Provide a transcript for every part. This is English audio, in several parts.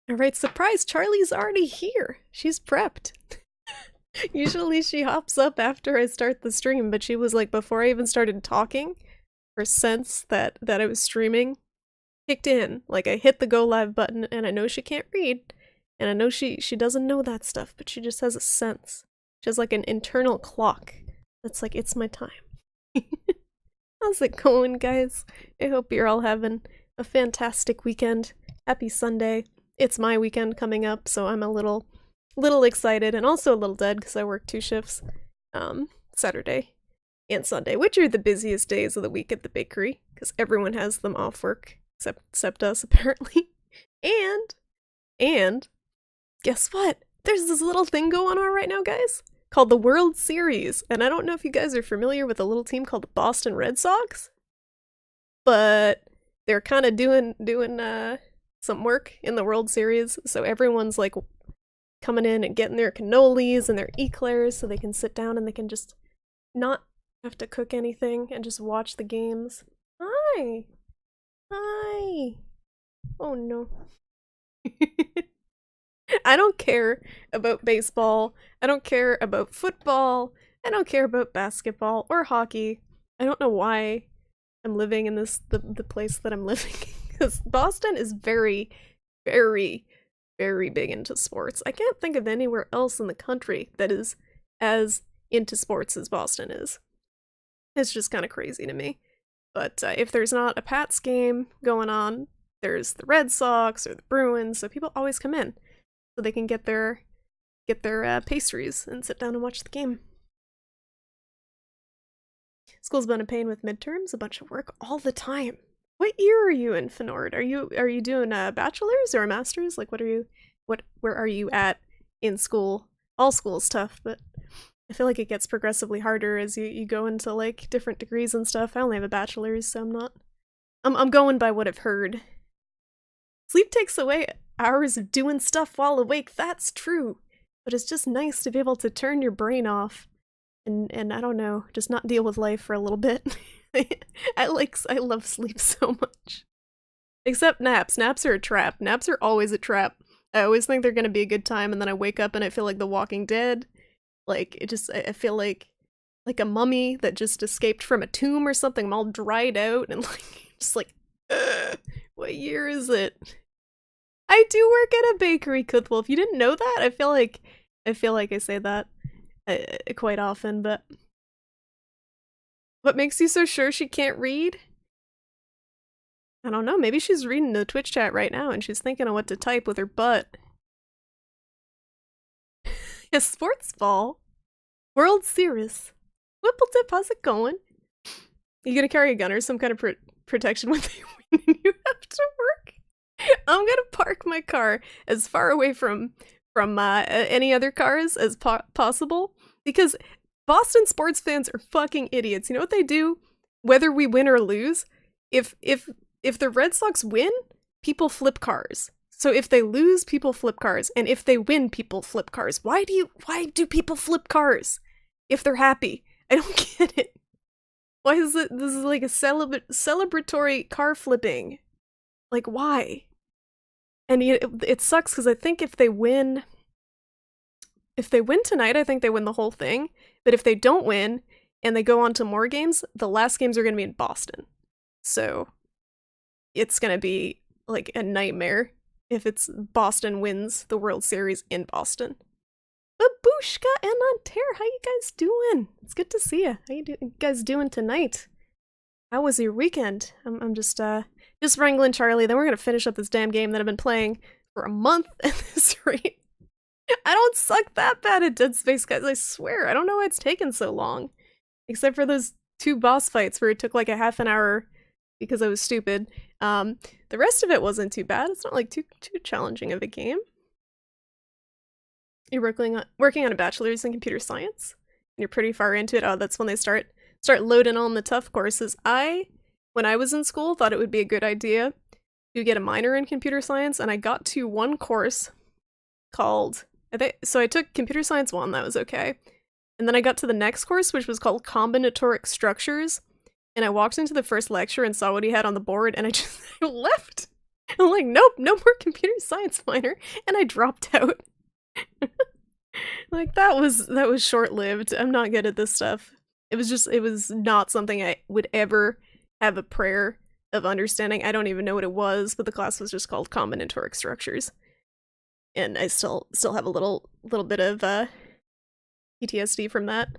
Alright, surprise! Charlie's already here! She's prepped. Usually she hops up after I start the stream, but she was like, before I even started talking, her sense that I was streaming kicked in. Like, I hit the go live button, and I know she can't read, and I know she doesn't know that stuff, but she just has a sense. She has like an internal clock that's like, it's my time. How's it going, guys? I hope you're all having a fantastic weekend. Happy Sunday. It's my weekend coming up, so I'm a little excited and also a little dead because I work 2 shifts, Saturday and Sunday, which are the busiest days of the week at the bakery because everyone has them off work except us apparently. And guess what? There's this little thing going on right now, guys, called the World Series, and I don't know if you guys are familiar with a little team called the Boston Red Sox, but they're kind of doing some work in the World Series, so everyone's like coming in and getting their cannolis and their eclairs so they can sit down and they can just not have to cook anything and just watch the games. Hi! Hi! Oh no. I don't care about baseball, I don't care about football, I don't care about basketball or hockey. I don't know why I'm living in the place that I'm living because Boston is very, very, very big into sports. I can't think of anywhere else in the country that is as into sports as Boston is. It's just kind of crazy to me. But if there's not a Pats game going on, there's the Red Sox or the Bruins, so people always come in so they can get their pastries and sit down and watch the game. School's been a pain with midterms, a bunch of work all the time. What year are you in, Fenord? Are you doing a bachelor's or a master's? Like, where are you at in school? All school's tough, but I feel like it gets progressively harder as you go into like different degrees and stuff. I only have a bachelor's, so I'm not I'm going by what I've heard. Sleep takes away hours of doing stuff while awake, that's true. But it's just nice to be able to turn your brain off and I don't know, just not deal with life for a little bit. I love sleep so much. Except naps. Naps are a trap. Naps are always a trap. I always think they're gonna be a good time, and then I wake up and I feel like The Walking Dead. Like, I feel like a mummy that just escaped from a tomb or something. I'm all dried out and like, just like, what year is it? I do work at a bakery, Kuthwolf. You didn't know that? I feel like I say that quite often, but what makes you so sure she can't read? I don't know, maybe she's reading the Twitch chat right now and she's thinking of what to type with her butt. A sports ball? World Series. Whippletip, how's it going? You gonna carry a gun or some kind of protection when they win and you have to work? I'm gonna park my car as far away from any other cars as possible, because Boston sports fans are fucking idiots. You know what they do? Whether we win or lose, if the Red Sox win, people flip cars. So if they lose, people flip cars, and if they win, people flip cars. Why do people flip cars if they're happy? I don't get it. Why is it this is like a celebratory car flipping? Like, why? And it sucks because I think if they win tonight, I think they win the whole thing. But if they don't win and they go on to more games, the last games are going to be in Boston. So it's going to be like a nightmare if it's Boston wins the World Series in Boston. Babushka and Nanterre, how you guys doing? It's good to see you. How you guys doing tonight? How was your weekend? I'm just wrangling Charlie, then we're gonna finish up this damn game that I've been playing for a month at this rate. I don't suck that bad at Dead Space, guys, I swear. I don't know why it's taken so long. Except for those 2 boss fights where it took like a half an hour because I was stupid. The rest of it wasn't too bad. It's not like too challenging of a game. You're working on a bachelor's in computer science? And you're pretty far into it? Oh, that's when they start loading on the tough courses. When I was in school, thought it would be a good idea to get a minor in computer science, and I got to one course called... So I took Computer Science 1, that was okay. And then I got to the next course, which was called Combinatoric Structures, and I walked into the first lecture and saw what he had on the board, and I just left. I'm like, nope, no more computer science minor, and I dropped out. Like, that was short-lived. I'm not good at this stuff. It was not something I would ever have a prayer of understanding. I don't even know what it was, but the class was just called Combinatoric Structures. And I still have a little bit of PTSD from that.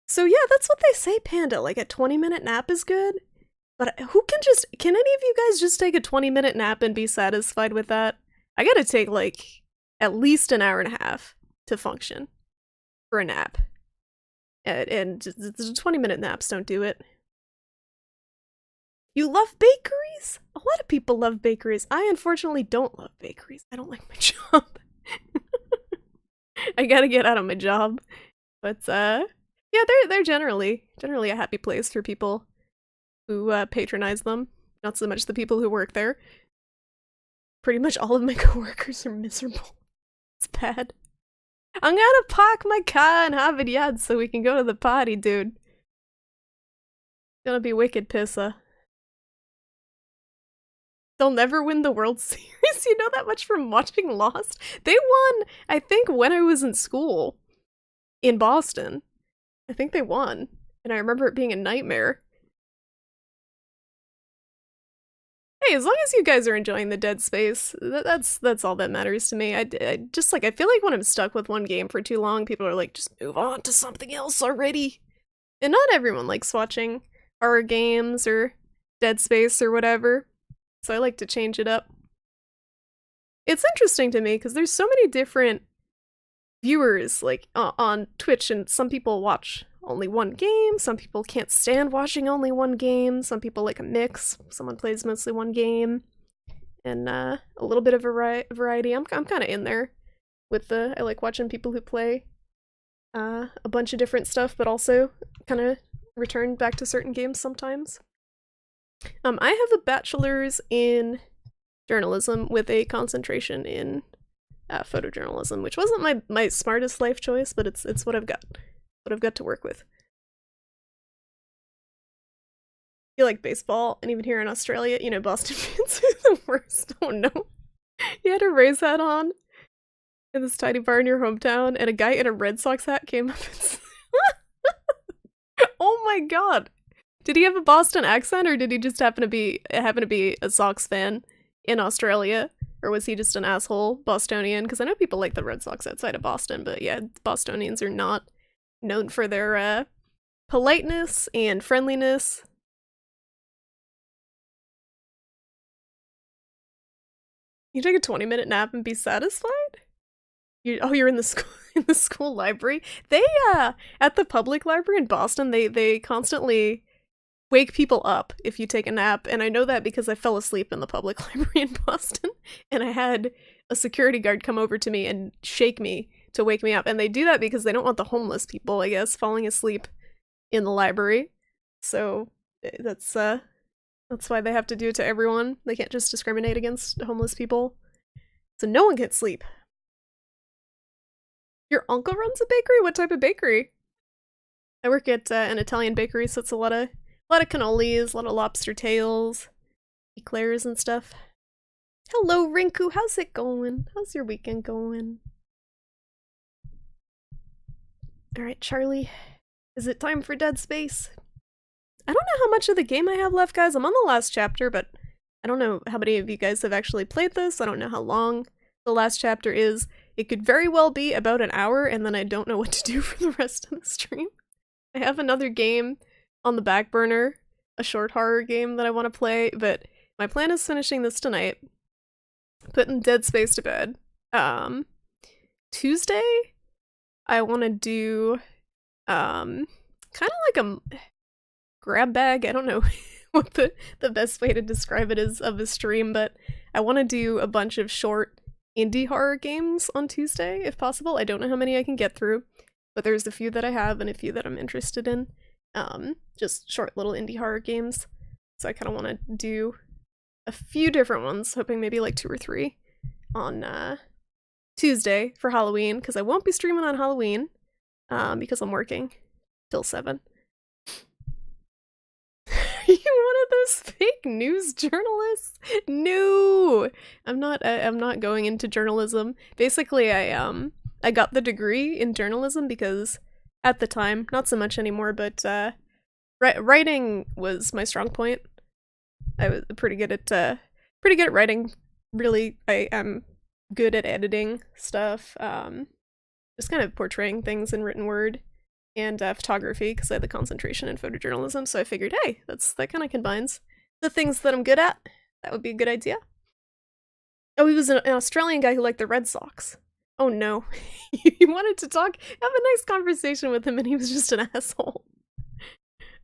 So yeah, that's what they say, Panda. Like, a 20-minute nap is good. But can any of you guys just take a 20-minute nap and be satisfied with that? I gotta take, like, at least an hour and a half to function for a nap. And the 20-minute naps don't do it. You love bakeries? A lot of people love bakeries. I unfortunately don't love bakeries. I don't like my job. I gotta get out of my job. But, yeah, they're generally a happy place for people who patronize them. Not so much the people who work there. Pretty much all of my coworkers are miserable. It's bad. I'm gonna park my car in Harvard Yard so we can go to the party, dude. It's gonna be wicked pissa. They'll never win the World Series? You know that much from watching Lost? They won, I think, when I was in school. In Boston. I think they won. And I remember it being a nightmare. Hey, as long as you guys are enjoying the Dead Space, that's all that matters to me. I just, like, I feel like when I'm stuck with one game for too long, people are like, just move on to something else already. And not everyone likes watching horror games or Dead Space or whatever. So I like to change it up. It's interesting to me because there's so many different viewers, like, on Twitch, and some people watch only one game, some people can't stand watching only one game, some people like a mix, someone plays mostly one game, and a little bit of variety. I'm kind of in there with I like watching people who play a bunch of different stuff, but also kind of return back to certain games sometimes. I have a bachelor's in journalism with a concentration in photojournalism, which wasn't my smartest life choice, but it's what I've got. What I've got to work with. You like baseball, and even here in Australia, you know, Boston fans are the worst. Oh no. You had a Rays hat on in this tiny bar in your hometown, and a guy in a Red Sox hat came up and oh my god. Did he have a Boston accent, or did he just happen to be a Sox fan in Australia? Or was he just an asshole Bostonian? Because I know people like the Red Sox outside of Boston, but yeah, Bostonians are not known for their politeness and friendliness. You take a 20-minute nap and be satisfied? You're in the school library. They at the public library in Boston, they constantly wake people up if you take a nap, and I know that because I fell asleep in the public library in Boston, and I had a security guard come over to me and shake me to wake me up, and they do that because they don't want the homeless people, I guess, falling asleep in the library. So that's why they have to do it to everyone. They can't just discriminate against homeless people. So no one can sleep. Your uncle runs a bakery? What type of bakery? I work at an Italian bakery, so it's a lot of cannolis, a lot of lobster tails, eclairs and stuff. Hello, Rinku. How's it going? How's your weekend going? Alright, Charlie. Is it time for Dead Space? I don't know how much of the game I have left, guys. I'm on the last chapter, but I don't know how many of you guys have actually played this. I don't know how long the last chapter is. It could very well be about an hour, and then I don't know what to do for the rest of the stream. I have another game on the back burner, a short horror game that I want to play, but my plan is finishing this tonight, putting Dead Space to bed. Tuesday, I want to do, kind of like a grab bag. I don't know what the best way to describe it is of a stream, but I want to do a bunch of short indie horror games on Tuesday, if possible. I don't know how many I can get through, but there's a few that I have and a few that I'm interested in. Just short little indie horror games. So I kind of want to do a few different ones, hoping maybe like 2 or 3 on Tuesday for Halloween, because I won't be streaming on Halloween, because I'm working till 7. Are you one of those fake news journalists? No! I'm not going into journalism. Basically, I got the degree in journalism because at the time, not so much anymore, but writing was my strong point. I was pretty good at writing. Really, I am good at editing stuff. Just kind of portraying things in written word, and photography, because I had the concentration in photojournalism. So I figured, hey, that kind of combines the things that I'm good at. That would be a good idea. Oh, he was an Australian guy who liked the Red Sox. Oh no. You wanted to have a nice conversation with him, and he was just an asshole.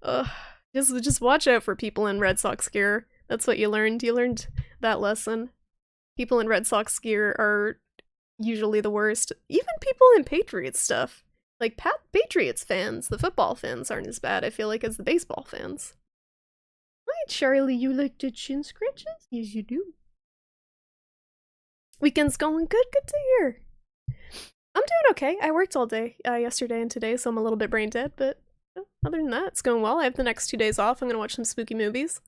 Ugh. Just watch out for people in Red Sox gear. That's what you learned. You learned that lesson. People in Red Sox gear are usually the worst. Even people in Patriots stuff. Like, Patriots fans, the football fans aren't as bad, I feel like, as the baseball fans. Hi, Charlie, you like the chin scratches? Yes, you do. Weekend's going good, good to hear. I'm doing okay. I worked all day yesterday and today, so I'm a little bit brain dead, but other than that, it's going well. I have the next 2 days off. I'm gonna watch some spooky movies.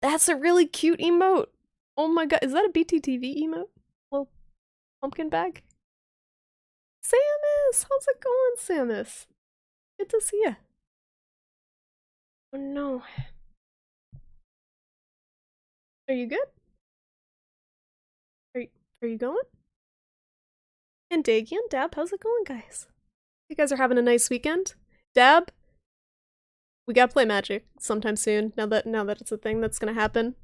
That's a really cute emote! Oh my god, is that a BTTV emote? Little pumpkin bag? Samus! How's it going, Samus? Good to see ya. Oh no. Are you good? Are you going? And Daggy and Dab, how's it going, guys? You guys are having a nice weekend? Dab? We gotta play Magic sometime soon, now that it's a thing that's gonna happen.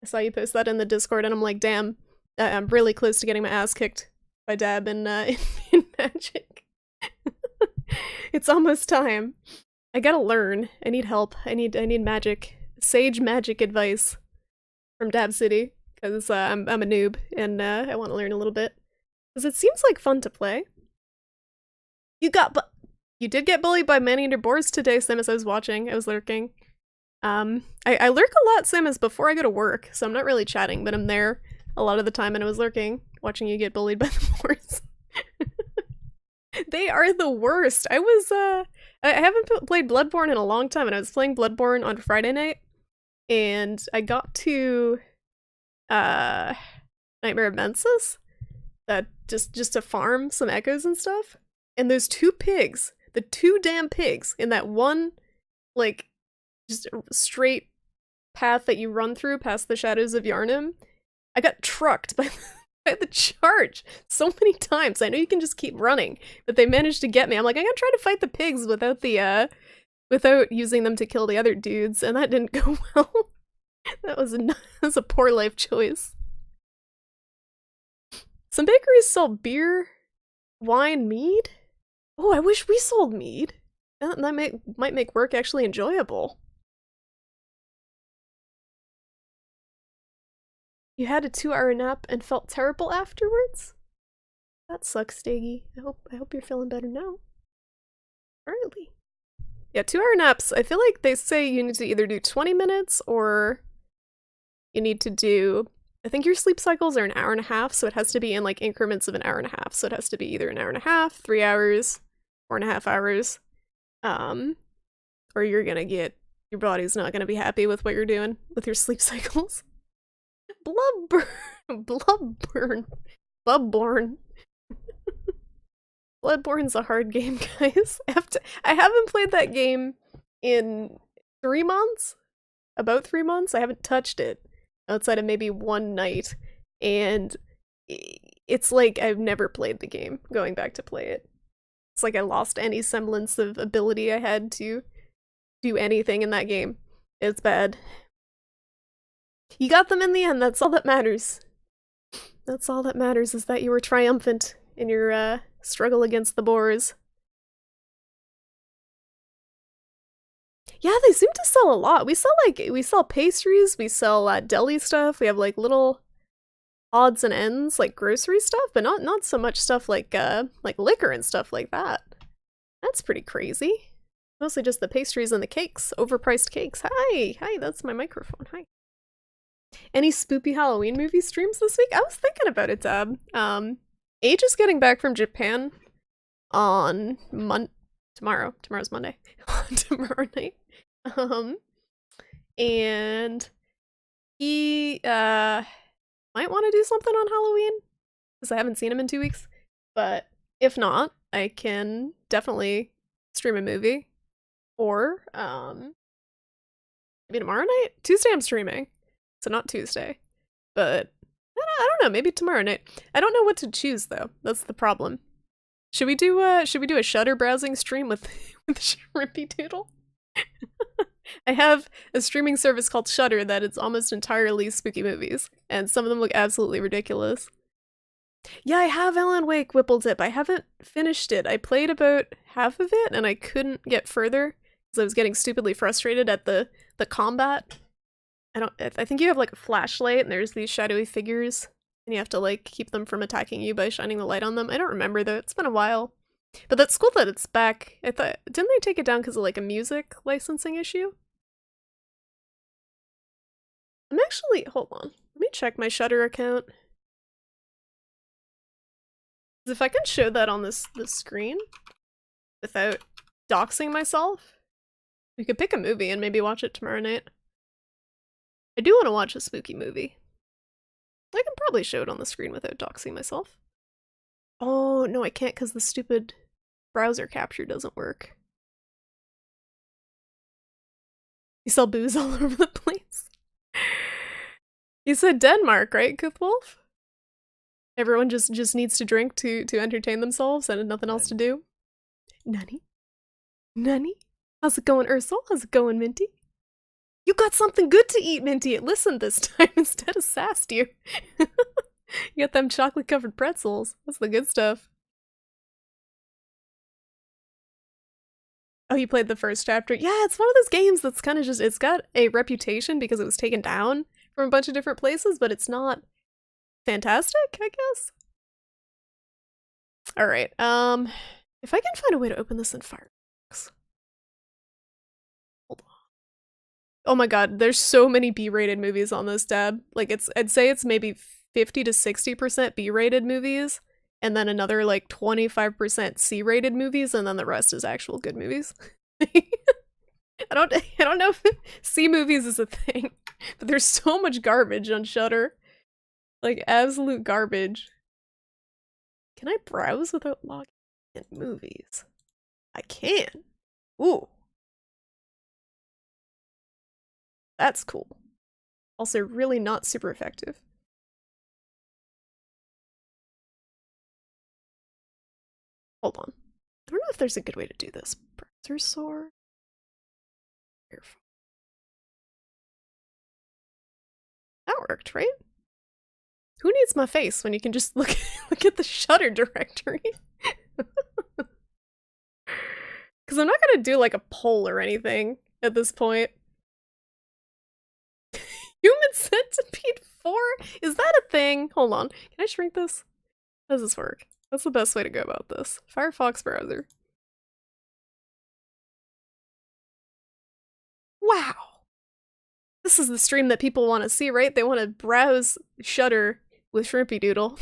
I saw you post that in the Discord, and I'm like, damn, I'm really close to getting my ass kicked by Dab in Magic. It's almost time. I gotta learn. I need help. I need magic. Sage magic advice from Dab City, because I'm a noob, and I want to learn a little bit. Because it seems like fun to play. You got You did get bullied by man-eater boars today, Samus. I was watching. I was lurking. I lurk a lot, Samus, before I go to work, so I'm not really chatting, but I'm there a lot of the time, and I was lurking, watching you get bullied by the boars. They are the worst. I haven't played Bloodborne in a long time, and I was playing Bloodborne on Friday night, and I got to Nightmare of Mensis, that just to farm some echoes and stuff. And those two pigs, the two damn pigs in that one, like, just straight path that you run through past the Shadows of Yharnam, I got trucked by the charge so many times. I know you can just keep running, but they managed to get me. I'm like, I gotta try to fight the pigs without the without using them to kill the other dudes, and that didn't go well. That was a poor life choice. Some bakeries sell beer, wine, mead. Oh, I wish we sold mead. That might make work actually enjoyable. You had a 2-hour nap and felt terrible afterwards? That sucks, Staggy. I hope you're feeling better now. Early. Yeah, 2-hour naps. I feel like they say you need to either do 20 minutes or you need to do, I think your sleep cycles are an hour and a half, so it has to be in like increments of an hour and a half. So it has to be either an hour and a half, 3 hours, 4.5 hours. Or you're gonna get, your body's not gonna be happy with what you're doing with your sleep cycles. Bloodborne. Bloodborne's a hard game, guys. I haven't played that game in 3 months. About 3 months. I haven't touched it outside of maybe one night. And it's like I've never played the game, going back to play it. It's like I lost any semblance of ability I had to do anything in that game. It's bad. You got them in the end, that's all that matters. That's all that matters, is that you were triumphant in your struggle against the boars. Yeah, they seem to sell a lot. We sell pastries, we sell deli stuff, we have like little odds and ends, like grocery stuff, but not so much stuff like liquor and stuff like that. That's pretty crazy. Mostly just the pastries and the cakes, overpriced cakes. Hi, that's my microphone. Hi. Any spoopy Halloween movie streams this week? I was thinking about it, Dab. Age is getting back from Japan on tomorrow. Tomorrow's Monday. Tomorrow night. And he might want to do something on Halloween, because I haven't seen him in 2 weeks. But if not, I can definitely stream a movie. Or maybe tomorrow night? Tuesday I'm streaming. So not Tuesday, but I don't know, maybe tomorrow night. I don't know what to choose though. That's the problem. Should we do a Shudder browsing stream with Shrimpy Doodle? I have a streaming service called Shudder that is almost entirely spooky movies, and some of them look absolutely ridiculous. Yeah, I have Alan Wake Whippledip. I haven't finished it. I played about half of it and I couldn't get further because I was getting stupidly frustrated at the combat. I think you have like a flashlight and there's these shadowy figures and you have to like keep them from attacking you by shining the light on them. I don't remember though, it's been a while. But that's cool that it's back. I thought, didn't they take it down because of like a music licensing issue? I'm actually, hold on, let me check my Shudder account. If I can show that on this screen without doxing myself, we could pick a movie and maybe watch it tomorrow night. I do want to watch a spooky movie. I can probably show it on the screen without doxing myself. Oh, no, I can't because the stupid browser capture doesn't work. You sell booze all over the place. You said Denmark, right, Kuthwolf? Everyone just needs to drink to entertain themselves and nothing else to do. Nani? Nani? How's it going, Ursel? How's it going, Minty? You got something good to eat, Minty. It listened this time instead of sassed you. You got them chocolate-covered pretzels. That's the good stuff. Oh, you played the first chapter? Yeah, it's one of those games that's kind of just, it's got a reputation because it was taken down from a bunch of different places, but it's not fantastic, I guess. Alright, If I can find a way to open this in Firefox. Hold on. Oh my god, there's so many B-rated movies on this tab. Like I'd say it's maybe 50 to 60% B-rated movies, and then another like 25% C-rated movies, and then the rest is actual good movies. I don't know if C movies is a thing, but there's so much garbage on Shudder. Like absolute garbage. Can I browse without logging in movies? I can. Ooh. That's cool. Also really not super effective. Hold on. I don't know if there's a good way to do this. Browser source. That worked, right? Who needs my face when you can just look at the Shudder directory? Because I'm not gonna do like a poll or anything at this point. Human Centipede 4? Is that a thing? Hold on. Can I shrink this? How does this work? What's the best way to go about this? Firefox browser. Wow! This is the stream that people want to see, right? They want to browse Shudder with Shrimpy Doodle.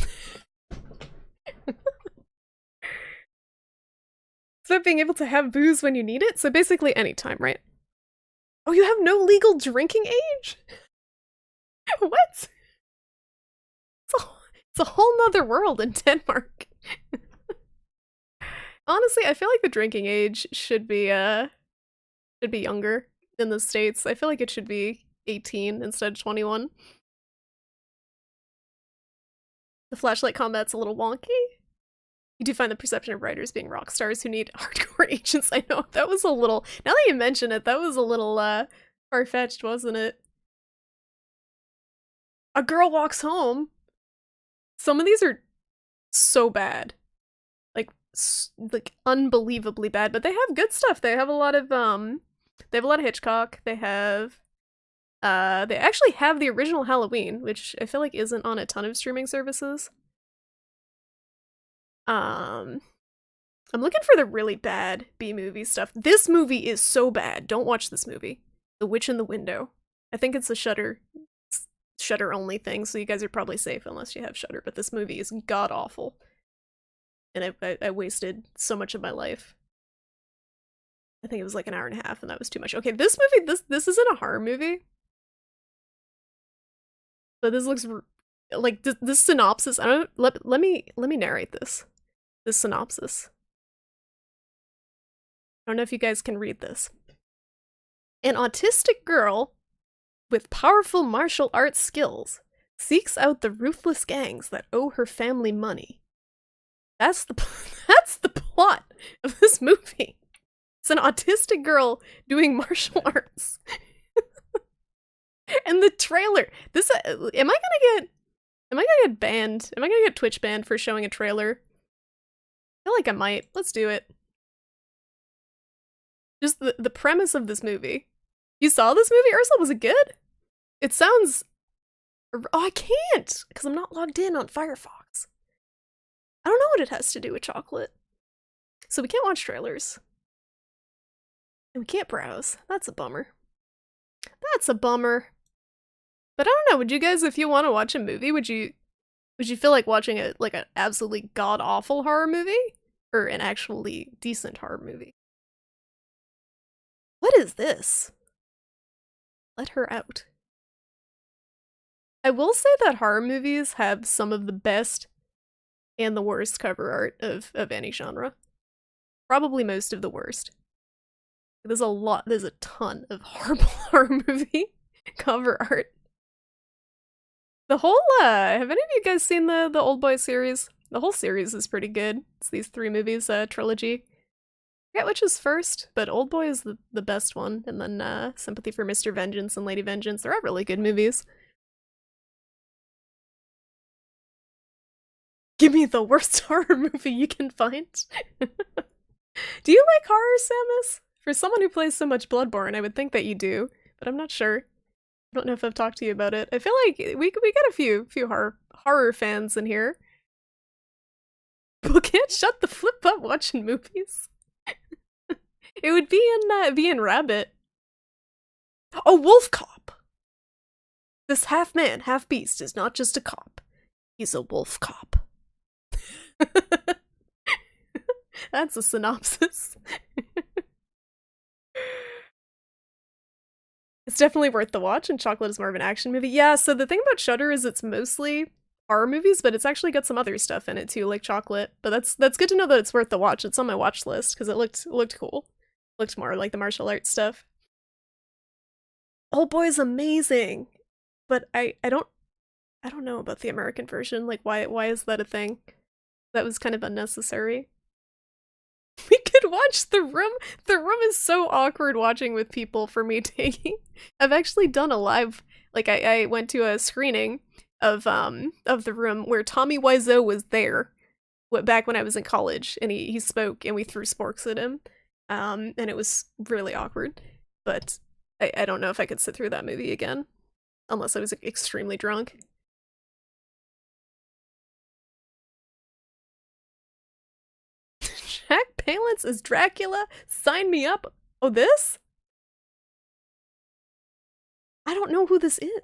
So being able to have booze when you need it? So basically anytime, right? Oh, you have no legal drinking age? What? It's a whole nother world in Denmark. Honestly, I feel like the drinking age should be younger in the States. I feel like it should be 18 instead of 21. The flashlight combat's a little wonky. You do find the perception of writers being rock stars who need hardcore agents. I know, that was a little, now that you mention it, that was a little far-fetched, wasn't it? A Girl Walks Home. Some of these are so bad. Like unbelievably bad, but they have good stuff. They have a lot of Hitchcock. They actually have the original Halloween, which I feel like isn't on a ton of streaming services. I'm looking for the really bad B-movie stuff. This movie is so bad. Don't watch this movie. The Witch in the Window. I think it's a Shudder only thing, so you guys are probably safe unless you have Shudder, but this movie is god-awful. And I wasted so much of my life. I think it was like an hour and a half, and that was too much. Okay, this movie, this isn't a horror movie. But this looks like this synopsis. I don't. Let me narrate this. This synopsis. I don't know if you guys can read this. An autistic girl with powerful martial arts skills seeks out the ruthless gangs that owe her family money. That's the plot of this movie. It's an autistic girl doing martial arts. And the trailer. This am I gonna get banned? Am I gonna get Twitch banned for showing a trailer? I feel like I might. Let's do it. Just the premise of this movie. You saw this movie, Ursula? Was it good? It sounds... Oh, I can't! Because I'm not logged in on Firefox. I don't know what it has to do with chocolate. So we can't watch trailers. And we can't browse. That's a bummer. That's a bummer. But I don't know, would you guys, if you want to watch a movie, would you feel like watching an absolutely god-awful horror movie? Or an actually decent horror movie? What is this? Let her out. I will say that horror movies have some of the best and the worst cover art of any genre. Probably most of the worst. There's a ton of horrible horror movie cover art. The whole, have any of you guys seen the Oldboy series? The whole series is pretty good. It's these 3 movies, trilogy. I forget which is first, but Oldboy is the best one, and then Sympathy for Mr. Vengeance and Lady Vengeance. They're all really good movies. Give me the worst horror movie you can find. Do you like horror, Samus? For someone who plays so much Bloodborne, I would think that you do, but I'm not sure. I don't know if I've talked to you about it. I feel like we got a few horror fans in here. People can't shut the flip up watching movies. It would be in Rabbit. Oh, Wolf Cop! This half man, half beast is not just a cop. He's a wolf cop. That's a synopsis. It's definitely worth the watch, and Chocolate is more of an action movie. Yeah, so the thing about Shudder is it's mostly horror movies, but it's actually got some other stuff in it too, like Chocolate. But that's good to know that it's worth the watch. It's on my watch list because it looked cool. Looked more like the martial arts stuff. Old Boy is amazing, but I don't know about the American version. Like, why is that a thing? That was kind of unnecessary. We could watch The Room. The Room is so awkward watching with people for me taking. I've actually done a live, like I went to a screening of The Room where Tommy Wiseau was there back when I was in college, and he spoke and we threw sporks at him. And it was really awkward, but I don't know if I could sit through that movie again unless I was extremely drunk. Jack Palance as Dracula? Sign me up. Oh, this? I don't know who this is.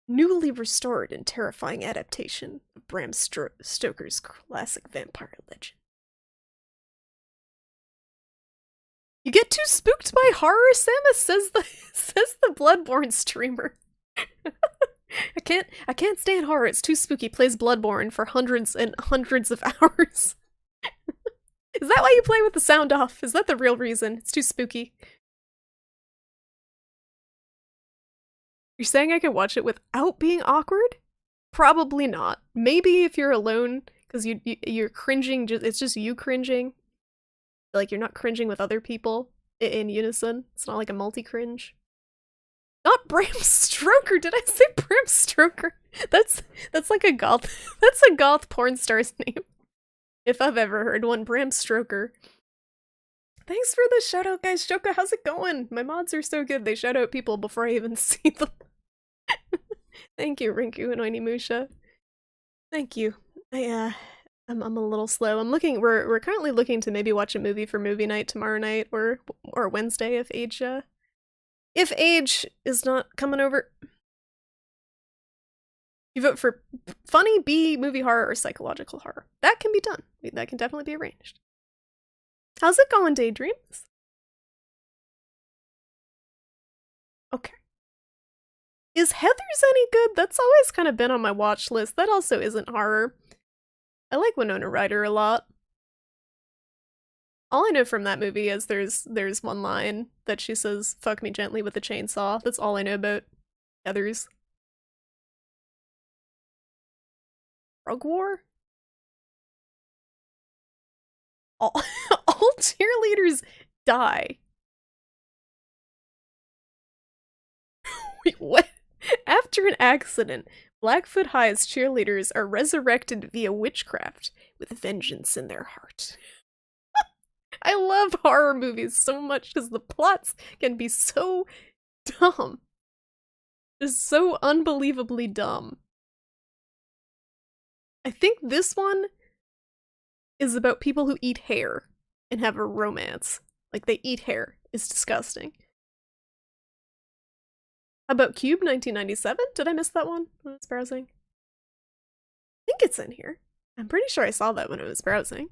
Newly restored and terrifying adaptation of Bram Stoker's classic vampire legend. You get too spooked by horror, Samus, says the Bloodborne streamer. I can't stand horror. It's too spooky. Plays Bloodborne for hundreds and hundreds of hours. Is that why you play with the sound off? Is that the real reason? It's too spooky. You're saying I can watch it without being awkward? Probably not. Maybe if you're alone, because you're cringing. It's just you cringing. Like you're not cringing with other people in unison. It's not like a multi-cringe. Not Bram Stoker. Did I say Bram Stoker? That's like a goth. That's a goth porn star's name. If I've ever heard one. Bram Stoker. Thanks for the shout out, guys. Shoka, how's it going? My mods are so good. They shout out people before I even see them. Thank you, Rinku and Onimusha. Thank you. I'm a little slow. We're currently looking to maybe watch a movie for movie night tomorrow night or Wednesday if Age is not coming over. You vote for funny, B, movie horror, or psychological horror. That can be done. That can definitely be arranged. How's it going, Daydreams? Okay. Is Heathers any good? That's always kind of been on my watch list. That also isn't horror. I like Winona Ryder a lot. All I know from that movie is there's one line that she says, "Fuck me gently with a chainsaw." That's all I know about Heathers. Rug War? All cheerleaders die. Wait, what? After an accident, Blackfoot High's cheerleaders are resurrected via witchcraft with vengeance in their heart. I love horror movies so much because the plots can be so dumb. Just so unbelievably dumb. I think this one is about people who eat hair and have a romance. Like, they eat hair. It's disgusting. How about Cube 1997? Did I miss that one when I was browsing? I think it's in here. I'm pretty sure I saw that when I was browsing.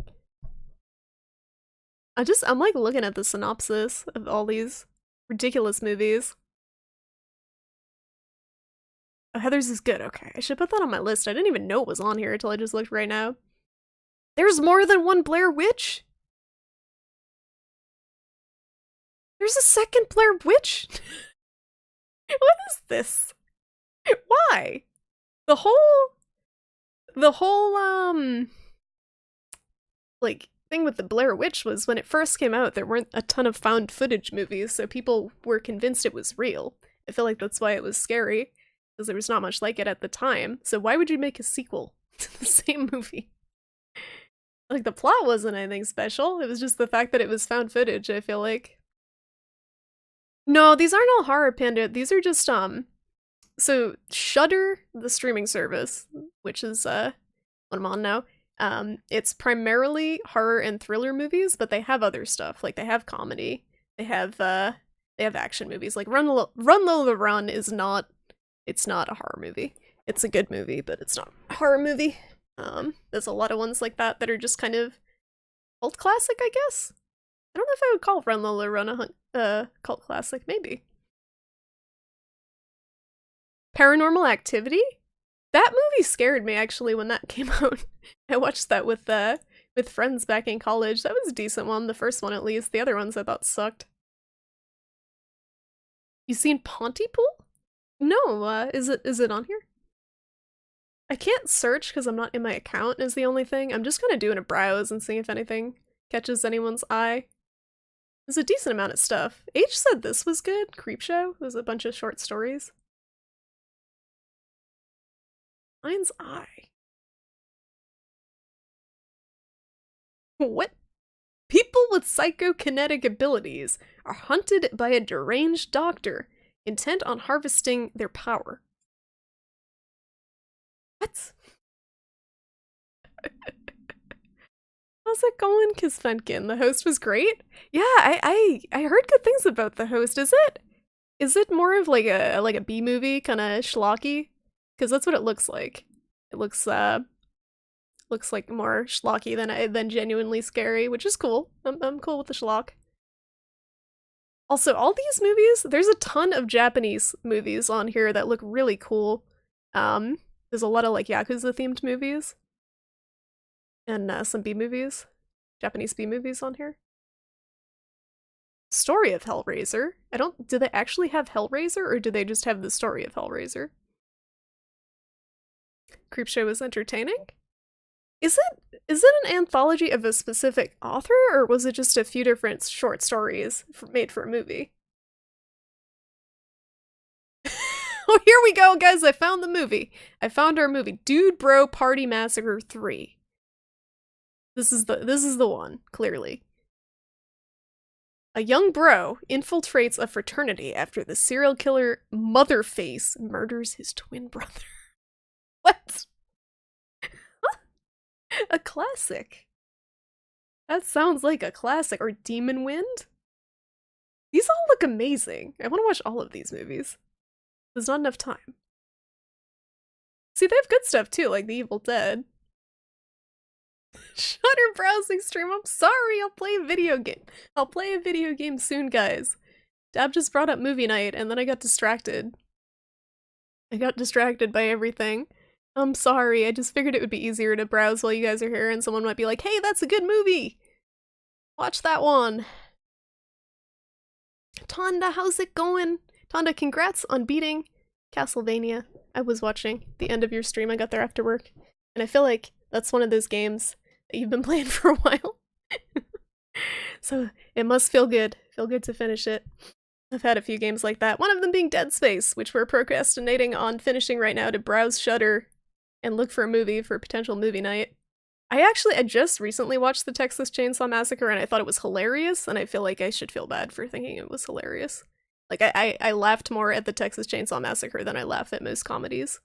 I'm like looking at the synopsis of all these ridiculous movies. Oh, Heathers is good. Okay, I should put that on my list. I didn't even know it was on here until I just looked right now. There's more than one Blair Witch? There's a second Blair Witch? What is this? Why? The whole like thing with the Blair Witch was when it first came out, there weren't a ton of found footage movies, so people were convinced it was real. I feel like that's why it was scary, because there was not much like it at the time. So why would you make a sequel to the same movie? Like, the plot wasn't anything special. It was just the fact that it was found footage, I feel like. No, these aren't all horror, Panda. These are just, So Shudder, the streaming service, which is what I'm on now, it's primarily horror and thriller movies, but they have other stuff. Like they have comedy. They have action movies. Like Run Lola Run is not, it's not a horror movie. It's a good movie, but it's not a horror movie. There's a lot of ones like that that are just kind of cult classic, I guess. I don't know if I would call Run Lola Run a cult classic. Maybe. Paranormal Activity? That movie scared me actually when that came out. I watched that with friends back in college. That was a decent one, the first one at least. The other ones I thought sucked. You seen Pontypool? No, is it on here? I can't search because I'm not in my account is the only thing. I'm just gonna do a browse and see if anything catches anyone's eye. There's a decent amount of stuff. H said this was good. Creepshow. It was a bunch of short stories. Mind's Eye. What? People with psychokinetic abilities are hunted by a deranged doctor intent on harvesting their power. What? How's it going, Kisfenkin? The host was great? Yeah, I heard good things about the host. Is it more of like a B movie, kind of schlocky? Because that's what it looks like. It looks like more schlocky than genuinely scary, which is cool. I'm cool with the schlock. Also, all these movies, there's a ton of Japanese movies on here that look really cool. There's a lot of like Yakuza themed movies. And some B movies. Japanese B movies on here. Story of Hellraiser. Do they actually have Hellraiser or do they just have the story of Hellraiser? Creepshow is entertaining? Is it an anthology of a specific author, or was it just a few different short stories made for a movie? Oh, here we go, guys! I found the movie. I found our movie, Dude Bro Party Massacre 3. This is the one, clearly. A young bro infiltrates a fraternity after the serial killer Motherface murders his twin brother. What? A classic. That sounds like a classic. Or Demon Wind? These all look amazing. I want to watch all of these movies. There's not enough time. See, they have good stuff too, like The Evil Dead. Shudder browsing stream. I'm sorry, I'll play a video game. I'll play a video game soon, guys. Dab just brought up movie night, and then I got distracted. I got distracted by everything. I'm sorry, I just figured it would be easier to browse while you guys are here and someone might be like, hey, that's a good movie! Watch that one! Tonda, how's it going? Tonda, congrats on beating Castlevania. I was watching the end of your stream, I got there after work. And I feel like that's one of those games that you've been playing for a while. So it must feel good. Feel good to finish it. I've had a few games like that, one of them being Dead Space, which we're procrastinating on finishing right now to browse Shudder and look for a movie for a potential movie night. I just recently watched the Texas Chainsaw Massacre and I thought it was hilarious, and I feel like I should feel bad for thinking it was hilarious. Like, I laughed more at the Texas Chainsaw Massacre than I laugh at most comedies.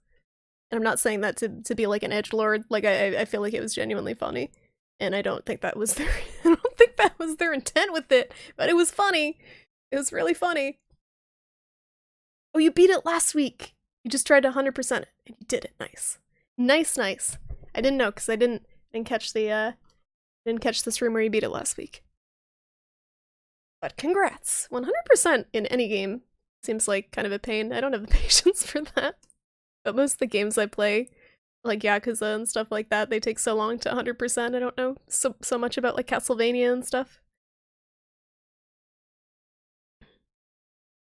And I'm not saying that to be like an edgelord, like I feel like it was genuinely funny. And I don't think that was their intent with it, but it was funny. It was really funny. Oh, you beat it last week. You just tried to 100% it, and you did it. Nice. Nice. I didn't know, because I didn't catch the stream where you beat it last week. But congrats. 100% in any game seems like kind of a pain. I don't have the patience for that. But most of the games I play, like Yakuza and stuff like that, they take so long to 100%. I don't know so much about like Castlevania and stuff.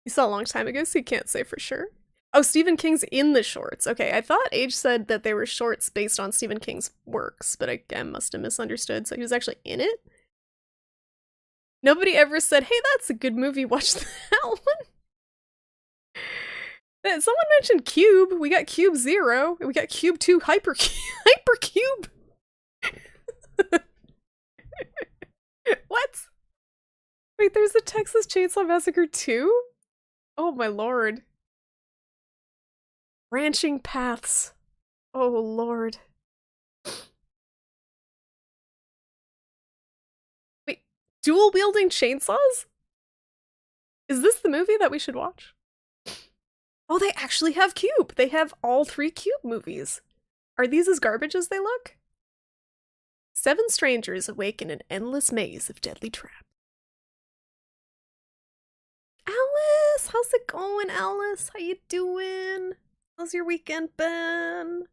You saw a long time ago, so you can't say for sure. Oh, Stephen King's in the shorts. Okay, I thought Age said that they were shorts based on Stephen King's works, but I must have misunderstood, so he was actually in it? Nobody ever said, hey, that's a good movie, watch that one. Someone mentioned Cube. We got Cube 0. We got Cube 2 Hypercube. What? Wait, there's a Texas Chainsaw Massacre 2? Oh my lord. Branching paths. Oh, Lord. Wait, dual-wielding chainsaws? Is this the movie that we should watch? Oh, they actually have Cube! They have all 3 Cube movies. Are these as garbage as they look? 7 strangers awake in an endless maze of deadly traps. Alice! How's it going, Alice? How you doing? How's your weekend been?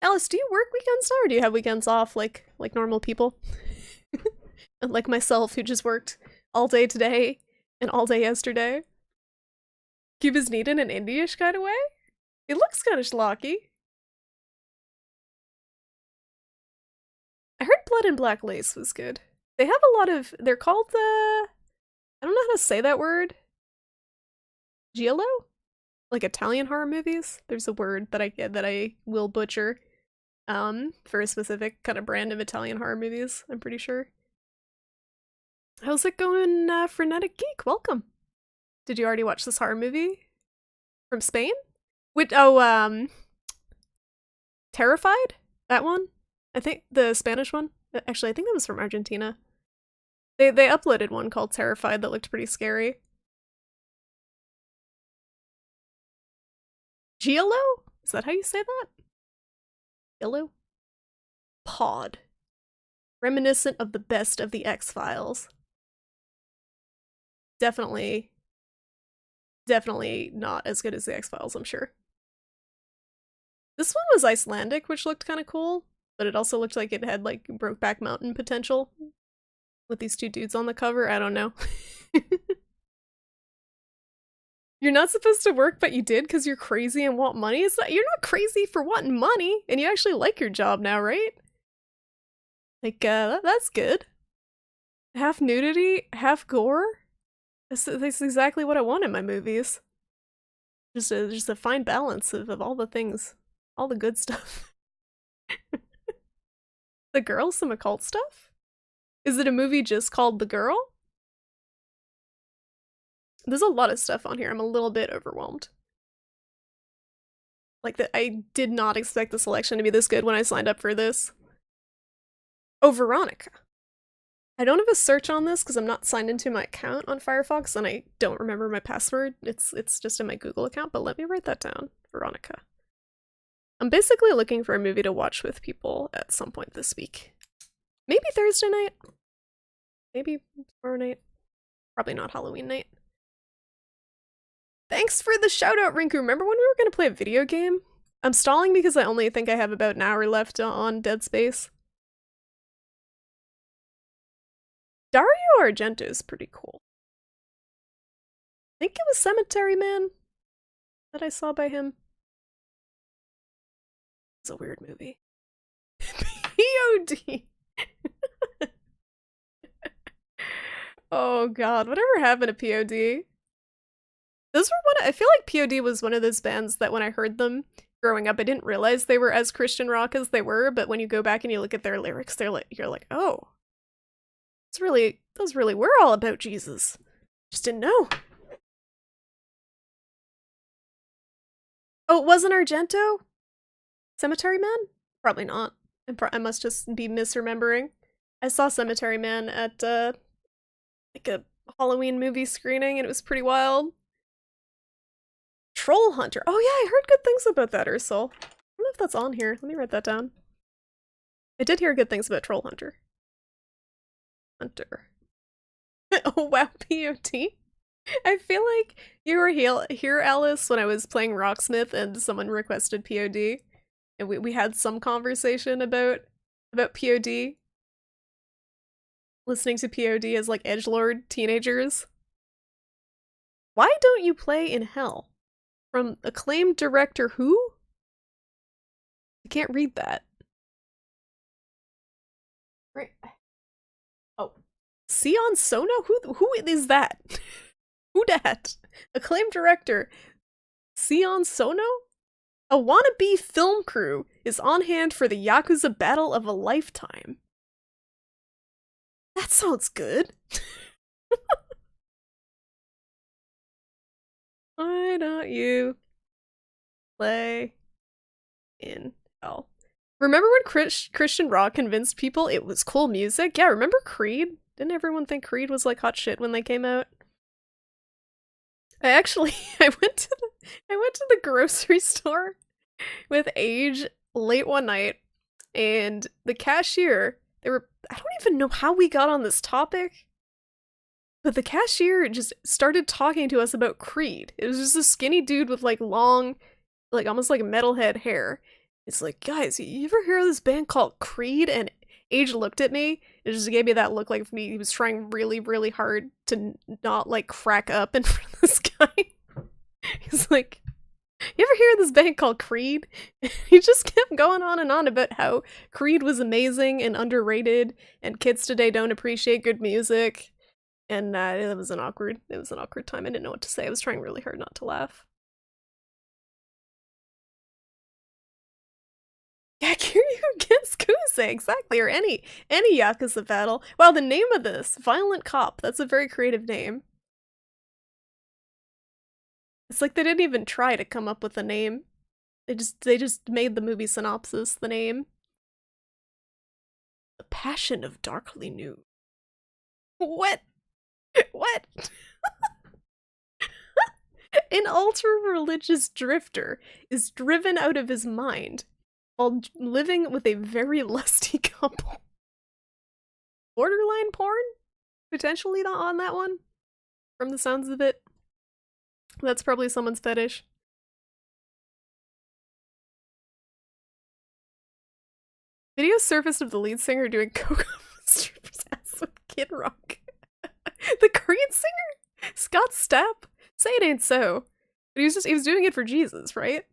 Alice, do you work weekends now, or do you have weekends off like normal people? Like myself, who just worked all day today and all day yesterday. Cube is neat in an indie-ish kind of way? It looks kind of schlocky. I heard Blood and Black Lace was good. They have a lot of... They're called the... I don't know how to say that word. Giallo? Like Italian horror movies? There's a word that I will butcher. For a specific kind of brand of Italian horror movies, I'm pretty sure. How's it going, Frenetic Geek? Welcome. Did you already watch this horror movie? From Spain? Terrified? That one? I think the Spanish one? Actually, I think that was from Argentina. They uploaded one called Terrified that looked pretty scary. Giallo? Is that how you say that? Giallo? Pod. Reminiscent of the best of the X-Files. Definitely not as good as the X-Files, I'm sure. This one was Icelandic, which looked kind of cool, but it also looked like it had, like, Brokeback Mountain potential. With these 2 dudes on the cover, I don't know. You're not supposed to work, but you did because you're crazy and want money? You're not crazy for wanting money, and you actually like your job now, right? Like, that's good. Half nudity, half gore? That's exactly what I want in my movies. Just a fine balance of all the things. All the good stuff. The Girl? Some occult stuff? Is it a movie just called The Girl? There's a lot of stuff on here. I'm a little bit overwhelmed. Like, I did not expect the selection to be this good when I signed up for this. Oh, Veronica. I don't have a search on this because I'm not signed into my account on Firefox and I don't remember my password. It's just in my Google account, but let me write that down. Veronica. I'm basically looking for a movie to watch with people at some point this week. Maybe Thursday night. Maybe tomorrow night. Probably not Halloween night. Thanks for the shout out, Rinku. Remember when we were going to play a video game? I'm stalling because I only think I have about an hour left on Dead Space. Dario Argento is pretty cool. I think it was Cemetery Man that I saw by him. It's a weird movie. POD! Oh god, whatever happened to POD? Those were I feel like POD was one of those bands that when I heard them growing up, I didn't realize they were as Christian rock as they were, but when you go back and you look at their lyrics, you're like, oh. Those really were all about Jesus. Just didn't know. Oh, it wasn't Argento? Cemetery Man? Probably not. I must just be misremembering. I saw Cemetery Man at, like a Halloween movie screening and it was pretty wild. Troll Hunter. Oh yeah, I heard good things about that, Ursel. I don't know if that's on here. Let me write that down. I did hear good things about Troll Hunter. Oh wow, POT? I feel like you were here, Alice, when I was playing Rocksmith and someone requested POD. And we had some conversation about POD. Listening to POD as like edgelord teenagers. Why don't you play in hell? From acclaimed director who? I can't read that. Right. Oh. Sion Sono? Who is that? Who dat? Acclaimed director Sion Sono? A wannabe film crew is on hand for the Yakuza battle of a lifetime. That sounds good. Why don't you Play in hell. Remember when Christian Rock convinced people it was cool music? Yeah, remember Creed? Didn't everyone think Creed was like hot shit when they came out? I actually I went to the grocery store with Age late one night, and the cashier, I don't even know how we got on this topic, but the cashier just started talking to us about Creed. It was just a skinny dude with like long, like almost like metalhead hair. It's like, guys, you ever hear of this band called Creed? And Age looked at me. It just gave me that look like he was trying really, really hard to not like crack up in front of this guy. He's like, you ever hear of this band called Creed? He just kept going on and on about how Creed was amazing and underrated, and kids today don't appreciate good music. And it was an awkward time. I didn't know what to say. I was trying really hard not to laugh. Yeah, Kiryu against Kuze, exactly, or any Yakuza battle. Wow, the name of this, Violent Cop, that's a very creative name. It's like they didn't even try to come up with a name. They just made the movie synopsis the name. The Passion of Darkly New. What? What? An ultra-religious drifter is driven out of his mind while living with a very lusty couple. Borderline porn? Potentially not on that one? From the sounds of it. That's probably someone's fetish. Video surfaced of the lead singer doing coke off the stripper's ass with Kid Rock. The Creed singer? Scott Stapp? Say it ain't so. But he was doing it for Jesus, right?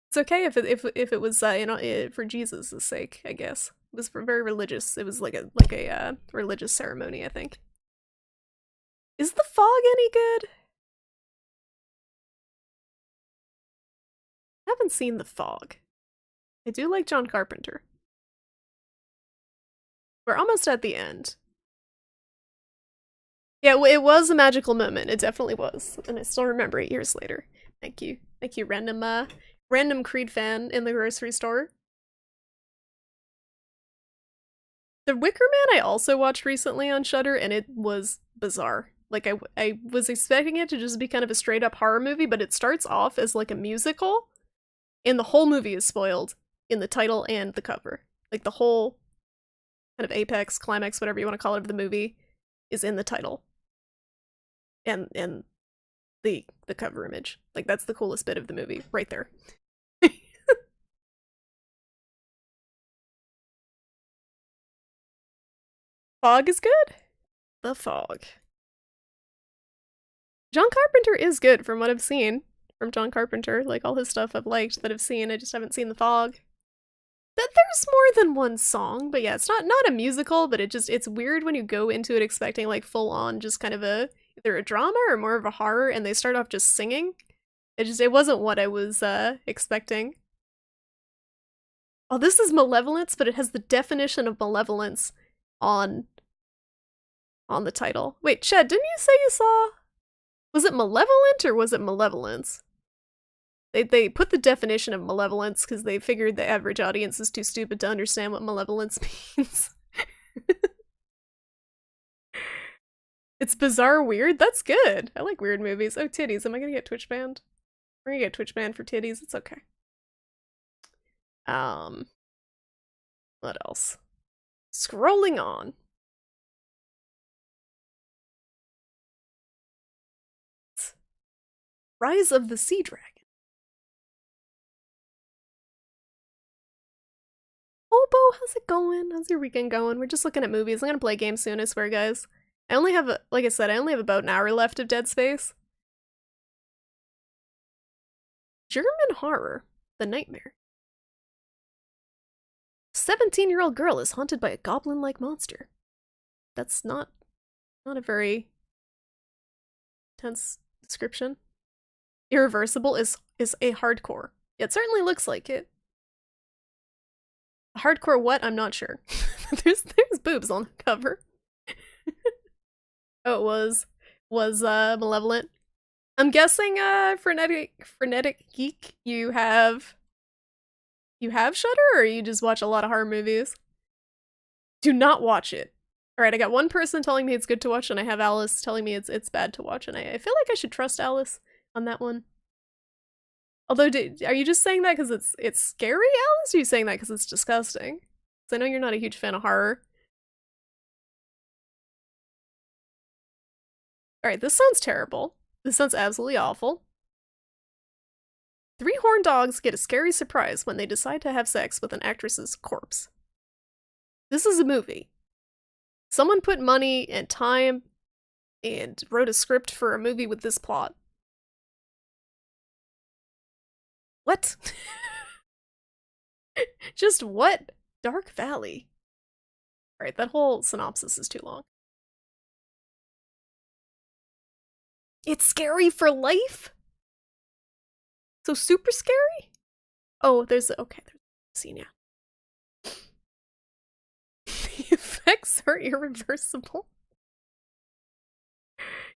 It's okay if it was for Jesus' sake, I guess. It was very religious. It was like a religious ceremony, I think. Is The Fog any good? I haven't seen The Fog. I do like John Carpenter. We're almost at the end. Yeah, it was a magical moment. It definitely was. And I still remember it years later. Thank you. Thank you, random Creed fan in the grocery store. The Wicker Man I also watched recently on Shudder, and it was bizarre. Like, I was expecting it to just be kind of a straight-up horror movie, but it starts off as like a musical, and the whole movie is spoiled in the title and the cover. Like, the whole kind of apex, climax, whatever you want to call it, of the movie is in the title. And the cover image. Like, that's the coolest bit of the movie, right there. Fog is good? The Fog. John Carpenter is good from what I've seen from John Carpenter. Like, all his stuff I've liked that I've seen, I just haven't seen The Fog. That there's more than one song, but yeah, it's not a musical, but it's weird when you go into it expecting like full on just kind of either a drama or more of a horror, and they start off just singing. It wasn't what I was expecting. Oh, this is Malevolence, but it has the definition of malevolence on the title. Wait, Ched, didn't you say you saw? Was it Malevolent or was it Malevolence? They put the definition of malevolence because they figured the average audience is too stupid to understand what malevolence means. It's bizarre weird? That's good. I like weird movies. Oh, titties. Am I gonna get Twitch banned? We're gonna get Twitch banned for titties. It's okay. What else? Scrolling on. Rise of the Sea Dragon. Obo, how's it going? How's your weekend going? We're just looking at movies. I'm gonna play a game soon, I swear, guys. I only have, like I said, I only have about an hour left of Dead Space. German horror. The Nightmare. 17-year-old girl is haunted by a goblin-like monster. That's not a very tense description. Irreversible is a hardcore. It certainly looks like it. Hardcore what? I'm not sure. there's boobs on the cover. Oh, it was Malevolent. I'm guessing, Frenetic Geek, you have Shudder, or you just watch a lot of horror movies? Do not watch it. Alright, I got one person telling me it's good to watch, and I have Alice telling me it's bad to watch, and I feel like I should trust Alice on that one. Although, are you just saying that because it's scary, Alice? Or are you saying that because it's disgusting? Because I know you're not a huge fan of horror. Alright, this sounds terrible. This sounds absolutely awful. 3 horned dogs get a scary surprise when they decide to have sex with an actress's corpse. This is a movie. Someone put money and time and wrote a script for a movie with this plot. What? Just what? Dark Valley. Alright, that whole synopsis is too long. It's scary for life? So super scary? Oh, there's a scene, yeah. The effects are irreversible.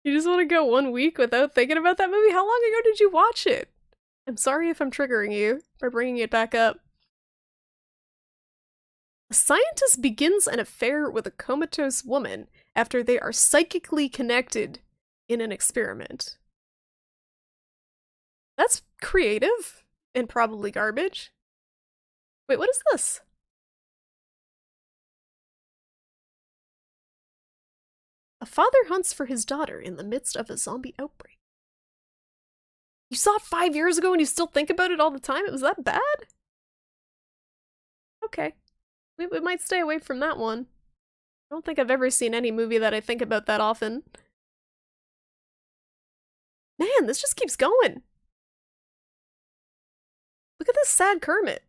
You just want to go 1 week without thinking about that movie? How long ago did you watch it? I'm sorry if I'm triggering you by bringing it back up. A scientist begins an affair with a comatose woman after they are psychically connected in an experiment. That's creative and probably garbage. Wait, what is this? A father hunts for his daughter in the midst of a zombie outbreak. You saw it 5 years ago and you still think about it all the time? It was that bad? Okay. We might stay away from that one. I don't think I've ever seen any movie that I think about that often. Man, this just keeps going. Look at this sad Kermit.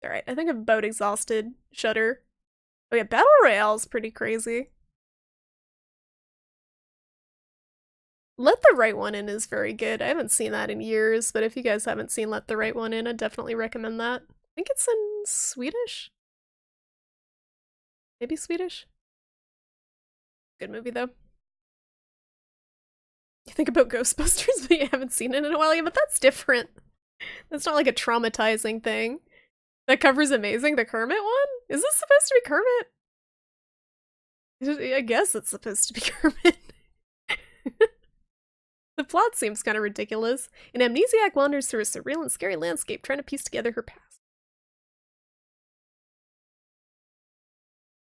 Alright, I think I'm about exhausted. Shudder. Oh yeah, Battle Royale's pretty crazy. Let the Right One In is very good. I haven't seen that in years, but if you guys haven't seen Let the Right One In, I'd definitely recommend that. I think it's in Swedish? Maybe Swedish? Good movie, though. You think about Ghostbusters, but you haven't seen it in a while? Yeah, but that's different. That's not like a traumatizing thing. That cover's amazing. The Kermit one? Is this supposed to be Kermit? I guess it's supposed to be Kermit. The plot seems kind of ridiculous. An amnesiac wanders through a surreal and scary landscape trying to piece together her past.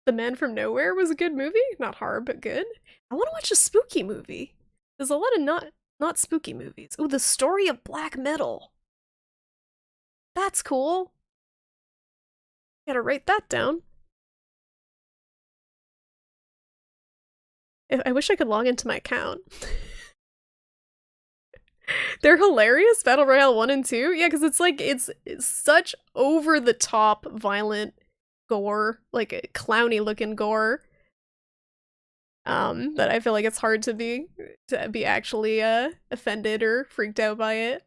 The Man from Nowhere was a good movie. Not hard, but good. I want to watch a spooky movie. There's a lot of not spooky movies. Ooh, The Story of Black Metal. That's cool. Gotta write that down. I wish I could log into my account. They're hilarious, Battle Royale 1 and 2. Yeah, because it's such over-the-top violent gore, like a clowny looking gore. That I feel like it's hard to be actually offended or freaked out by it.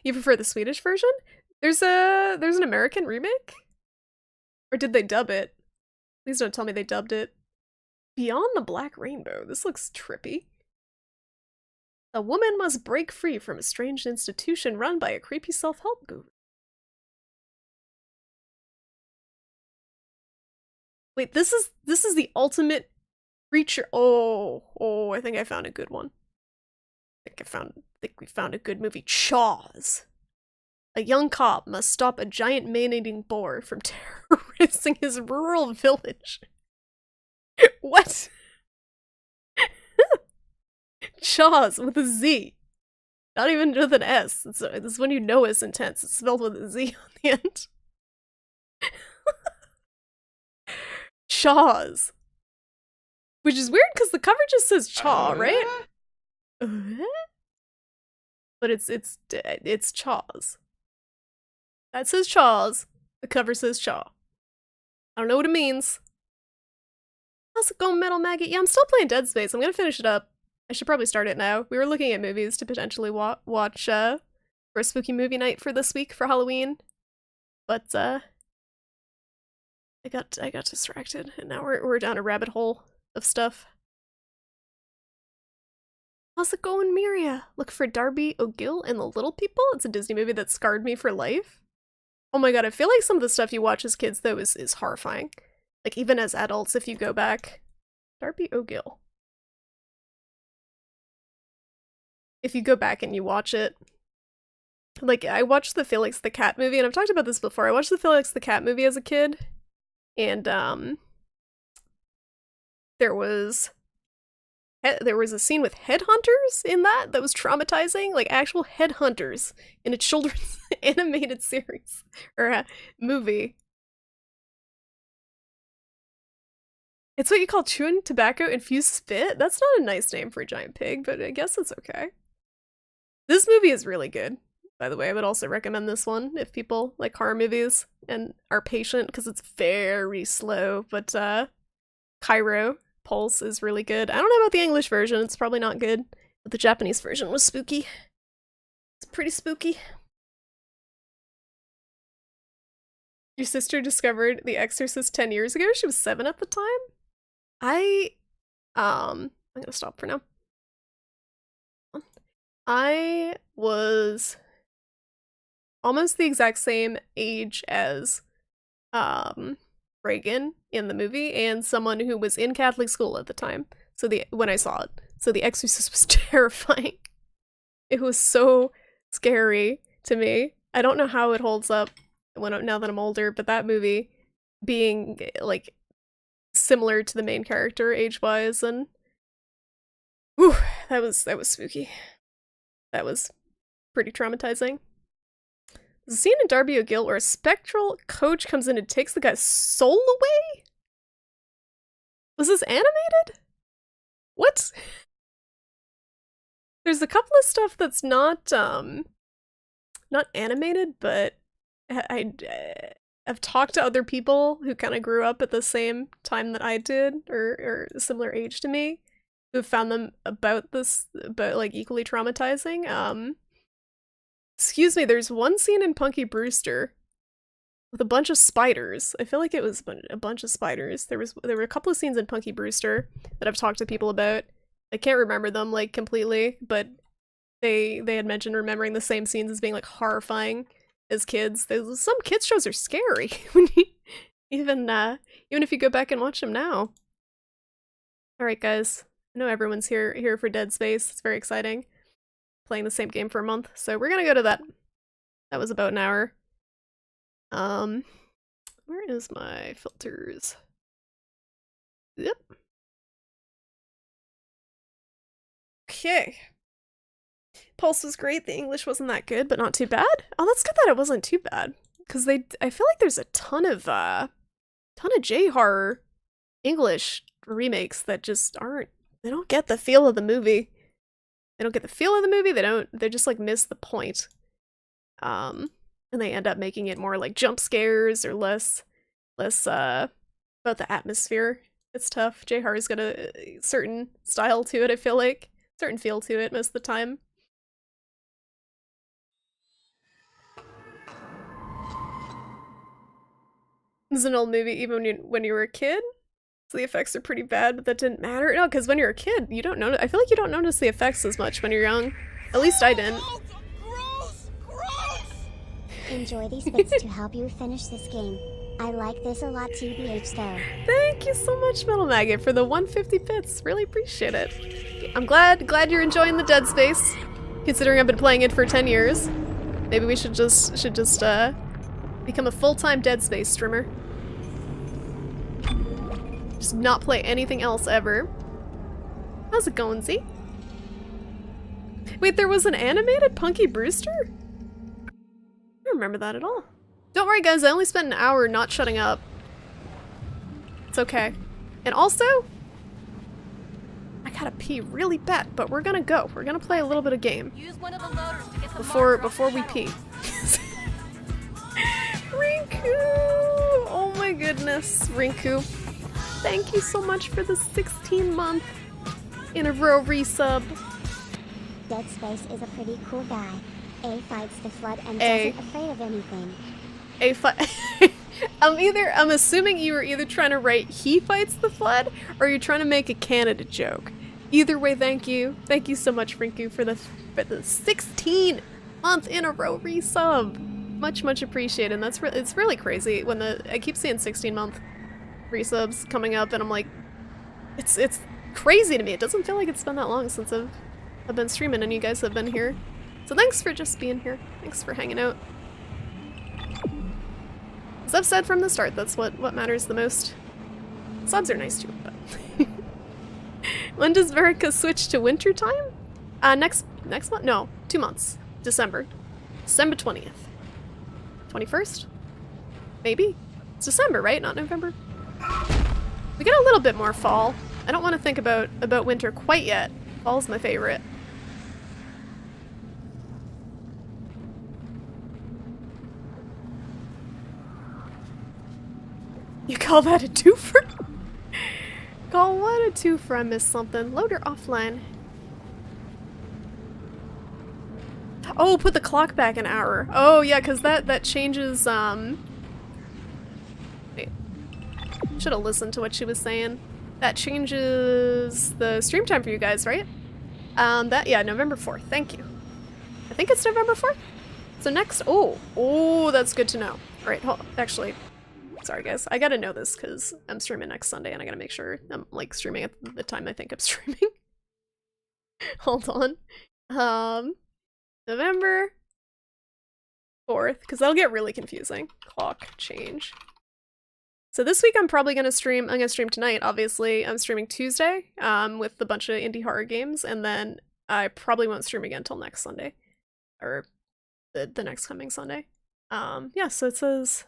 You prefer the Swedish version? There's an American remake? Or did they dub it? Please don't tell me they dubbed it. Beyond the Black Rainbow. This looks trippy. A woman must break free from a strange institution run by a creepy self-help guru. Wait, this is the ultimate creature. Oh, I think I found a good one. I think we found a good movie. Jaws. A young cop must stop a giant man-eating boar from terrorizing his rural village. What? Jaws with a Z. Not even with an S. This is when you know it's intense. It's spelled with a Z on the end. Jaws. Which is weird because the cover just says Chaw, right? But it's Chaws. That says Chaws. The cover says Chaw. I don't know what it means. How's it going, Metal Maggot? Yeah, I'm still playing Dead Space. I'm gonna finish it up. I should probably start it now. We were looking at movies to potentially watch for a spooky movie night for this week for Halloween. But I got distracted and now we're down a rabbit hole of stuff. How's it going, Miria? Look for Darby O'Gill and the Little People? It's a Disney movie that scarred me for life. Oh my god, I feel like some of the stuff you watch as kids, though, is horrifying. Like, even as adults, if you go back. Darby O'Gill. If you go back and you watch it. Like, I watched the Felix the Cat movie, and I've talked about this before. I watched the Felix the Cat movie as a kid, and, there was a scene with headhunters in that was traumatizing, like actual headhunters in a children's animated series or a movie. It's what you call chewing tobacco infused spit? That's not a nice name for a giant pig, but I guess it's okay. This movie is really good, by the way. I would also recommend this one if people like horror movies and are patient, because it's very slow, but Cairo Pulse is really good. I don't know about the English version, it's probably not good, but the Japanese version was spooky. It's pretty spooky. Your sister discovered The Exorcist 10 years ago? She was 7 at the time? I'm gonna stop for now. I was almost the exact same age as, Reagan in the movie, and someone who was in Catholic school at the time. So when I saw it. So The Exorcist was terrifying. It was so scary to me. I don't know how it holds up now that I'm older, but that movie being like similar to the main character age-wise, and whew, that was spooky. That was pretty traumatizing. There's a scene in Darby O'Gill where a spectral coach comes in and takes the guy's soul away? Was this animated? What? There's a couple of stuff that's not animated, but I've talked to other people who kind of grew up at the same time that I did, or a similar age to me, who found them about like equally traumatizing. Excuse me, there's one scene in Punky Brewster with a bunch of spiders. I feel like it was a bunch of spiders. There were a couple of scenes in Punky Brewster that I've talked to people about. I can't remember them like completely, but they had mentioned remembering the same scenes as being like horrifying as kids. Some kids shows are scary when even if you go back and watch them now. All right, guys. I know everyone's here for Dead Space. It's very exciting. Playing the same game for a month, so we're gonna go to that. That was about an hour. Where is my filters? Yep. Okay. Pulse was great. The English wasn't that good, but not too bad. Oh, that's good that it wasn't too bad, because I feel like there's a ton of J-horror English remakes that just aren't. They don't get the feel of the movie. They don't get the feel of the movie. They just like miss the point. And they end up making it more like jump scares or less about the atmosphere. It's tough. J-horror's got a certain style to it, I feel like. Certain feel to it most of the time. This is an old movie even when you were a kid. So the effects are pretty bad, but that didn't matter. No, because when you're a kid, you don't notice. I feel like you don't notice the effects as much when you're young. At least I didn't. Gross! Enjoy these bits to help you finish this game. I like this a lot, TBH though. Thank you so much, Metal Maggot, for the 150 bits. Really appreciate it. I'm glad you're enjoying the Dead Space. Considering I've been playing it for 10 years. Maybe we should just become a full-time Dead Space streamer. Just not play anything else ever. How's it going, Z? Wait, there was an animated Punky Brewster? I don't remember that at all. Don't worry, guys, I only spent an hour not shutting up. It's okay. And also, I gotta pee really bad, but we're gonna go. We're gonna play a little bit of game. Use one of the loaders to get the before we pee. Rinku! Oh my goodness, Rinku. Thank you so much for the 16-month in a row resub. Dead Space is a pretty cool guy. A fights the flood and isn't afraid of anything. I'm assuming you were either trying to write he fights the flood or you're trying to make a Canada joke. Either way, thank you. Thank you so much, Rinku, for the 16-month in a row resub. Much appreciated. And it's really crazy when I keep seeing 16-month resubs coming up, and I'm like, it's crazy to me. It doesn't feel like it's been that long since I've been streaming, and you guys have been here. So thanks for just being here. Thanks for hanging out. As I've said from the start, that's what matters the most. Subs are nice too, but when does Verica switch to winter time? Next month? No, 2 months. December 20th. 21st? Maybe? It's December, right? Not November? We get a little bit more fall. I don't want to think about winter quite yet. Fall's my favorite. You call that a twofer? Call what a twofer? I missed something. Loader offline. Oh, put the clock back an hour. Oh yeah, because that changes. Wait. Should have listened to what she was saying. That changes the stream time for you guys, right? Yeah, November 4th. Thank you. I think it's November 4th. So next. Oh, that's good to know. All right, actually. Sorry guys, I gotta know this because I'm streaming next Sunday and I gotta make sure I'm like streaming at the time I think I'm streaming. Hold on. November 4th, because that'll get really confusing. Clock change. So this week I'm probably gonna stream, I'm gonna stream tonight, obviously. I'm streaming Tuesday, with a bunch of indie horror games, and then I probably won't stream again until next Sunday. Or the next coming Sunday. Yeah, so it says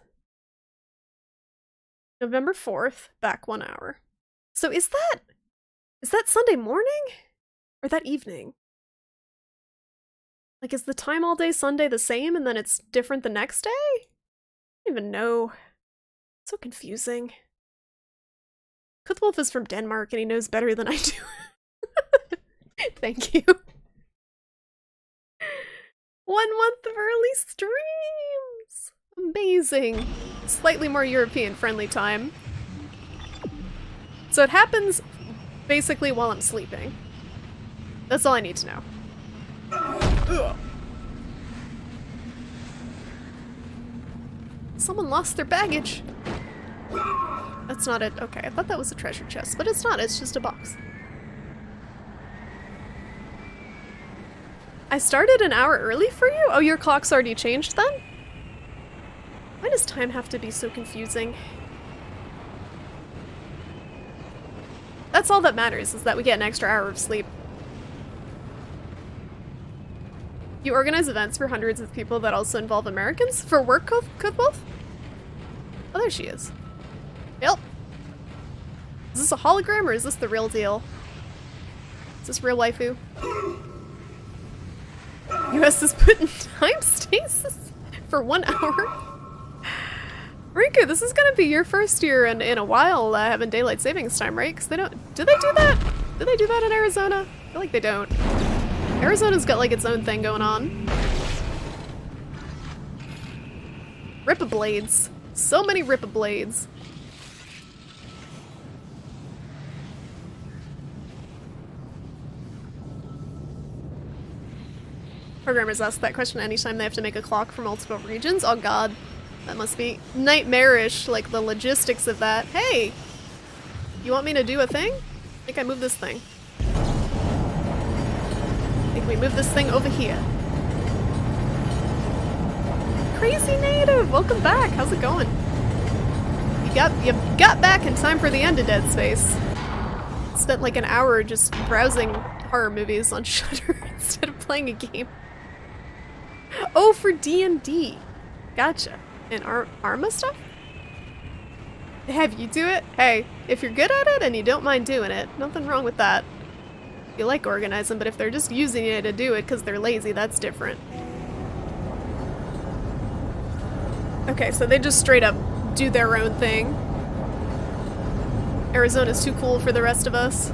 November 4th, back 1 hour. So is that Sunday morning? Or that evening? Like, is the time all day Sunday the same and then it's different the next day? I don't even know. It's so confusing. Kuthwolf is from Denmark and he knows better than I do. Thank you. 1 month of early streams! Amazing. Slightly more European-friendly time. So it happens basically while I'm sleeping. That's all I need to know. Ugh. Someone lost their baggage. That's not it. Okay, I thought that was a treasure chest, but it's not. It's just a box. I started an hour early for you? Oh, your clock's already changed then? Why does time have to be so confusing? That's all that matters, is that we get an extra hour of sleep. You organize events for hundreds of people that also involve Americans? For work, Kuthwolf? Oh, there she is. Yep. Is this a hologram or is this the real deal? Is this real waifu? US is put in time stasis for 1 hour? Rinku, this is gonna be your first year in a while having daylight savings time, right? Because they don't. Do they do that? Do they do that in Arizona? I feel like they don't. Arizona's got like its own thing going on. Rippablades. So many Rippablades. Programmers ask that question anytime they have to make a clock for multiple regions. Oh god. That must be nightmarish, like the logistics of that. Hey! You want me to do a thing? I think I moved this thing. I think we move this thing over here. Crazy Native! Welcome back! How's it going? You got back in time for the end of Dead Space. Spent like an hour just browsing horror movies on Shudder instead of playing a game. Oh, for D&D. Gotcha. And Arma stuff? Have you do it? Hey, if you're good at it and you don't mind doing it, nothing wrong with that. You like organizing, but if they're just using it to do it because they're lazy, that's different. Okay, so they just straight up do their own thing. Arizona's too cool for the rest of us.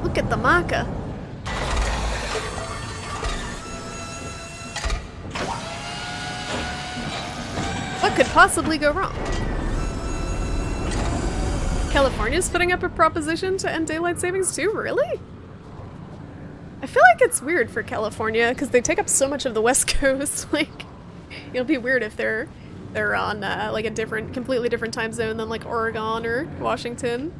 Look at the maca. What could possibly go wrong? California's putting up a proposition to end daylight savings too? Really? I feel like it's weird for California because they take up so much of the West Coast. Like, it'll be weird if they're on like a completely different time zone than like Oregon or Washington.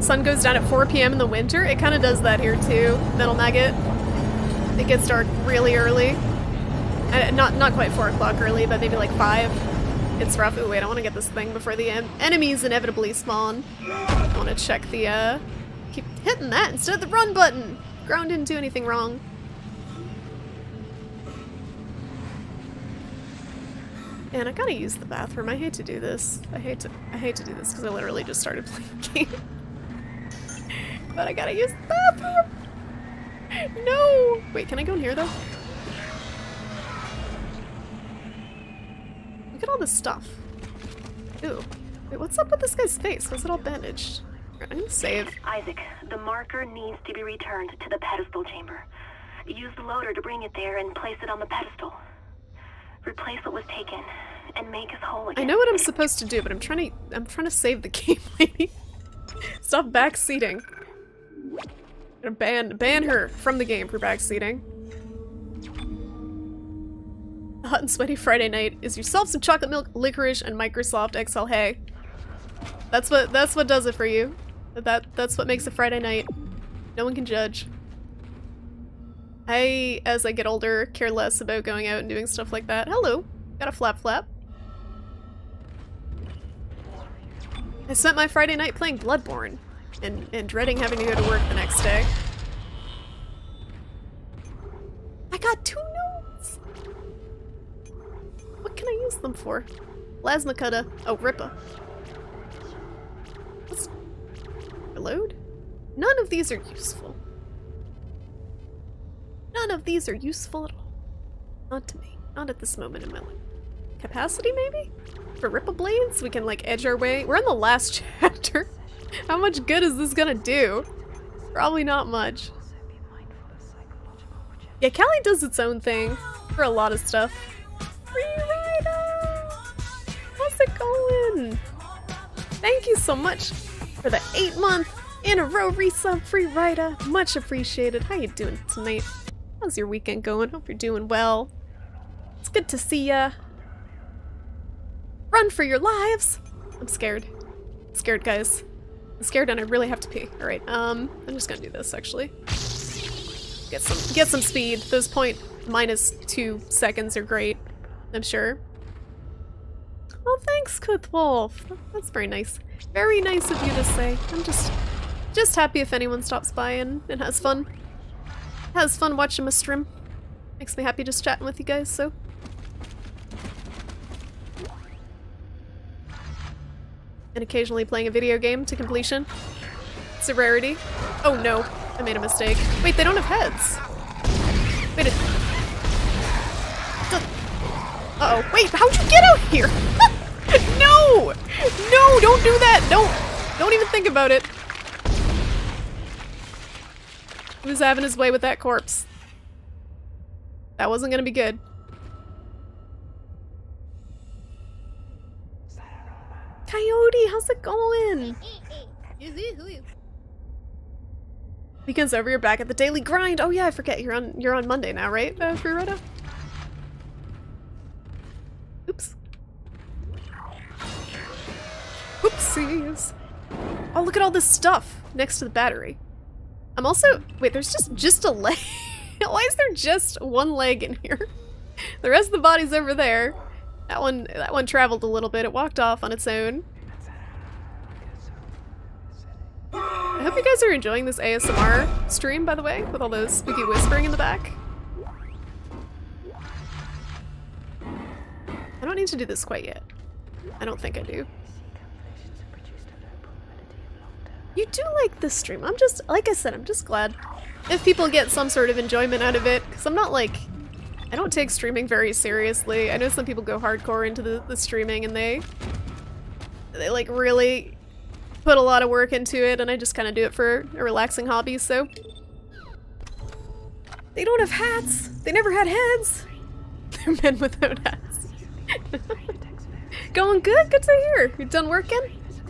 Sun goes down at 4 p.m. in the winter. It kind of does that here too, Metal Maggot. It gets dark really early. Not quite 4 o'clock early, but maybe like 5. It's rough. Oh wait, I want to get this thing before the enemies inevitably spawn. I want to check the, keep hitting that instead of the run button. Ground didn't do anything wrong. And I gotta use the bathroom. I hate to do this. I hate to do this because I literally just started playing the game. But I gotta use the bathroom. No! Wait, can I go in here though? Look at all this stuff. Ooh. Wait, what's up with this guy's face? Why is it all bandaged? I'm gonna save. Isaac, the marker needs to be returned to the pedestal chamber. Use the loader to bring it there and place it on the pedestal. Replace what was taken and make us whole again. I know what I'm supposed to do, but I'm trying to save the game, lady. Stop backseating. I'm gonna ban her from the game for backseating. A hot and sweaty Friday night is yourself some chocolate milk, licorice, and Microsoft Excel hay. That's what does it for you. That's what makes a Friday night. No one can judge. I, as I get older, care less about going out and doing stuff like that. Hello, got a flap flap. I spent my Friday night playing Bloodborne and dreading having to go to work the next day. I got 2 notes! What can I use them for? Plasma cutter. Oh, Rippa. What's... Reload? None of these are useful. None of these are useful at all. Not to me. Not at this moment in my life. Capacity, maybe? For Rippa Blades? We can, like, edge our way. We're in the last chapter. How much good is this gonna do? Probably not much. Yeah, Callie does its own thing for a lot of stuff. Free Rider! How's it going? Thank you so much for the 8-month in a row resub, Free Rider. Much appreciated. How you doing tonight? How's your weekend going? Hope you're doing well. It's good to see ya. Run for your lives! I'm scared. I'm scared, guys. I'm scared and I really have to pee. Alright, I'm just gonna do this, actually. Get some speed. Those .-2 seconds are great, I'm sure. Oh, thanks, Kuthwolf. That's very nice. Very nice of you to say. I'm just happy if anyone stops by and has fun. Has fun watching my stream. Makes me happy just chatting with you guys, so. And occasionally playing a video game to completion. It's a rarity. Oh no, I made a mistake. Wait, they don't have heads. Wait, uh-oh, wait, how'd you get out here? No! No, don't do that! Don't even think about it. He was having his way with that corpse. That wasn't gonna be good. Coyote, how's it going? Weekend's over, you're back at the daily grind. Oh yeah, I forget, you're on Monday now, right, Free Rider? Oops. Oopsies. Oh, look at all this stuff next to the battery. I'm also, wait, there's just a leg. Why is there just one leg in here? The rest of the body's over there. That one traveled a little bit. It walked off on its own. I hope you guys are enjoying this ASMR stream, by the way, with all those spooky whispering in the back. I don't need to do this quite yet. I don't think I do. You do like this stream. I'm just, like I said, I'm just glad if people get some sort of enjoyment out of it, because I'm not like, I don't take streaming very seriously. I know some people go hardcore into the streaming and they like really put a lot of work into it, and I just kind of do it for a relaxing hobby, so. They don't have hats. They never had heads. They're men without hats. Going good? Good to hear. You're done working?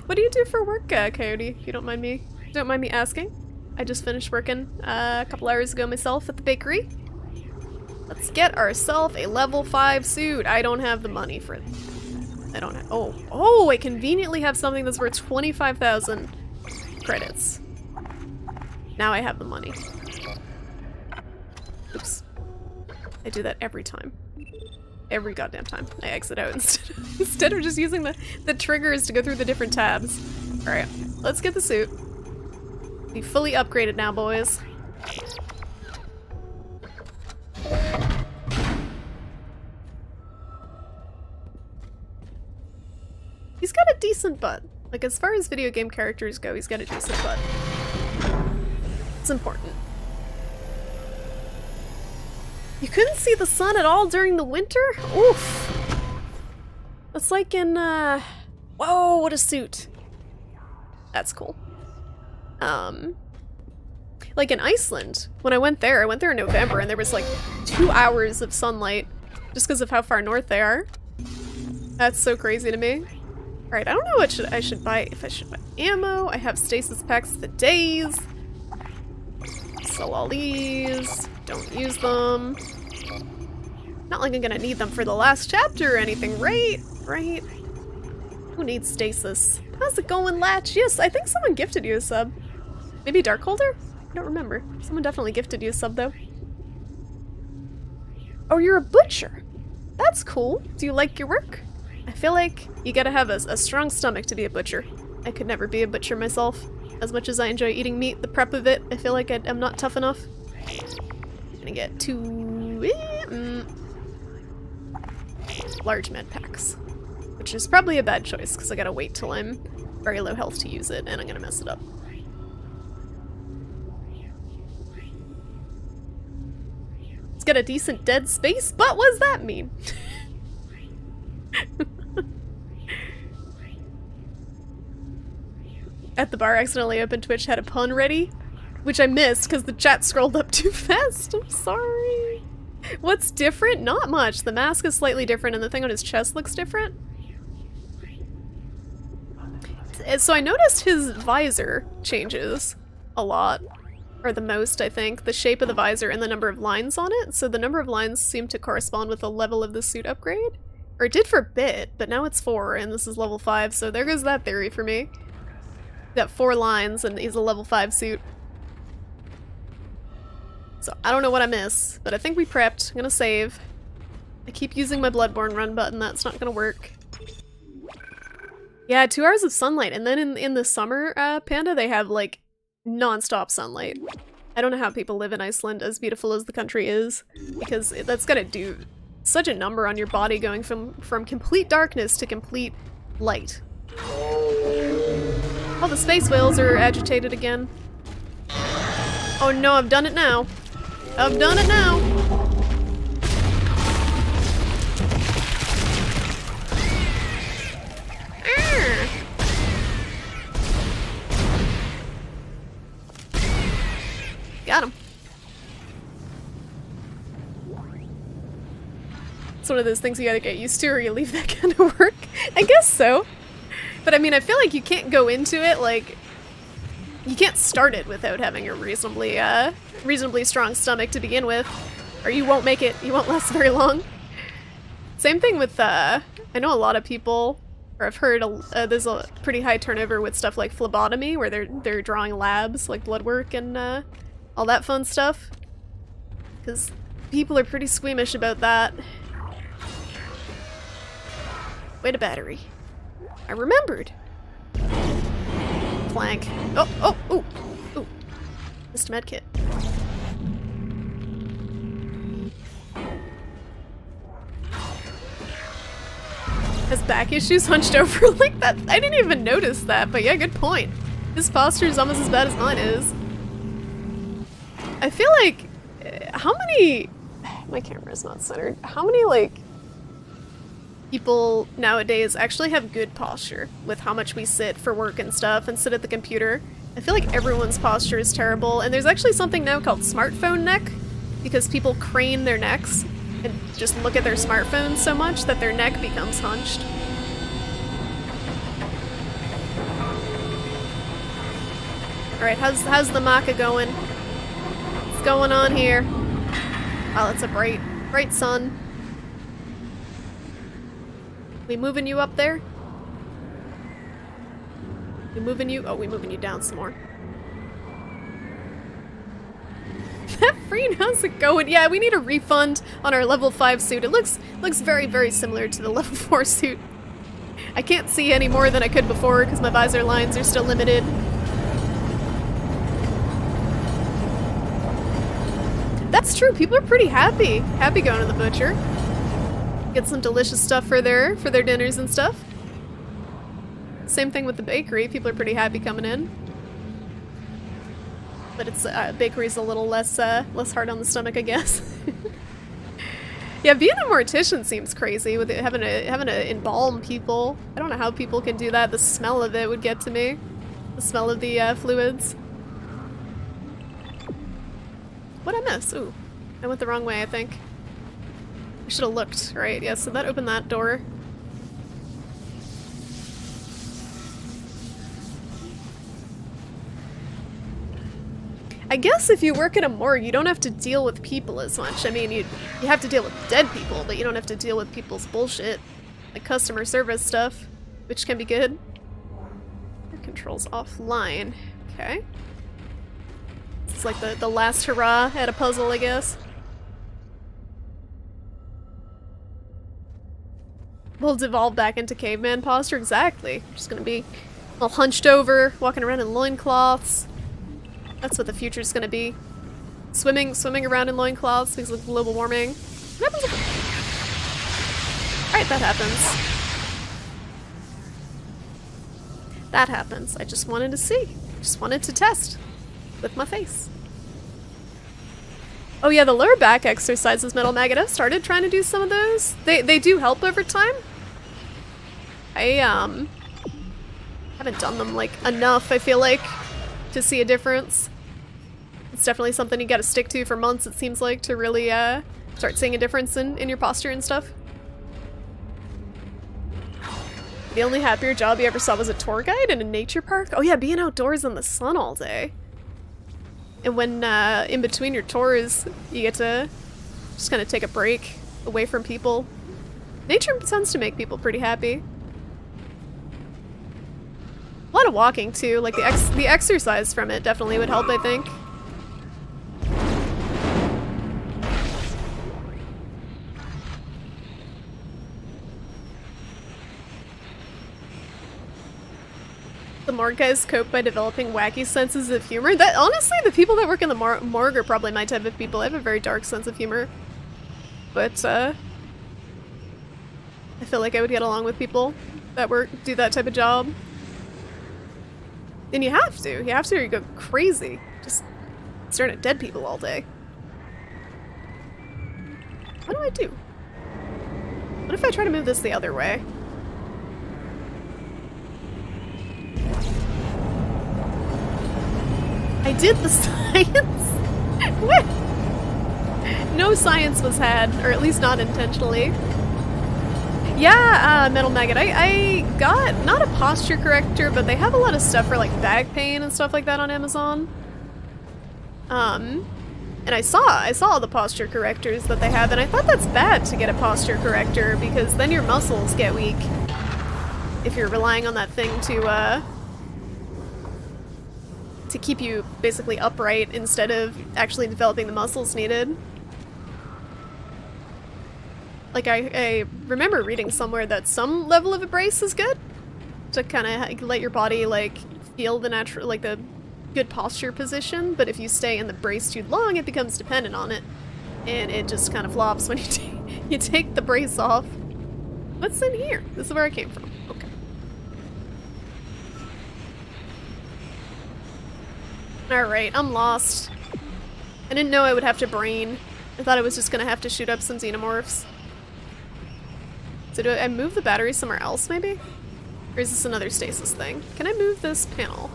What do you do for work, Coyote? If you don't mind me asking. I just finished working a couple hours ago myself at the bakery. Let's get ourselves a level 5 suit. I don't have the money for it. I don't have. Oh! I conveniently have something that's worth 25,000 credits. Now I have the money. Oops. I do that every time. Every goddamn time. I exit out instead of just using the triggers to go through the different tabs. Alright, let's get the suit. Be fully upgraded now, boys. He's got a decent butt. Like, as far as video game characters go, he's got a decent butt. It's important. You couldn't see the sun at all during the winter? Oof. That's like in, whoa, what a suit. That's cool. Like in Iceland, when I went there in November, and there was like 2 hours of sunlight just because of how far north they are. That's so crazy to me. Alright, I don't know what I should buy. If I should buy ammo, I have stasis packs for days. Sell all these. Don't use them. Not like I'm gonna need them for the last chapter or anything, right? Right? Who needs stasis? How's it going, Latch? Yes, I think someone gifted you a sub. Maybe Darkholder? I don't remember. Someone definitely gifted you a sub, though. Oh, you're a butcher. That's cool. Do you like your work? I feel like you gotta have a strong stomach to be a butcher. I could never be a butcher myself. As much as I enjoy eating meat, the prep of it, I feel like I'm not tough enough. I'm gonna get 2 large med packs, which is probably a bad choice because I gotta wait till I'm very low health to use it, and I'm gonna mess it up. It's got a decent dead space, but what does that mean? At the bar, accidentally opened Twitch, had a pun ready, which I missed because the chat scrolled up too fast. I'm sorry. What's different? Not much. The mask is slightly different and the thing on his chest looks different. So I noticed his visor changes a lot, or the most, I think. The shape of the visor and the number of lines on it. So the number of lines seem to correspond with the level of the suit upgrade. Or it did for a bit, but now it's 4 and this is level 5, so there goes that theory for me. Got 4 lines and he's a level 5 suit. So I don't know what I miss, but I think we prepped. I'm gonna save. I keep using my Bloodborne run button, that's not gonna work. Yeah, 2 hours of sunlight, and then in the summer, Panda, they have like non-stop sunlight. I don't know how people live in Iceland, as beautiful as the country is, because that's gotta do such a number on your body going from complete darkness to complete light. Oh, the space whales are agitated again. Oh no, I've done it now. I've done it now. Arr. Got him. It's one of those things you gotta get used to or you leave that kind of work. I guess so. But I mean, I feel like you can't go into it like... You can't start it without having a reasonably strong stomach to begin with. Or you won't make it, you won't last very long. Same thing with, I know a lot of people, or I've heard there's a pretty high turnover with stuff like phlebotomy, where they're drawing labs, like blood work and all that fun stuff. Because people are pretty squeamish about that. Wait, a battery. I remembered. Plank. Oh. Missed a medkit. Has back issues, hunched over like that? I didn't even notice that, but yeah, good point. His posture is almost as bad as mine is. I feel like, how many... My camera's not centered. How many, like, people nowadays actually have good posture with how much we sit for work and stuff and sit at the computer? I feel like everyone's posture is terrible, and there's actually something now called smartphone neck, because people crane their necks and just look at their smartphones so much that their neck becomes hunched. Alright, how's the maca going? What's going on here? Oh, that's a bright sun. We moving you up there? We moving you? Oh, we moving you down some more. Freen, how's it going? Yeah, we need a refund on our level 5 suit. It looks very, very similar to the level 4 suit. I can't see any more than I could before because my visor lines are still limited. That's true, people are pretty happy. Happy going to the butcher. Get some delicious stuff for their dinners and stuff. Same thing with the bakery, people are pretty happy coming in. But it's bakery's a little less hard on the stomach, I guess. Yeah, being a mortician seems crazy with it, having to embalm people. I don't know how people can do that. The smell of it would get to me. The smell of the fluids. What'd I miss? Ooh, I went the wrong way, I think. I should have looked, right? Yeah, so that opened that door. I guess if you work at a morgue, you don't have to deal with people as much. I mean, you have to deal with dead people, but you don't have to deal with people's bullshit. Like customer service stuff, which can be good. Your controls offline. Okay. It's like the last hurrah at a puzzle, I guess. We'll devolve back into caveman posture, exactly. Just gonna be all hunched over, walking around in loincloths. That's what the future's gonna be. Swimming around in loincloths because of global warming. What happens if... Alright, that happens. That happens. I just wanted to see. Just wanted to test. With my face. Oh yeah, the lower back exercises, Metal Maggot. I've started trying to do some of those. They do help over time. I haven't done them like enough, I feel like, to see a difference. It's definitely something you gotta stick to for months, it seems like, to really start seeing a difference in your posture and stuff. The only happier job you ever saw was a tour guide in a nature park? Oh yeah, being outdoors in the sun all day. And when in between your tours, you get to just kind of take a break away from people. Nature tends to make people pretty happy. A lot of walking too, like the exercise from it definitely would help, I think. The morgue guys cope by developing wacky senses of humor. That honestly, the people that work in the morgue are probably my type of people. I have a very dark sense of humor. But, I feel like I would get along with people that do that type of job. And you have to. You have to or you go crazy. Just staring at dead people all day. What do I do? What if I try to move this the other way? I did the science? What? No science was had, or at least not intentionally. Yeah, Metal Maggot, I got, not a posture corrector, but they have a lot of stuff for like back pain and stuff like that on Amazon. And I saw all the posture correctors that they have, and I thought that's bad to get a posture corrector, because then your muscles get weak. If you're relying on that thing to keep you basically upright instead of actually developing the muscles needed. Like, I remember reading somewhere that some level of a brace is good to kind of let your body, like, feel the natural, like, the good posture position, but if you stay in the brace too long, it becomes dependent on it, and it just kind of flops when you take the brace off. What's in here? This is where I came from. Okay. Alright, I'm lost. I didn't know I would have to brain. I thought I was just gonna have to shoot up some xenomorphs. So do I move the battery somewhere else, maybe? Or is this another stasis thing? Can I move this panel?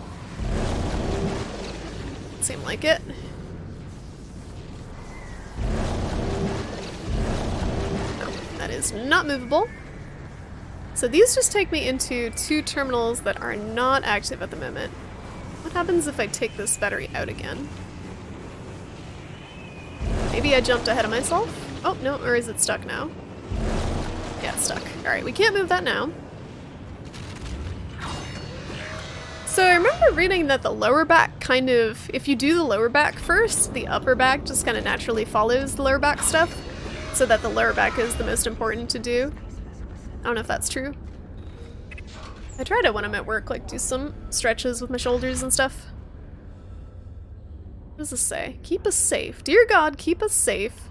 Doesn't seem like it. No, that is not movable. So these just take me into two terminals that are not active at the moment. What happens if I take this battery out again? Maybe I jumped ahead of myself? Oh, no, or is it stuck now? Yeah, it's stuck. Alright, we can't move that now. So I remember reading that the lower back kind of, if you do the lower back first, the upper back just kind of naturally follows the lower back stuff, so that the lower back is the most important to do. I don't know if that's true. I try to, when I'm at work, like do some stretches with my shoulders and stuff. What does this say? Keep us safe. Dear God, keep us safe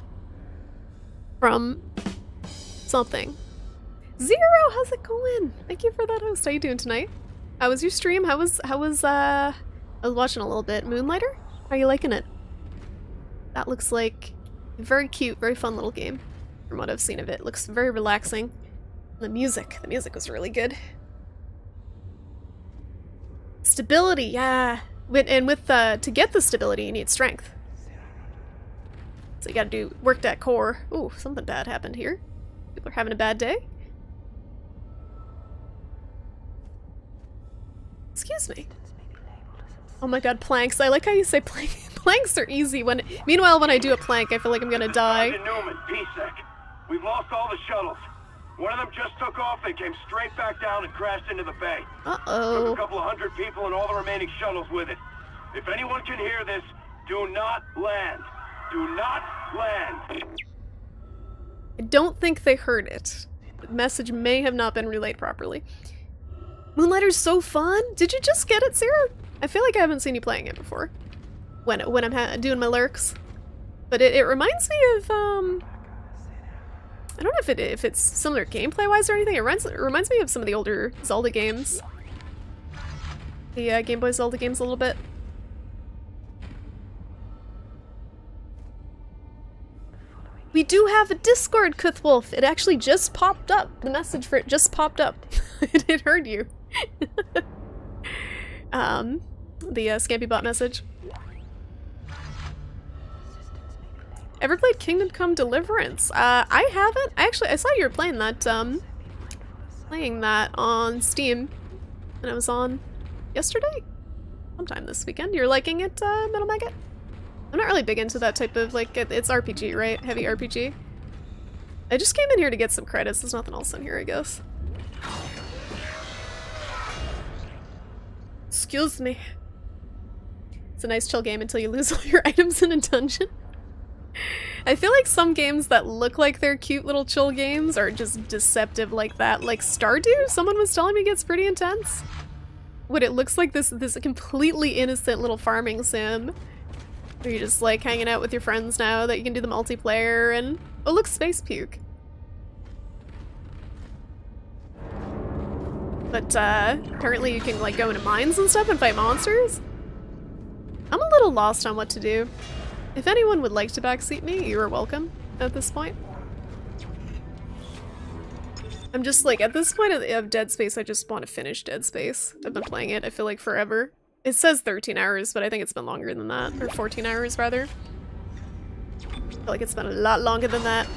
from something. Zero, how's it going? Thank you for that host. How you doing tonight? How was your stream? I was watching a little bit. Moonlighter? How are you liking it? That looks like a very cute, very fun little game from what I've seen of it. Looks very relaxing. The music was really good. Stability, yeah. To get the stability, you need strength. So you gotta work that core. Ooh, something bad happened here. People are having a bad day. Excuse me. Oh my god, planks. I like how you say planks are easy. Meanwhile, when I do a plank, I feel like I'm gonna die. Newman, PSEC. We've lost all the shuttles. One of them just took off and came straight back down and crashed into the bay. Uh-oh. Took a couple of 100 people and all the remaining shuttles with it. If anyone can hear this, do not land. Do not land. I don't think they heard it. The message may have not been relayed properly. Moonlighter's so fun! Did you just get it, Sarah? I feel like I haven't seen you playing it before. When I'm doing my lurks. But it reminds me of, I don't know if it's similar gameplay-wise or anything. It reminds me of some of the older Zelda games. The Game Boy Zelda games a little bit. We do have a Discord, Kuthwolf. It actually just popped up. The message for it just popped up. It heard you. The ScampyBot message. Ever played Kingdom Come Deliverance? I haven't. I saw you were playing that, on Steam. And it was on yesterday? Sometime this weekend. You're liking it, Metal Maggot? I'm not really big into that type of, like, it's RPG, right? Heavy RPG. I just came in here to get some credits. There's nothing else in here, I guess. Excuse me. It's a nice chill game until you lose all your items in a dungeon. I feel like some games that look like they're cute little chill games are just deceptive like that. Like Stardew, someone was telling me gets pretty intense. What it looks like this completely innocent little farming sim. Where you're just like hanging out with your friends now that you can do the multiplayer and... Oh look, Space Puke. But apparently you can like go into mines and stuff and fight monsters. I'm a little lost on what to do. If anyone would like to backseat me, you are welcome at this point. I'm just like, at this point of Dead Space, I just want to finish Dead Space. I've been playing it, I feel like, forever. It says 13 hours, but I think it's been longer than that. Or 14 hours, rather. I feel like it's been a lot longer than that.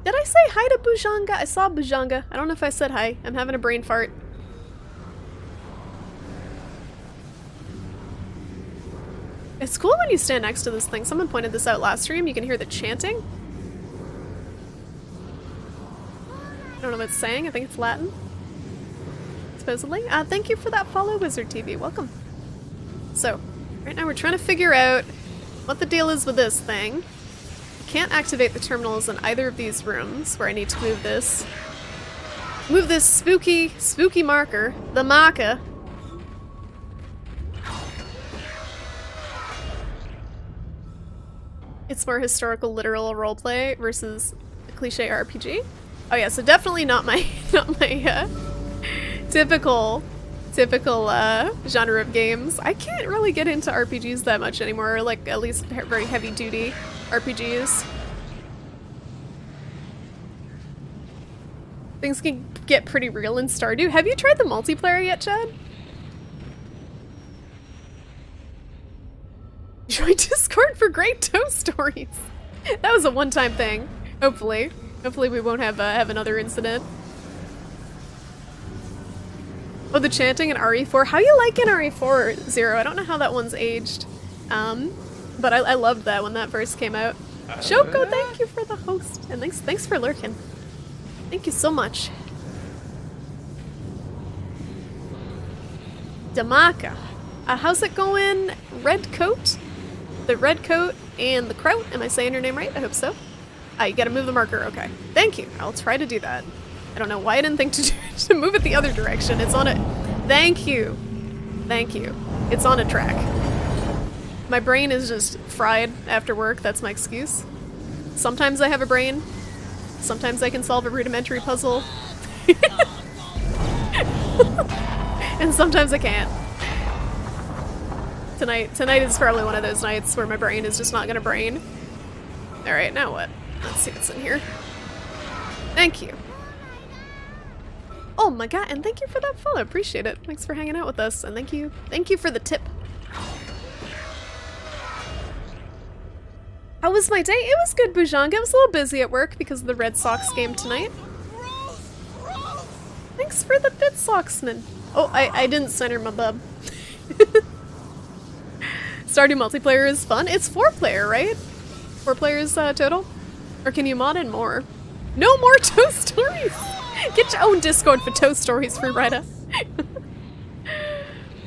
Did I say hi to Bujanga? I saw Bujanga. I don't know if I said hi. I'm having a brain fart. It's cool when you stand next to this thing. Someone pointed this out last stream. You can hear the chanting. I don't know what it's saying. I think it's Latin. Supposedly. Thank you for that follow, Wizard TV. Welcome. So, right now we're trying to figure out what the deal is with this thing. Can't activate the terminals in either of these rooms where I need to move this. Move this spooky marker, the marker. It's more historical, literal roleplay versus a cliche RPG. Oh yeah, so definitely not my typical genre of games. I can't really get into RPGs that much anymore, like at least very heavy duty RPGs. Things can get pretty real in Stardew. Have you tried the multiplayer yet, Chad? Join Discord for great toast stories. That was a one-time thing. Hopefully we won't have another incident. Oh, the chanting in RE4. How you like in RE4, Zero? I don't know how that one's aged. But I loved that when that first came out. Shoko, thank you for the host. And thanks for lurking. Thank you so much. Damaka. How's it going? Red coat? The red coat and the kraut. Am I saying your name right? I hope so. You gotta move the marker. Okay. Thank you. I'll try to do that. I don't know why I didn't think to move it the other direction. It's on a... Thank you. Thank you. It's on a track. My brain is just fried after work. That's my excuse. Sometimes I have a brain. Sometimes I can solve a rudimentary puzzle. And sometimes I can't. Tonight is probably one of those nights where my brain is just not gonna brain. Alright, now what? Let's see what's in here. Thank you. Oh my god, and thank you for that follow. Appreciate it. Thanks for hanging out with us, and thank you for the tip. How was my day? It was good, Bujanga. I was a little busy at work because of the Red Sox game tonight. Thanks for the bit, Socksman. Oh, I didn't center my bub. Stardew multiplayer is fun. It's 4-player, right? 4 players total? Or can you mod in more? No more Toast Stories! Get your own Discord for Toast Stories, Freerider.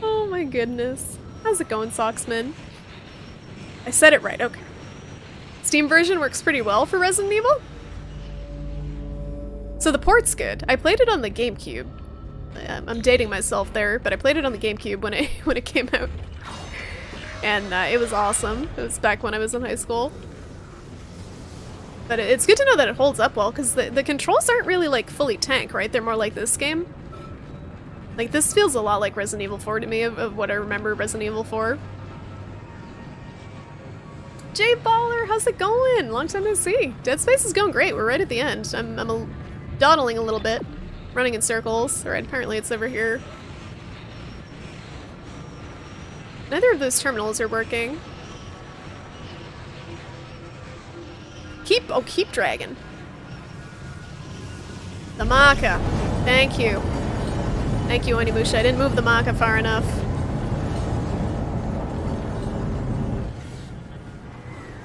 Oh my goodness. How's it going, Socksman? I said it right, okay. Steam version works pretty well for Resident Evil. So the port's good. I played it on the GameCube. I'm dating myself there, but I played it on the GameCube when it came out. And it was awesome. It was back when I was in high school. But it's good to know that it holds up well, because the controls aren't really like fully tank, right? They're more like this game. Like this feels a lot like Resident Evil 4 to me, of what I remember Resident Evil 4. Jay Baller, how's it going? Long time no see. Dead Space is going great. We're right at the end. I'm dawdling a little bit, running in circles. Alright, apparently it's over here. Neither of those terminals are working. Keep dragging. The Maka. Thank you. Thank you, Onimusha. I didn't move the Maka far enough.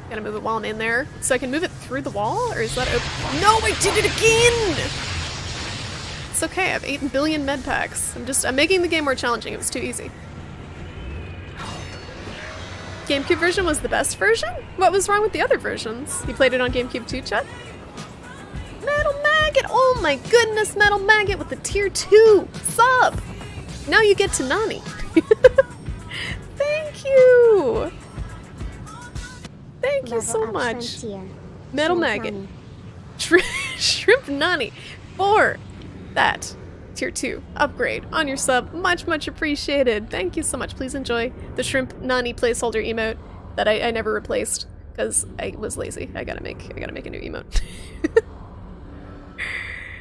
Gotta move it while I'm in there. So I can move it through the wall? Or is that open? No, I did it again! It's okay, I have 8 billion med packs. I'm making the game more challenging. It was too easy. GameCube version was the best version? What was wrong with the other versions? You played it on GameCube too, Chet? Metal Maggot! Oh my goodness, Metal Maggot with the tier 2 sub! Now you get to Nani. Thank you! Thank you so much. Metal Maggot. Shrimp Nani for that tier 2 upgrade on your sub. Much appreciated. Thank you so much. Please enjoy the Shrimp Nani placeholder emote that I never replaced because I was lazy. I gotta make a new emote.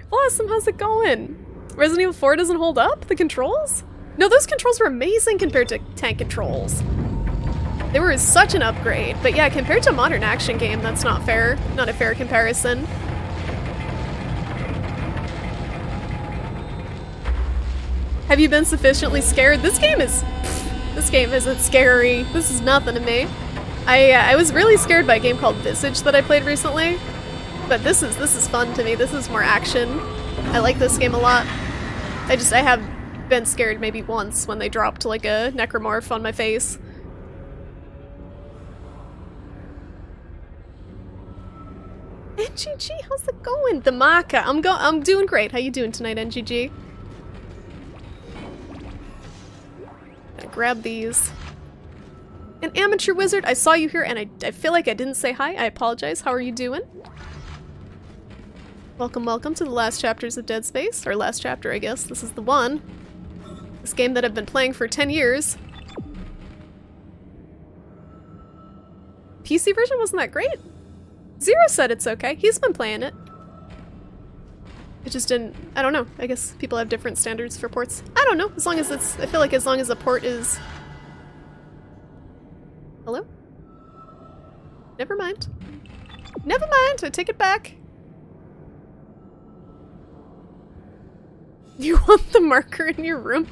Blossom, how's it going? Resident Evil 4 doesn't hold up? The controls? No, those controls were amazing compared to tank controls. They were such an upgrade, but yeah, compared to a modern action game, that's not fair. Not a fair comparison. Have you been sufficiently scared? This game isn't scary. This is nothing to me. I was really scared by a game called Visage that I played recently, but this is fun to me. This is more action. I like this game a lot. I have been scared maybe once when they dropped like a necromorph on my face. NGG, how's it going? The Maka, I'm doing great. How you doing tonight, NGG? Gonna grab these. An amateur wizard, I saw you here and I feel like I didn't say hi. I apologize. How are you doing? Welcome to the last chapters of Dead Space. Or last chapter, I guess. This is the one. This game that I've been playing for 10 years. PC version wasn't that great. Zero said it's okay. He's been playing it. It just didn't... I don't know. I guess people have different standards for ports. I don't know. As long as it's... I feel like as long as the port is... Hello? Never mind. Never mind! I take it back. You want the marker in your room?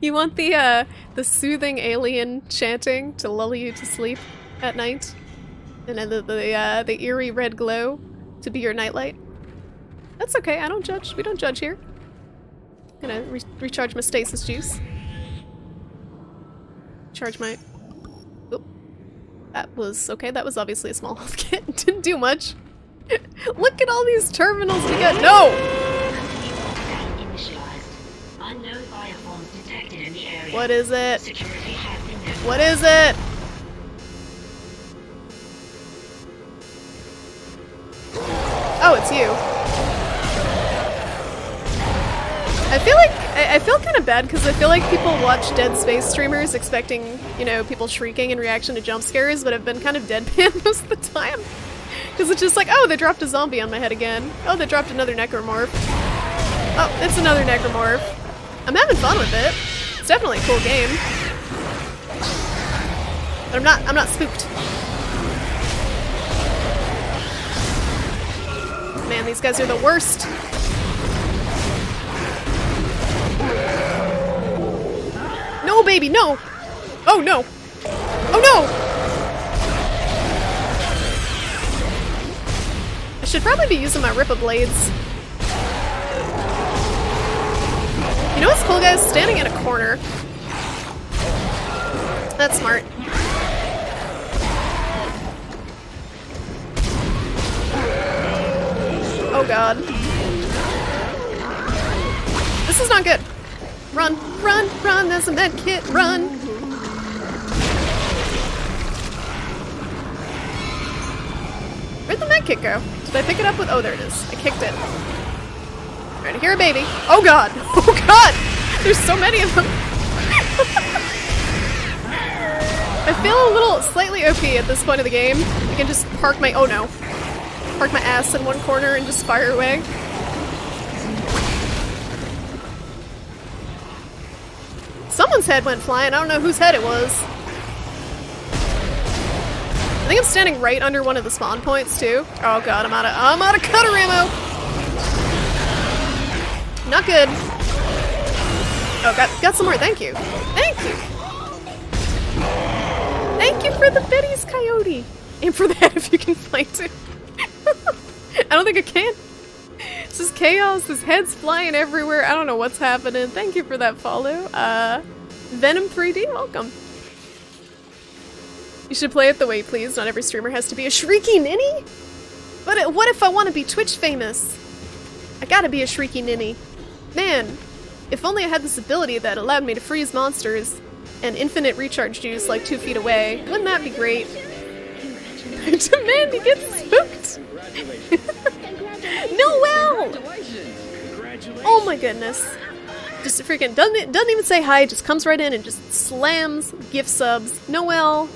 You want the soothing alien chanting to lull you to sleep at night? And then the eerie red glow to be your nightlight? That's okay, I don't judge. We don't judge here. Gonna recharge my stasis juice. Charge my... Oh. That was... okay, that was obviously a small health kit. Didn't do much. Look at all these terminals we got. No! What is it? What is it? Oh, it's you. I feel kind of bad because I feel like people watch Dead Space streamers expecting, you know, people shrieking in reaction to jump scares, but I've been kind of deadpan most of the time. Because it's just like, oh, they dropped a zombie on my head again. Oh, they dropped another necromorph. Oh, it's another necromorph. I'm having fun with it. It's definitely a cool game. But I'm not spooked. Man, these guys are the worst. No, baby, no! Oh, no! Oh, no! I should probably be using my Rippa blades. You know what's cool, guys? Standing in a corner. That's smart. Oh god. This is not good. Run, run, run, there's a med kit, run! Where'd the med kit go? Did I pick it up with- oh, there it is. I kicked it. Alright, here a baby. Oh god! Oh god! There's so many of them! I feel a little slightly OP at this point of the game. I can just park my- oh no. Park my ass in one corner and just fire away. Someone's head went flying. I don't know whose head it was. I think I'm standing right under one of the spawn points too. Oh god, I'm out of cutter ammo. Not good. Oh, got some more. Thank you. Thank you. Thank you for the biddies, Coyote. Aim for the head if you can fight it. I don't think I can. It's just chaos. His head's flying everywhere. I don't know what's happening. Thank you for that follow. Venom 3D, welcome. You should play it the way, please. Not every streamer has to be a shrieky ninny. But what if I want to be Twitch famous? I gotta be a shrieky ninny. Man, if only I had this ability that allowed me to freeze monsters and infinite recharge juice like 2 feet away. Wouldn't that be great? Demand he gets spooked! Noel! Oh my goodness. Just freaking doesn't even say hi, just comes right in and just slams gift subs. Noel,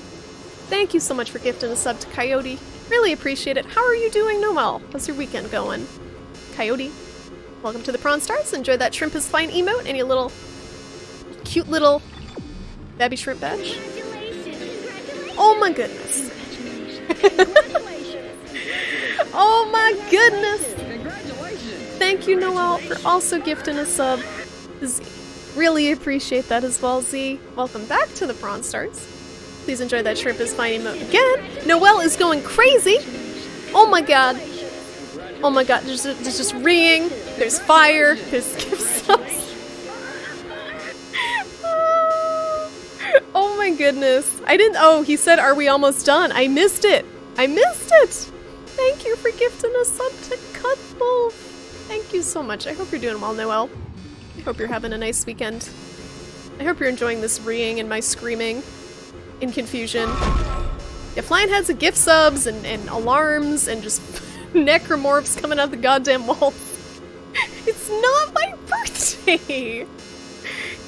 thank you so much for gifting a sub to Coyote. Really appreciate it. How are you doing, Noel? How's your weekend going? Coyote, welcome to the Prawn Stars. Enjoy that shrimp is fine emote and your little cute little babby shrimp badge. Oh my goodness. Oh my goodness! Thank you, Noel, for also gifting a sub. Z. Really appreciate that as well, Z. Welcome back to the Prawn Stars. Please enjoy that shrimp is fine emote again. Noel is going crazy! Oh my god. Oh my god, there's just ringing, there's fire, there's gift subs. Oh my goodness. Oh, he said, are we almost done? I missed it! I missed it! Thank you for gifting a sub to Cuthwolf. Thank you so much. I hope you're doing well, Noel. I hope you're having a nice weekend. I hope you're enjoying this reeing and my screaming in confusion. Yeah, flying heads of gift subs and alarms and just necromorphs coming out the goddamn wall. It's not my birthday!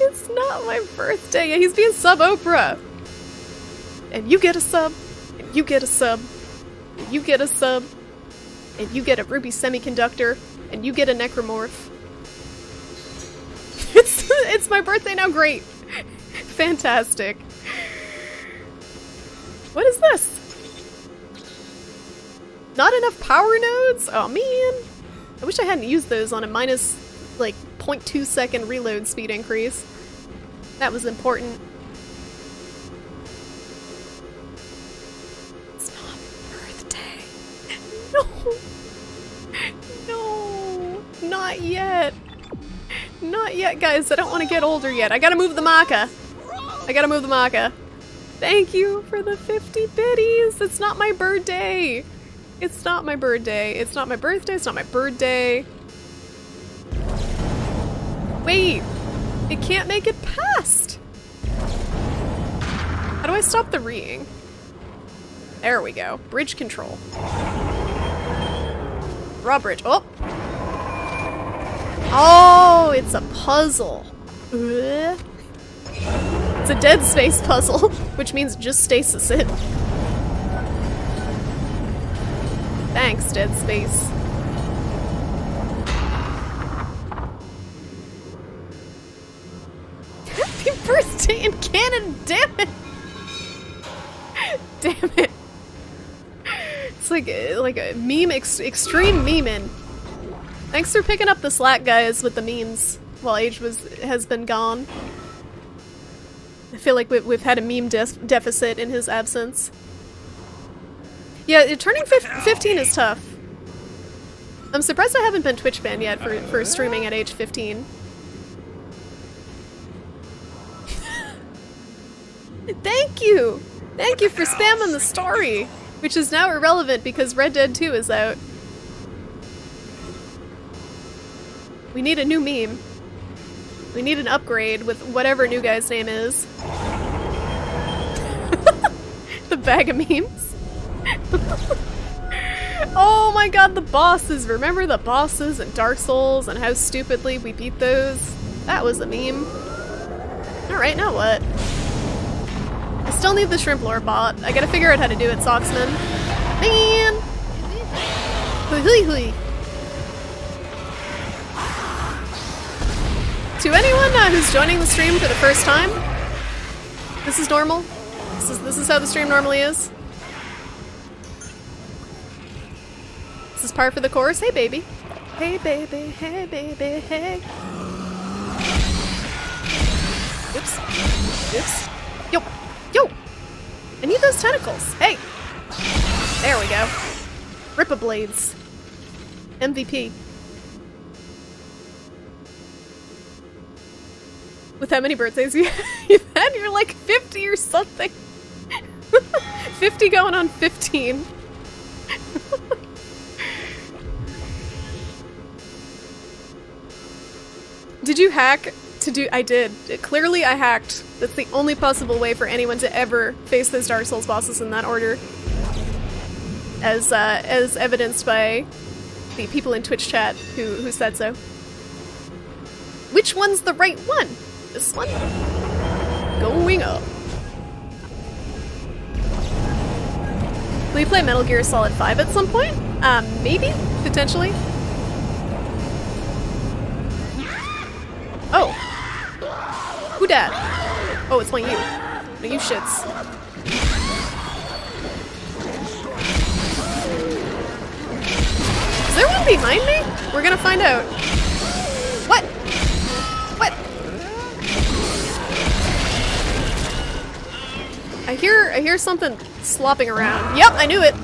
It's not my birthday. Yeah, he's being sub-Oprah. And you get a sub, and you get a sub, and you get a sub, and you get a ruby semiconductor, and you get a necromorph. It's my birthday now, great! Fantastic. What is this? Not enough power nodes? Oh man. I wish I hadn't used those on a minus, like, 0.2 second reload speed increase. That was important. It's not birthday. No. No. Not yet. Not yet, guys. I don't want to get older yet. I gotta move the maca. I gotta move the maca. Thank you for the 50 biddies. It's not my birthday. It's not my birthday. It's not my birthday. It's not my birthday. Wait. It can't make it past. How do I stop the reeing? There we go. Bridge control. Raw bridge. Oh! Oh, it's a puzzle. It's a Dead Space puzzle, which means just stasis it. Thanks, Dead Space. Happy birthday in Canada, damn it! Damn it. It's like a meme, extreme memeing. Thanks for picking up the slack, guys, with the memes while Age has been gone. I feel like we've had a meme deficit in his absence. Yeah, turning 15 is tough. I'm surprised I haven't been Twitch banned yet for streaming at age 15. Thank you! Thank you for spamming the story! Which is now irrelevant because Red Dead 2 is out. We need a new meme. We need an upgrade with whatever new guy's name is. The bag of memes. Oh my god, the bosses! Remember the bosses in Dark Souls and how stupidly we beat those? That was a meme. Alright, now what? I still need the shrimp lore bot. I gotta figure out how to do it, Socksman. Man! Hui hui hui. To anyone who's joining the stream for the first time, this is normal. This is how the stream normally is. This is par for the course. Hey, baby. Hey, baby. Hey, baby. Hey. Oops. Oops. Yo. Yo. I need those tentacles. Hey. There we go. Rippa Blades. MVP. With how many birthdays you've had? You're like 50 or something. 50 going on 15. Did you hack to do- I did. Clearly I hacked. That's the only possible way for anyone to ever face those Dark Souls bosses in that order. As evidenced by the people in Twitch chat who said so. Which one's the right one? This one? Going up. Will you play Metal Gear Solid 5 at some point? Maybe? Potentially? Oh. Who dat? Oh, it's one of you. No, you shits. Is there one behind me? We're gonna find out. What? What? I hear something slopping around. Yep, I knew it.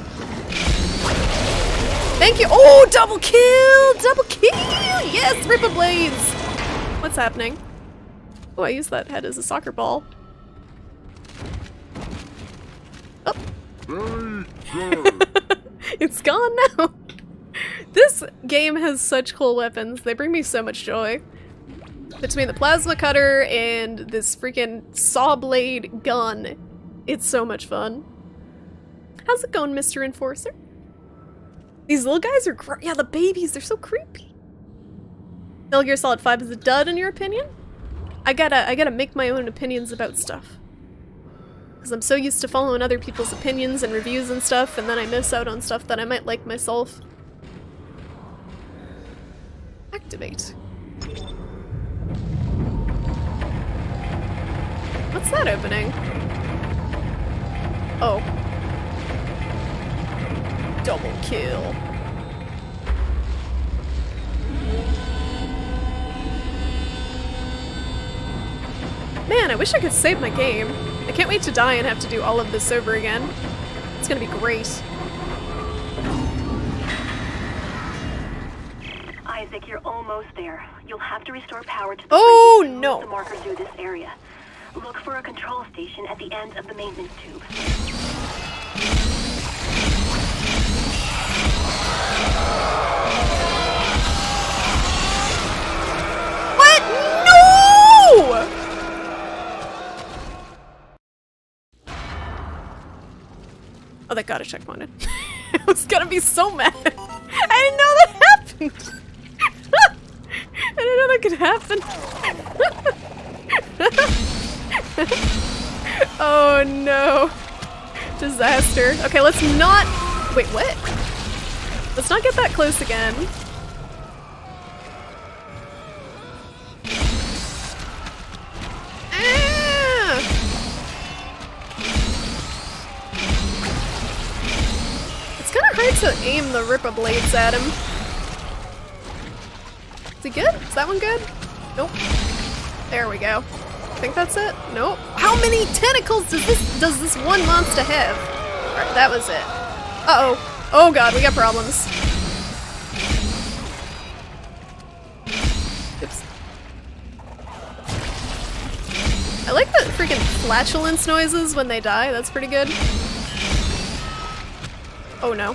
Thank you. Oh, double kill! Double kill! Yes, Rippa Blades! What's happening? Oh, I used that head as a soccer ball. Oh. It's gone now. This game has such cool weapons. They bring me so much joy. Between the plasma cutter and this freaking saw blade gun, it's so much fun. How's it going, Mr. Enforcer? These little guys are yeah, the babies, they're so creepy. Metal Gear Solid 5 is a dud in your opinion? I gotta make my own opinions about stuff. Because I'm so used to following other people's opinions and reviews and stuff, and then I miss out on stuff that I might like myself. Activate. What's that opening? Oh. Double kill. Man, I wish I could save my game. I can't wait to die and have to do all of this over again. It's gonna be great. Isaac, you're almost there. You'll have to restore power to the Oh, bridges and no. move the marker through this area. Look for a control station at the end of the maintenance tube. What? No! Oh, thank God I checkpointed. I was gonna be so mad. I didn't know that happened. I didn't know that could happen. Oh no. Disaster. Okay, let's not... Wait, what? Let's not get that close again. Ah! It's kind of hard to aim the Ripper blades at him. Is he good? Is that one good? Nope. There we go. I think that's it. Nope. How many tentacles does this one monster have? Alright, that was it. Uh-oh. Oh god, we got problems. Oops. I like the freaking flatulence noises when they die. That's pretty good. Oh no.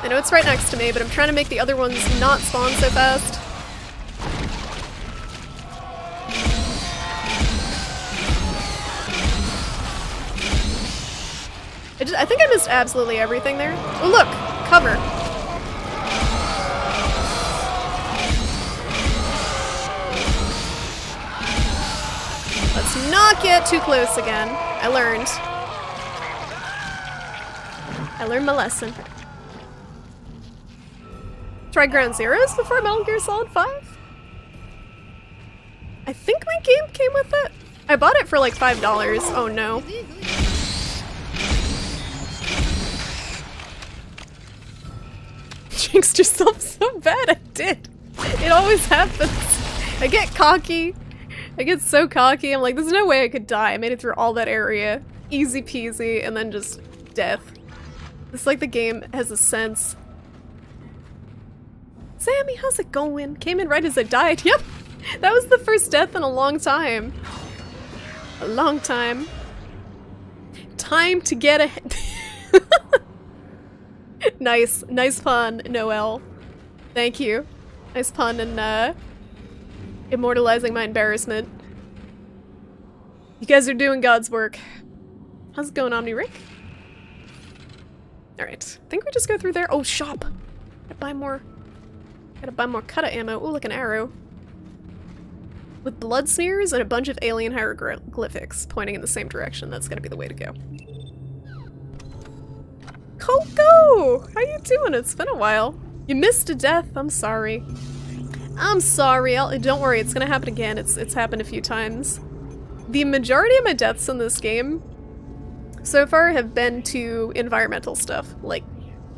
I know it's right next to me, but I'm trying to make the other ones not spawn so fast. I think I missed absolutely everything there. Oh look! Cover! Let's not get too close again. I learned. I learned my lesson. Try Ground Zeroes before Metal Gear Solid 5? I think my game came with it. I bought it for like $5. Oh no. Jinxed yourself so bad. I did. It always happens. I get cocky. I get so cocky. I'm like, there's no way I could die. I made it through all that area. Easy peasy, and then just death. It's like the game has a sense. Sammy, how's it going? Came in right as I died. Yep. That was the first death in a long time. A long time. Time to get ahead. Nice. Nice pun, Noel. Thank you. Nice pun and immortalizing my embarrassment. You guys are doing God's work. How's it going, Omni-Rick? Alright. I think we just go through there. Oh, shop! Gotta buy more kata ammo. Ooh, like an arrow. With blood smears and a bunch of alien hieroglyphics pointing in the same direction. That's gonna be the way to go. Coco! How you doing? It's been a while. You missed a death. I'm sorry. I'm sorry. Don't worry. It's gonna happen again. It's happened a few times. The majority of my deaths in this game so far have been to environmental stuff, like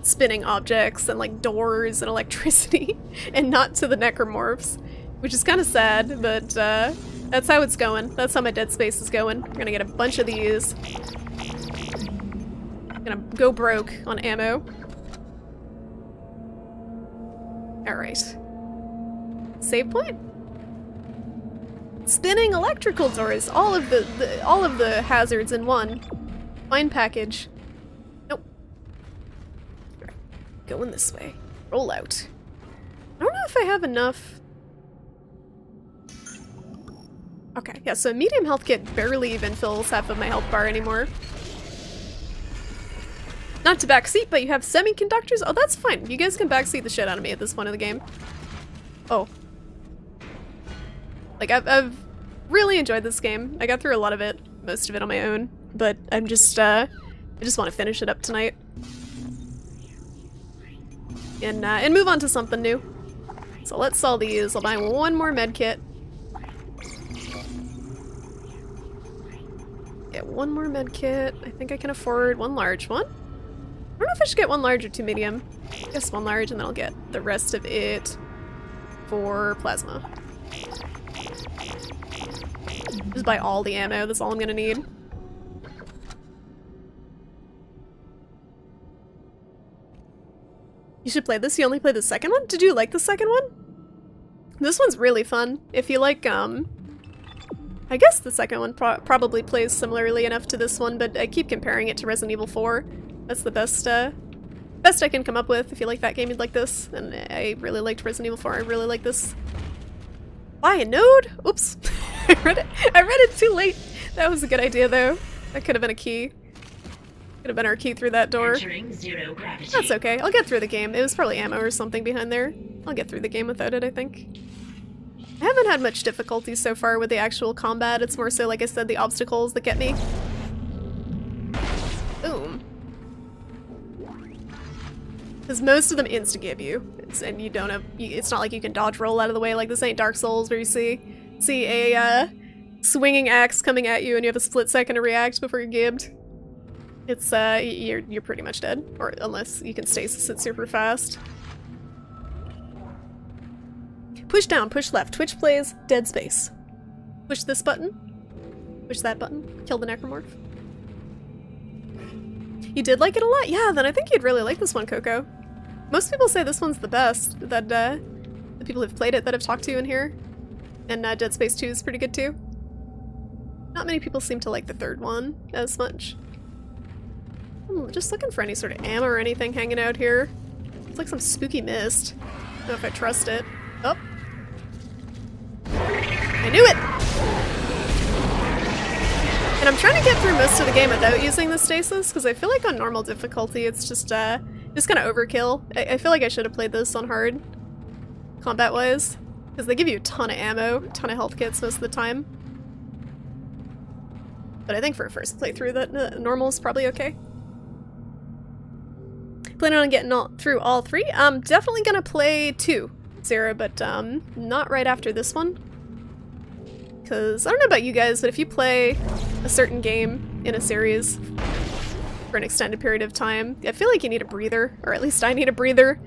spinning objects and like doors and electricity, and not to the necromorphs, which is kind of sad, but that's how it's going. That's how my Dead Space is going. We're gonna get a bunch of these. Gonna go broke on ammo. Alright. Save point? Spinning electrical doors. All of the hazards in one. Fine package. Nope. Alright. Going this way. Roll out. I don't know if I have enough. Okay, yeah, so medium health kit barely even fills half of my health bar anymore. Not to backseat, but you have semiconductors? Oh, that's fine. You guys can backseat the shit out of me at this point of the game. Oh. Like, I've really enjoyed this game. I got through a lot of it, most of it on my own, but I'm just, I just want to finish it up tonight. And move on to something new. So let's sell these. I'll buy one more med kit. Get one more med kit. I think I can afford one large one. I don't know if I should get one large or two medium. I guess one large, and then I'll get the rest of it for plasma. Just buy all the ammo, that's all I'm gonna need. You should play this. You only play the second one? Did you like the second one? This one's really fun. If you like, I guess the second one probably plays similarly enough to this one, but I keep comparing it to Resident Evil 4. That's the best I can come up with. If you like that game, you'd like this. And I really liked Resident Evil 4. I really like this. Buy a node? Oops. I read it too late. That was a good idea, though. That could have been a key. Could have been our key through that door. Zero gravity. That's okay. I'll get through the game. It was probably ammo or something behind there. I'll get through the game without it, I think. I haven't had much difficulty so far with the actual combat. It's more so, like I said, the obstacles that get me. Boom. Because most of them insta-give you. And you don't have... It's not like you can dodge roll out of the way. Like, this ain't Dark Souls where you see a swinging axe coming at you and you have a split second to react before you're gibbed. It's, you're pretty much dead. Or unless you can stasis it super fast. Push down, push left. Twitch plays Dead Space. Push this button. Push that button. Kill the necromorph. You did like it a lot? Yeah, then I think you'd really like this one, Coco. Most people say this one's the best. That, the people who've played it that I've talked to in here. And, Dead Space 2 is pretty good too. Not many people seem to like the third one as much. I'm just looking for any sort of ammo or anything hanging out here. It's like some spooky mist. I don't know if I trust it. Oh. I knew it! And I'm trying to get through most of the game without using the stasis, because I feel like on normal difficulty it's just kind of overkill. I feel like I should have played this on hard, combat-wise, because they give you a ton of ammo, a ton of health kits most of the time. But I think for a first playthrough that normal is probably okay. Planning on getting through all three? I'm definitely gonna play 2, Zero, but not right after this one. Because I don't know about you guys, but if you play a certain game in a series for an extended period of time, I feel like you need a breather, or at least I need a breather,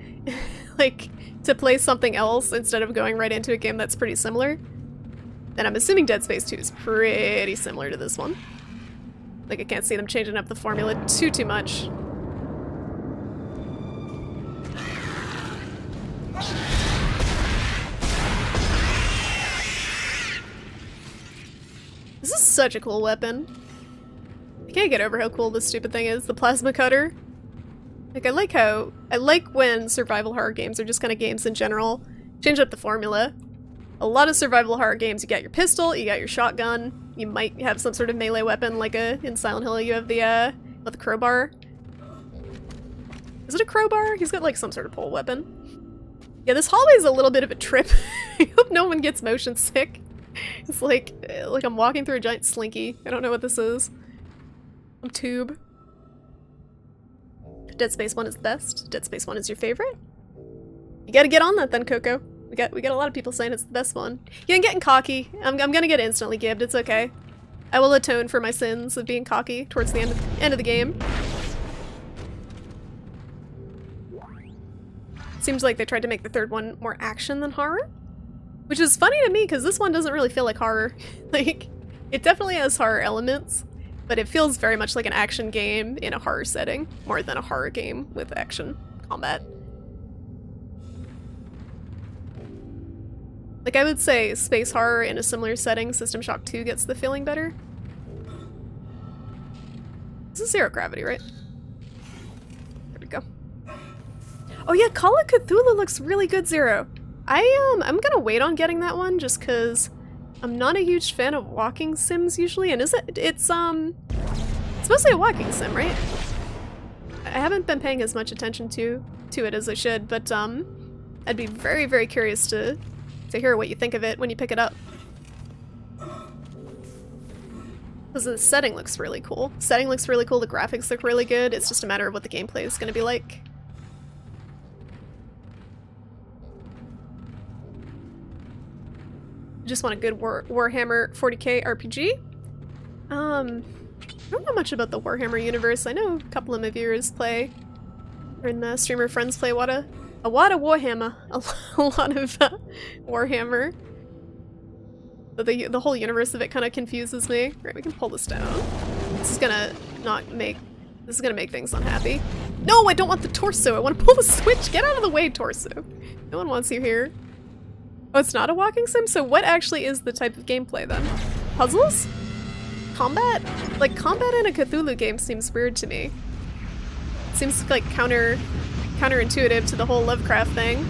like to play something else instead of going right into a game that's pretty similar. And I'm assuming Dead Space 2 is pretty similar to this one. Like, I can't see them changing up the formula too much. This is such a cool weapon. I can't get over how cool this stupid thing is, the plasma cutter. Like, I like when survival horror games, or just kind of games in general, change up the formula. A lot of survival horror games, you got your pistol, you got your shotgun, you might have some sort of melee weapon, like in Silent Hill you have the crowbar. Is it a crowbar? He's got like some sort of pole weapon. Yeah, this hallway is a little bit of a trip. I hope no one gets motion sick. It's like I'm walking through a giant slinky. I don't know what this is. Some tube. Dead Space 1 is the best. Dead Space 1 is your favorite? You gotta get on that then, Coco. We got a lot of people saying it's the best one. Yeah, I'm getting cocky. I'm gonna get instantly gibbed. It's okay. I will atone for my sins of being cocky towards the end of the game. Seems like they tried to make the third one more action than horror. Which is funny to me, because this one doesn't really feel like horror. Like, it definitely has horror elements, but it feels very much like an action game in a horror setting, more than a horror game with action combat. Like, I would say space horror in a similar setting, System Shock 2 gets the feeling better. This is Zero Gravity, right? There we go. Oh yeah, Call of Cthulhu looks really good, Zero. I'm gonna wait on getting that one just because I'm not a huge fan of walking sims usually, and it's mostly a walking sim, right? I haven't been paying as much attention to it as I should, but I'd be very, very curious to hear what you think of it when you pick it up. Because the setting looks really cool. The setting looks really cool, the graphics look really good, it's just a matter of what the gameplay is gonna be like. Just want a good Warhammer 40k RPG. I don't know much about the Warhammer universe. I know a couple of my viewers play, or in the streamer friends play a lot of Warhammer. A lot of Warhammer. The whole universe of it kind of confuses me. Right, we can pull this down. This is gonna make things unhappy. No, I don't want the torso. I want to pull the switch. Get out of the way, torso. No one wants you here. Oh, it's not a walking sim? So what actually is the type of gameplay then? Puzzles? Combat? Like, combat in a Cthulhu game seems weird to me. It seems like counterintuitive to the whole Lovecraft thing,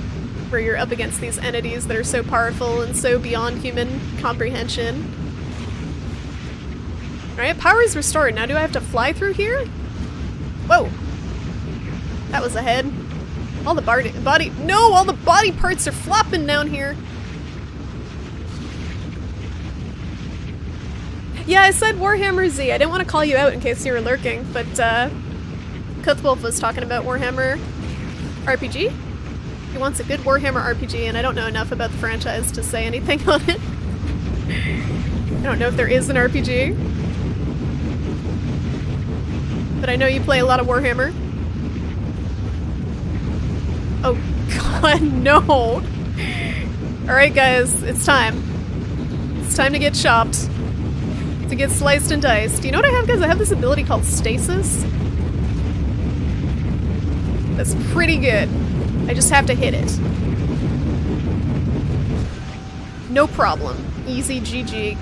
where you're up against these entities that are so powerful and so beyond human comprehension. Alright, power is restored. Now do I have to fly through here? Whoa! That was a head. All the all the body parts are flopping down here. Yeah, I said Warhammer Z. I didn't want to call you out in case you were lurking, but Kuthwolf was talking about Warhammer RPG. He wants a good Warhammer RPG, and I don't know enough about the franchise to say anything on it. I don't know if there is an RPG. But I know you play a lot of Warhammer. Oh god, no! Alright guys, it's time. It's time to get chopped. To get sliced and diced. You know what I have, guys? I have this ability called Stasis. That's pretty good. I just have to hit it. No problem. Easy GG.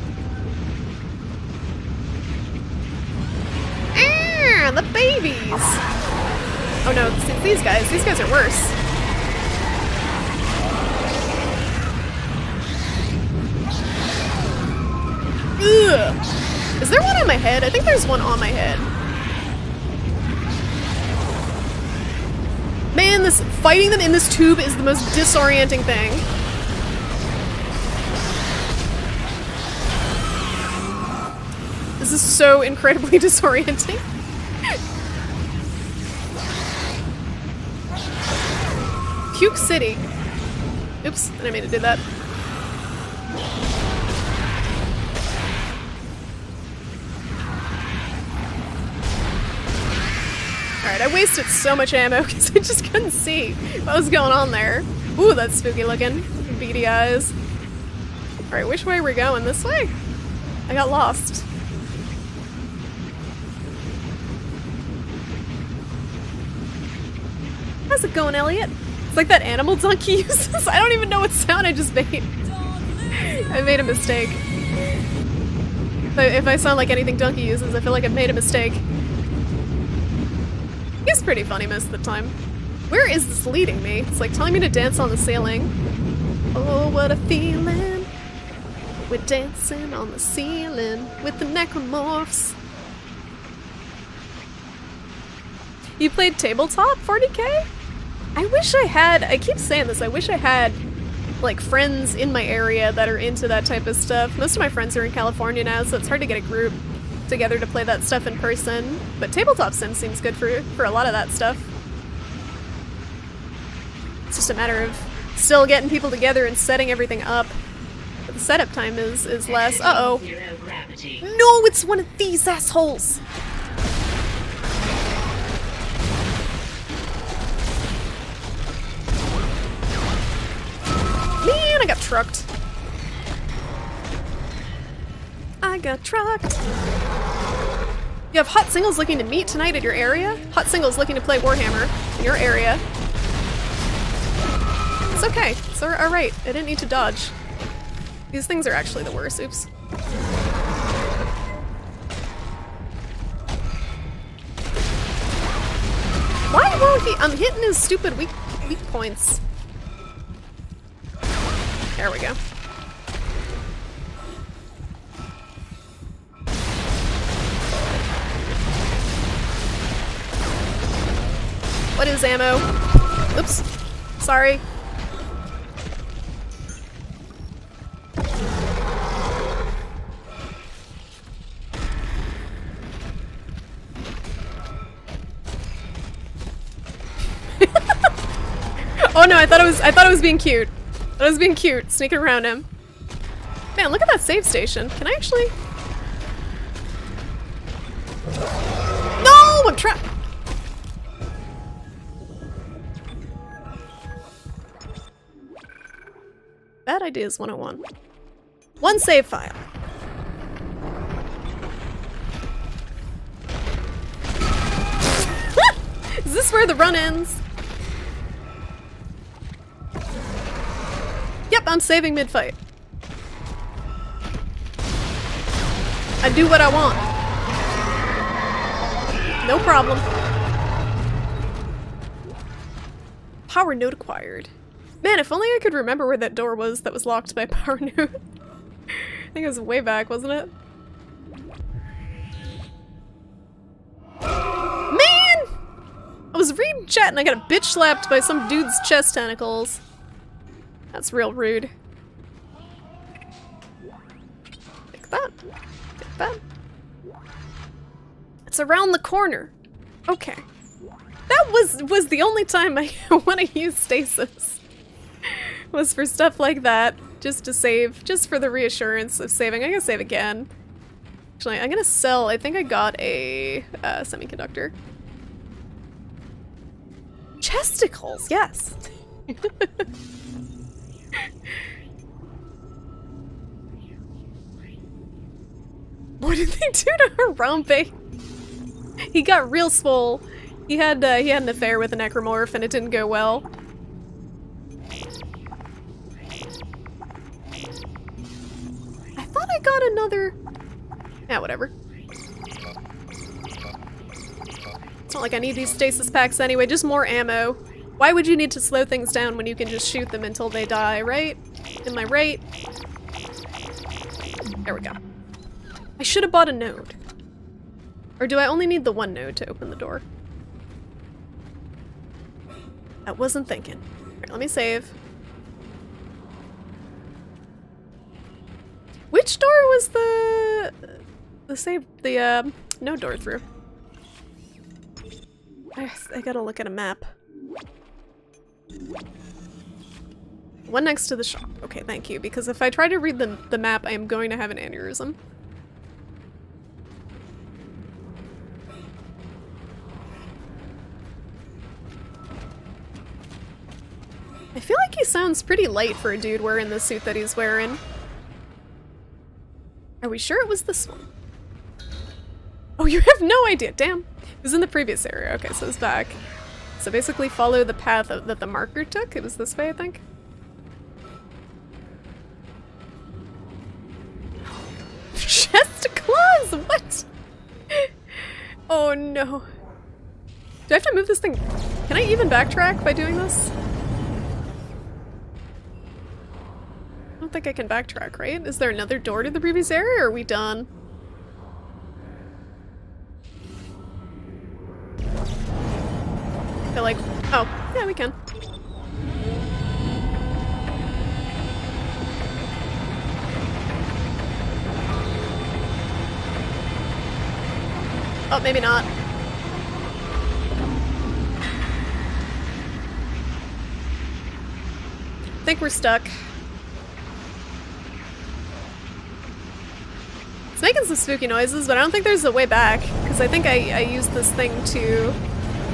Ah, the babies! Oh no, it's these guys. These guys are worse. Ugh. Is there one on my head? I think there's one on my head. Man, fighting them in this tube is the most disorienting thing. This is so incredibly disorienting. Puke City. Oops, I didn't mean to do that. Alright, I wasted so much ammo because I just couldn't see what was going on there. Ooh, that's spooky looking. Beady eyes. Alright, which way are we going? This way? I got lost. How's it going, Elliot? It's like that animal donkey uses. I don't even know what sound I just made. I made a mistake. If I sound like anything donkey uses, I feel like I've made a mistake. He's pretty funny most of the time. Where is this leading me? It's like telling me to dance on the ceiling. Oh, what a feeling. We're dancing on the ceiling with the necromorphs. You played tabletop 40k? I wish I had, I keep saying this, I wish I had like friends in my area that are into that type of stuff. Most of my friends are in California now, so it's hard to get a group together to play that stuff in person. But tabletop sim seems good for a lot of that stuff. It's just a matter of still getting people together and setting everything up. But the setup time is less. Uh-oh. No, it's one of these assholes! Man, I got trucked. I got trucked. You have hot singles looking to meet tonight at your area? Hot singles looking to play Warhammer in your area. It's okay. It's alright. I didn't need to dodge. These things are actually the worst. Oops. Why won't he? I'm hitting his stupid weak points. There we go. What is ammo? Oops. Sorry. Oh no, I thought it was being cute. I was being cute, sneaking around him. Man, look at that save station. Can I actually? No, I'm trapped. Bad ideas 101. One save file. Is this where the run ends? Yep, I'm saving mid-fight. I do what I want. No problem. Power node acquired. Man, if only I could remember where that door was that was locked by power node. I think it was way back, wasn't it? Man! I was reading chat and I got bitch slapped by some dude's chest tentacles. That's real rude. Take that. Take that. It's around the corner. Okay. That was the only time I want to use stasis. Was for stuff like that. Just to save. Just for the reassurance of saving. I'm gonna save again. Actually, I'm gonna sell. I think I got a semiconductor. Chesticles, yes. What did they do to Harambe? He got real swole. He had an affair with a necromorph and it didn't go well. I thought I got another... Yeah, whatever. It's not like I need these stasis packs anyway, just more ammo. Why would you need to slow things down when you can just shoot them until they die, right? Am I right? There we go. I should have bought a node. Or do I only need the one node to open the door? I wasn't thinking. Here, let me save. Which door was the node door through? I gotta look at a map. One next to the shop. Okay, thank you, because if I try to read the map, I am going to have an aneurysm. I feel like he sounds pretty light for a dude wearing the suit that he's wearing. Are we sure it was this one? Oh, you have no idea. Damn. It was in the previous area. Okay, so it's back. So basically follow the path that the marker took. It was this way, I think. Chest of claws! What? Oh no. Do I have to move this thing? Can I even backtrack by doing this? I don't think I can backtrack, right? Is there another door to the previous area, or are we done? I feel like... Oh, yeah, we can. Oh, maybe not. I think we're stuck. It's making some spooky noises, but I don't think there's a way back, because I think I used this thing to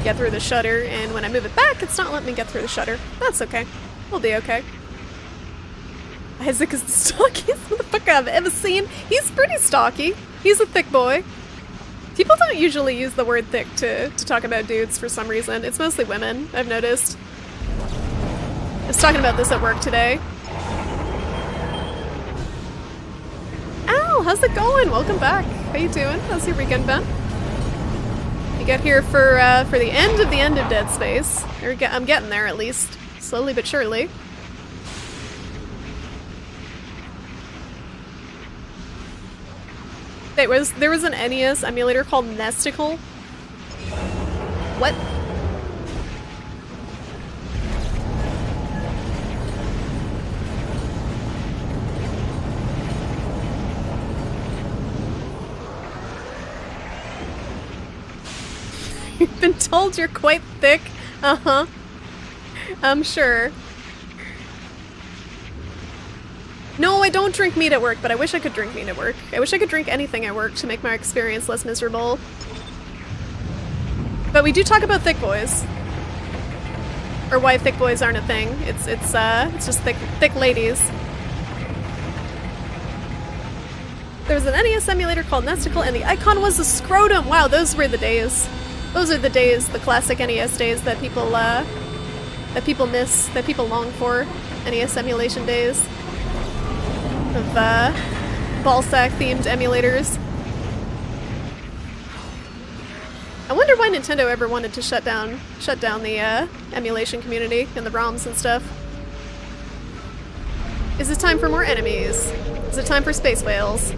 get through the shutter, and when I move it back, it's not letting me get through the shutter. That's okay. We'll be okay. Isaac is the stockiest motherfucker I've ever seen. He's pretty stocky. He's a thick boy. People don't usually use the word thick to talk about dudes for some reason. It's mostly women, I've noticed. I was talking about this at work today. Al, how's it going? Welcome back. How you doing? How's your weekend been? You get here for the end of Dead Space. I'm getting there, at least. Slowly but surely. There was an NES emulator called Nesticle. What? You've been told you're quite thick. Uh-huh. I'm sure. No, I don't drink meat at work, but I wish I could drink meat at work. I wish I could drink anything at work to make my experience less miserable. But we do talk about thick boys. Or why thick boys aren't a thing. It's just thick ladies. There was an NES emulator called Nesticle, and the icon was a scrotum. Wow, those were the days. Those are the days, the classic NES days that people miss, that people long for. NES emulation days of ballsack themed emulators. I wonder why Nintendo ever wanted to shut down the emulation community and the ROMs and stuff. Is it time for more enemies? Is it time for space whales?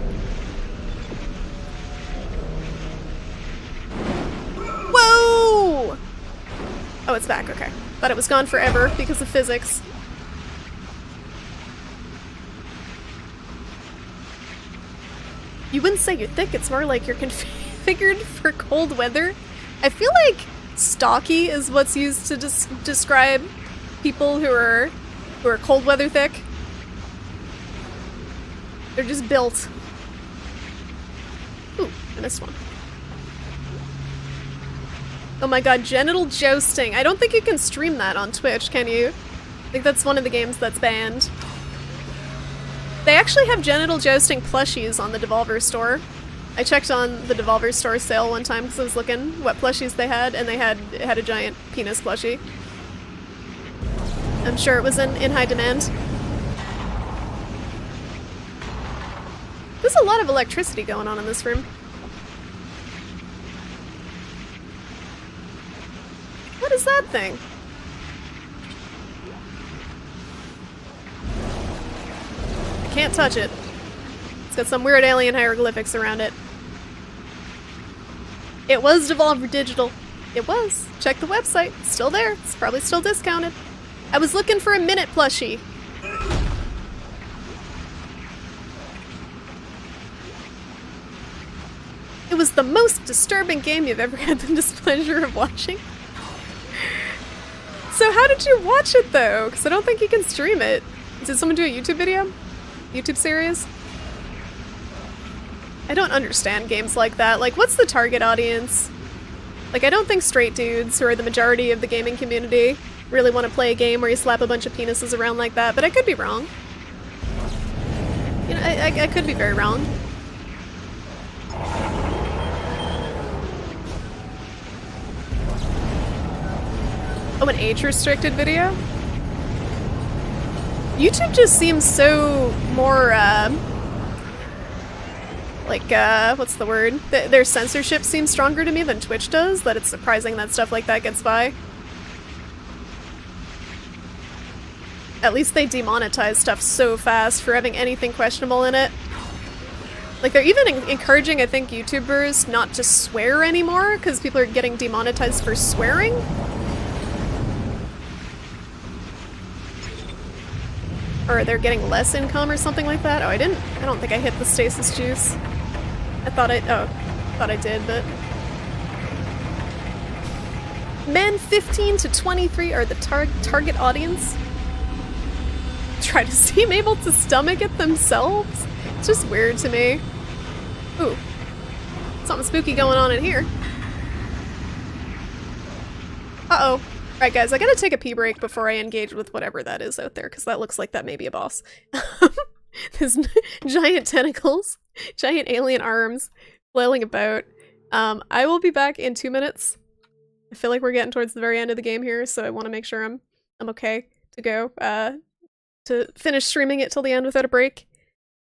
Whoa! Oh, it's back, okay. Thought it was gone forever because of physics. You wouldn't say you're thick, it's more like you're configured for cold weather. I feel like stocky is what's used to describe people who are cold weather thick. They're just built. Ooh, I missed one. Oh my god, genital jousting. I don't think you can stream that on Twitch, can you? I think that's one of the games that's banned. They actually have genital jousting plushies on the Devolver store. I checked on the Devolver store sale one time because I was looking what plushies they had, and it had a giant penis plushie. I'm sure it was in high demand. There's a lot of electricity going on in this room. What is that thing? I can't touch it. It's got some weird alien hieroglyphics around it. It was Devolver Digital. It was. Check the website. It's still there. It's probably still discounted. I was looking for a Minute plushie. It was the most disturbing game you've ever had the displeasure of watching. So how did you watch it though? Because I don't think you can stream it. Did someone do a YouTube video? YouTube series? I don't understand games like that. Like, what's the target audience? Like, I don't think straight dudes, who are the majority of the gaming community, really want to play a game where you slap a bunch of penises around like that, but I could be wrong. You know, I could be very wrong. Oh, an age-restricted video? YouTube just seems so more, what's the word? Their censorship seems stronger to me than Twitch does, that it's surprising that stuff like that gets by. At least they demonetize stuff so fast for having anything questionable in it. Like, they're even encouraging, I think, YouTubers not to swear anymore, because people are getting demonetized for swearing. Or they're getting less income or something like that. Oh, I don't think I hit the stasis juice. I thought I did, but... Men 15 to 23 are the target audience. Try to seem able to stomach it themselves? It's just weird to me. Ooh. Something spooky going on in here. Uh-oh. Alright guys, I gotta take a pee break before I engage with whatever that is out there, because that looks like that may be a boss. There's giant tentacles, giant alien arms flailing about. I will be back in 2 minutes. I feel like we're getting towards the very end of the game here, so I want to make sure I'm okay to go, to finish streaming it till the end without a break.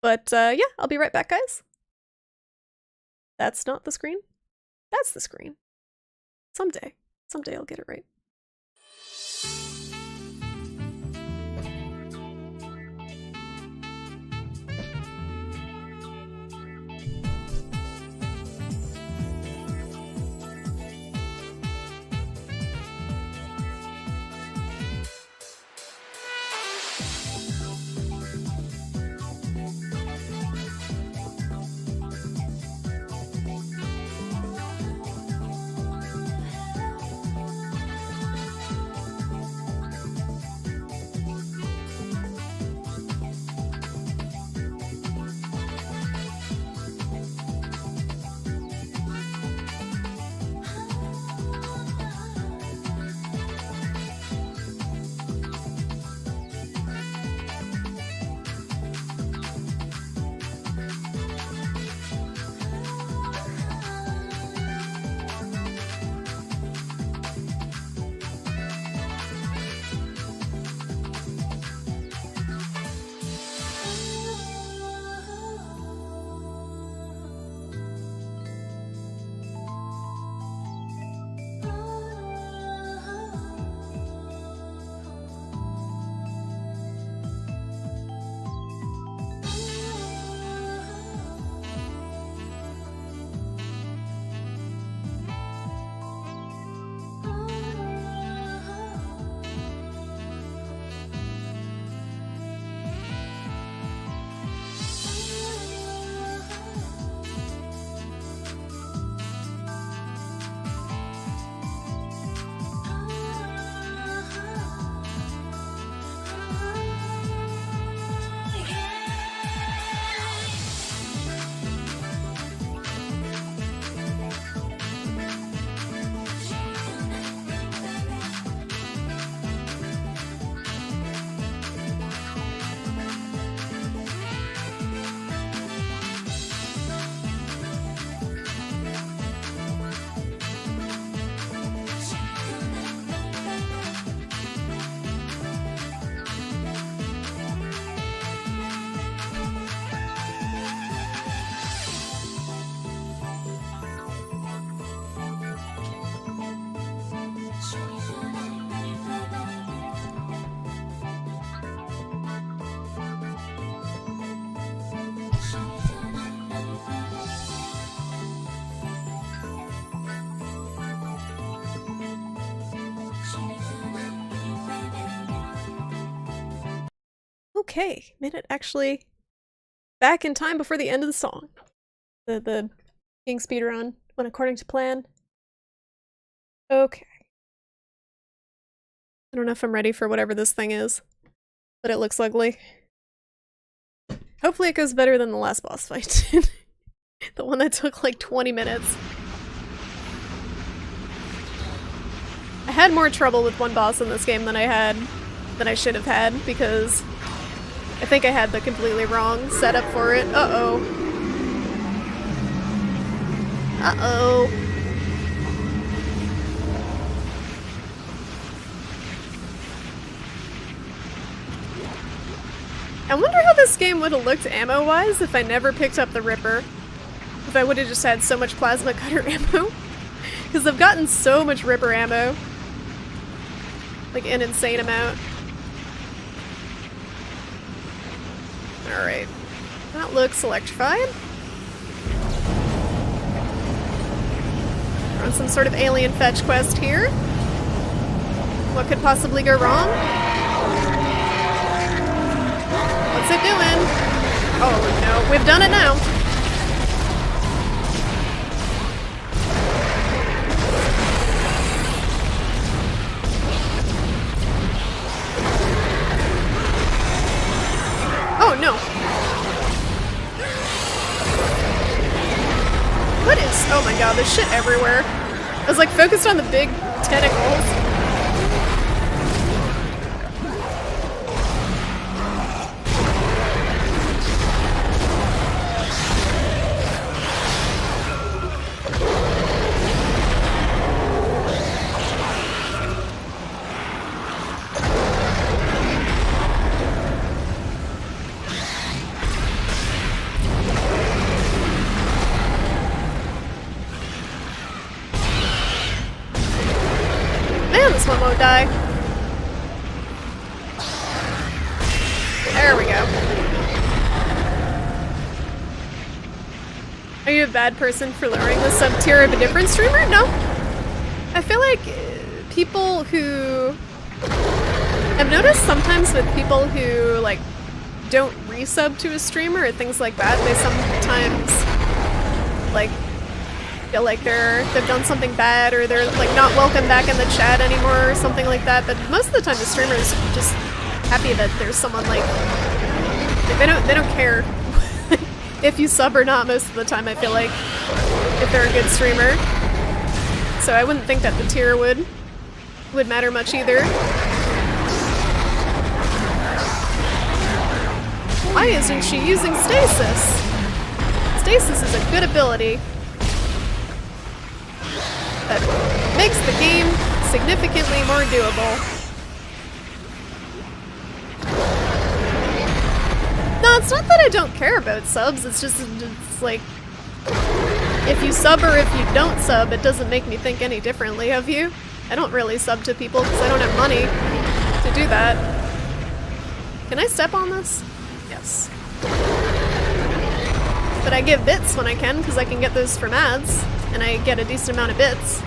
But yeah, I'll be right back, guys. That's not the screen. That's the screen. Someday I'll get it right. Okay, made it actually back in time before the end of the song. The King speedrun went according to plan. Okay. I don't know if I'm ready for whatever this thing is, but it looks ugly. Hopefully it goes better than the last boss fight. The one that took like 20 minutes. I had more trouble with one boss in this game than I should have had, because I think I had the completely wrong setup for it. Uh-oh. Uh-oh. I wonder how this game would have looked ammo-wise if I never picked up the Ripper. If I would have just had so much plasma cutter ammo. Because I've gotten so much Ripper ammo. Like an insane amount. Alright. That looks electrified. We're on some sort of alien fetch quest here. What could possibly go wrong? What's it doing? Oh no, we've done it now. Oh no. What is? Oh my god, there's shit everywhere. I was like focused on the big tentacles. This one won't die. There we go. Are you a bad person for lowering the sub tier of a different streamer? No. I feel like people who... I've noticed sometimes with people who like don't resub to a streamer or things like that, they sometimes like feel like they've done something bad, or they're like not welcome back in the chat anymore or something like that. But most of the time the streamers are just happy that there's someone like they don't care if you sub or not most of the time, I feel like, if they're a good streamer. So I wouldn't think that the tier would matter much either. Why isn't she using stasis? Stasis is a good ability that makes the game significantly more doable. No, it's not that I don't care about subs, it's just, it's like, if you sub or if you don't sub, it doesn't make me think any differently of you. I don't really sub to people because I don't have money to do that. Can I step on this? Yes. But I give bits when I can, because I can get those from ads. And I get a decent amount of bits.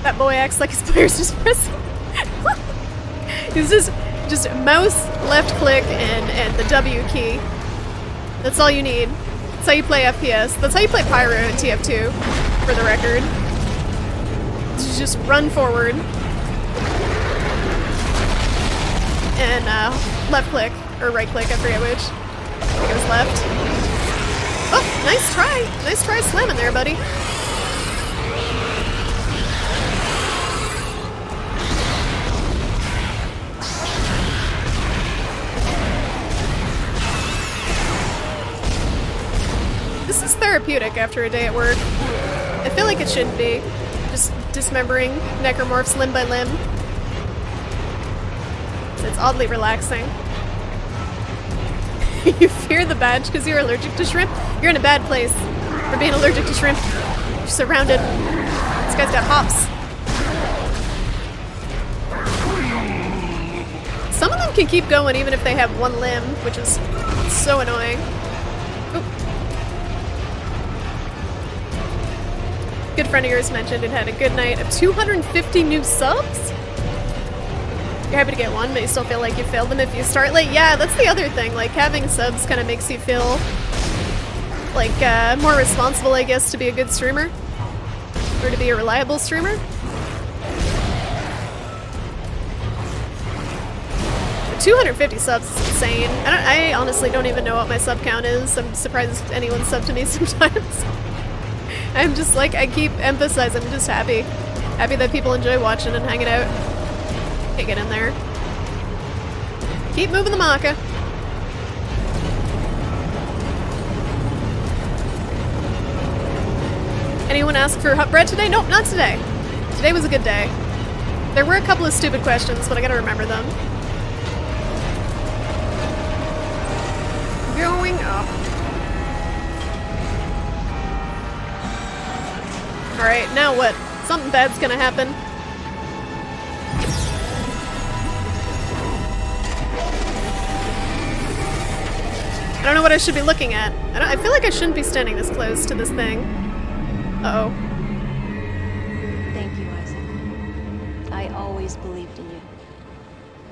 That boy acts like his player's just pressing. He's just mouse, left click, and the W key. That's all you need. That's how you play FPS. That's how you play Pyro in TF2, for the record. You just run forward. And left click. Or right click, I forget which. I think it was left. Oh, nice try. Nice try slamming there, buddy. This is therapeutic after a day at work. I feel like it shouldn't be. Just dismembering necromorphs limb by limb. It's oddly relaxing. You fear the badge because you're allergic to shrimp? You're in a bad place for being allergic to shrimp. You're surrounded. This guy's got hops. Some of them can keep going even if they have one limb, which is so annoying. Oop. good friend of yours mentioned it had a good night of 250 new subs? You're happy to get one, but you still feel like you failed them if you start late? Yeah, that's the other thing. Like, having subs kind of makes you feel like more responsible, I guess, to be a good streamer. Or to be a reliable streamer. 250 subs is insane. I honestly don't even know what my sub count is. I'm surprised anyone subbed to me sometimes. I'm just like, I keep emphasizing, I'm just happy. Happy that people enjoy watching and hanging out. Can't get in there. Keep moving the maca. Anyone ask for hot bread today? Nope, not today. Today was a good day. There were a couple of stupid questions, but I gotta remember them. Going up. Alright, now what? Something bad's gonna happen. I don't know what I should be looking at. I feel like I shouldn't be standing this close to this thing. Uh-oh. Thank you, Isaac. I always believed in you.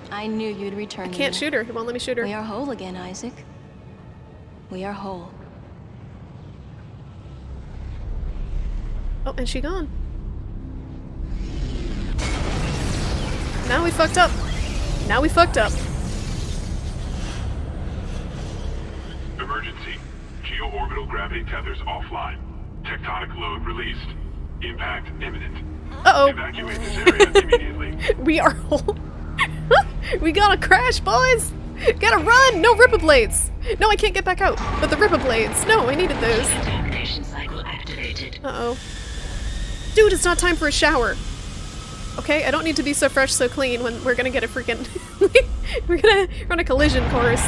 I knew you'd return. I can't shoot her. It won't let me shoot her. We are whole again, Isaac. We are whole. Oh, and she gone. Now we fucked up. Now we fucked up. Emergency. Geo-orbital gravity tethers offline. Tectonic load released. Impact imminent. Uh-oh. Evacuate this area immediately. We are whole. We gotta crash, boys! Gotta run! No Ripper Blades! No, I can't get back out. But the Ripper Blades. No, I needed those. Uh-oh. Dude, it's not time for a shower. Okay, I don't need to be so fresh, so clean when we're gonna get a freaking... we're gonna run a collision course.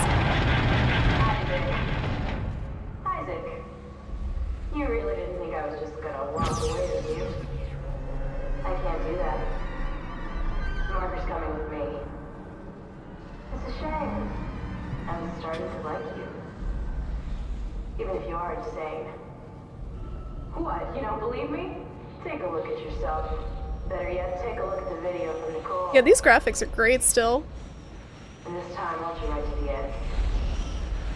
Isaac, you really didn't think I was just gonna walk away with you? I can't do that. Margaret's coming with me. It's a shame. I'm starting to like you. Even if you are insane. What, you don't believe me? Take a look at yourself. Better yet, take a look at the video from Nicole. Yeah, these graphics are great still. And this time, I'll you right to the end.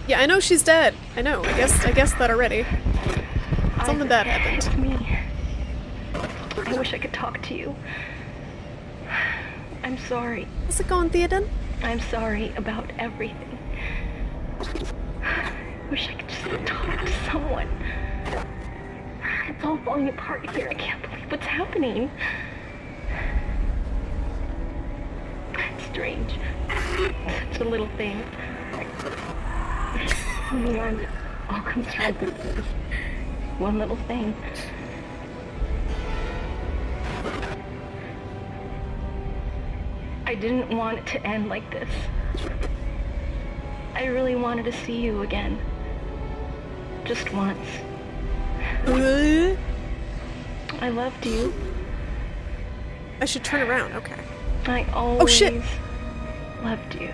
Yeah, I know she's dead. I know. I guess that already. Something bad happened. It's me. I wish I could talk to you. I'm sorry. How's it going, Theoden? I'm sorry about everything. I wish I could just talk to someone. It's all falling apart here. I can't believe what's happening. It's strange. Such a little thing. In the end, it all comes down to this one little thing. I didn't want it to end like this. I really wanted to see you again. Just once. I loved you. I should turn around. Okay. I always shit. loved you.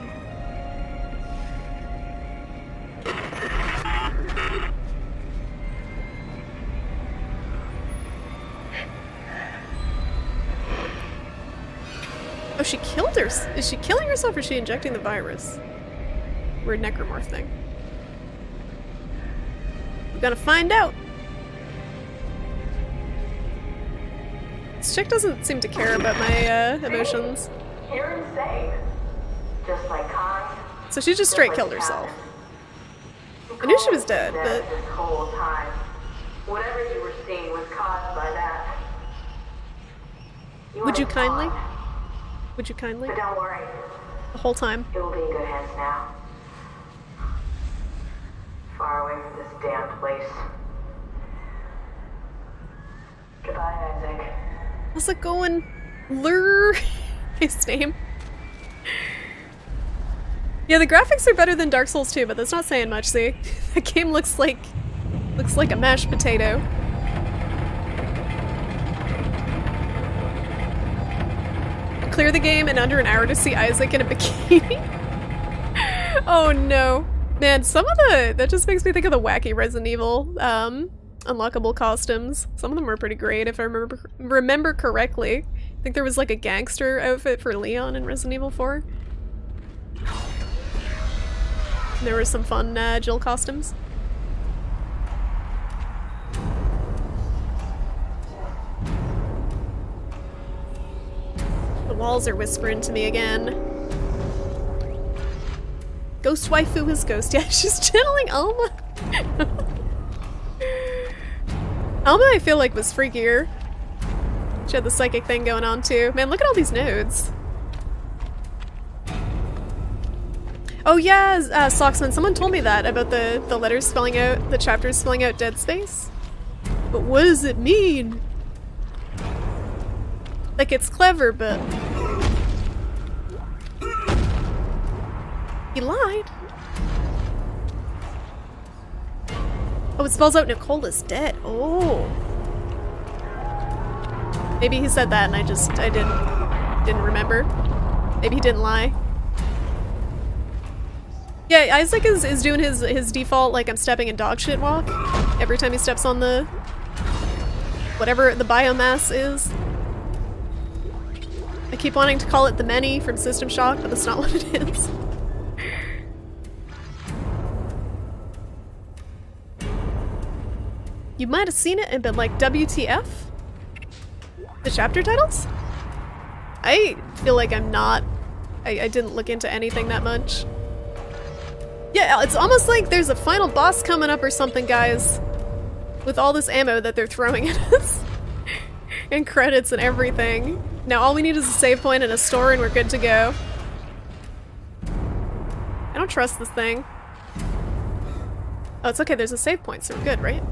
Oh, she killed her. Is she killing herself or is she injecting the virus? Weird necromorph thing. We're gonna find out. This chick doesn't seem to care about my emotions. You're insane. Just like Khan. So she just straight killed herself. I knew she was dead, but... This whole time. Whatever you were seeing was caused by that. Would you are kindly? Khan. Would you kindly? But don't worry. The whole time. It will be in good hands now. Far away from this damn place. Goodbye, Isaac. How's it going? Lure. His name. Yeah, the graphics are better than Dark Souls 2, but that's not saying much, see? That game looks like a mashed potato. Clear the game in under an hour to see Isaac in a bikini. Oh no. Man, some of that just makes me think of the wacky Resident Evil unlockable costumes. Some of them were pretty great if I remember correctly. I think there was like a gangster outfit for Leon in Resident Evil 4. And there were some fun Jill costumes. The walls are whispering to me again. Ghost waifu is ghost. Yeah, she's channeling Alma. Alma, I feel like, was freakier. She had the psychic thing going on too. Man, look at all these nodes. Oh yeah, Socksman, someone told me that about the letters spelling out, the chapters spelling out dead space. But what does it mean? Like, it's clever, but... He lied. Oh, it spells out Nicole is dead. Oh. Maybe he said that and I didn't remember. Maybe he didn't lie. Yeah, Isaac is doing his default, like, I'm stepping in dog shit walk every time he steps on the... whatever the biomass is. I keep wanting to call it the many from System Shock, but that's not what it is. You might have seen it and been like, WTF? The chapter titles? I feel like I'm not... I didn't look into anything that much. Yeah, it's almost like there's a final boss coming up or something, guys. With all this ammo that they're throwing at us. And credits and everything. Now all we need is a save point and a store and we're good to go. I don't trust this thing. Oh, it's okay, there's a save point, so we're good, right?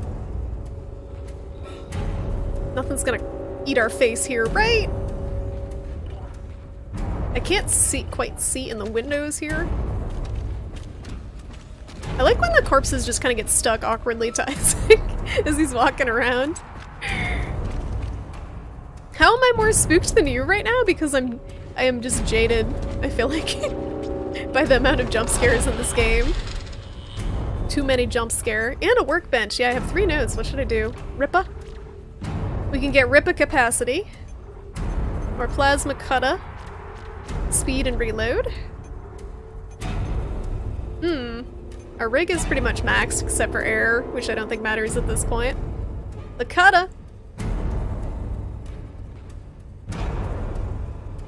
Nothing's gonna eat our face here, right? I can't quite see in the windows here. I like when the corpses just kind of get stuck awkwardly to Isaac as he's walking around. How am I more spooked than you right now? Because I am just jaded, I feel like, by the amount of jump scares in this game. Too many jump scare. And a workbench. Yeah, I have 3 nodes. What should I do? Rippa? We can get Rippa capacity. Or plasma cutta. Speed and reload. Our rig is pretty much maxed except for air, which I don't think matters at this point. The cutta!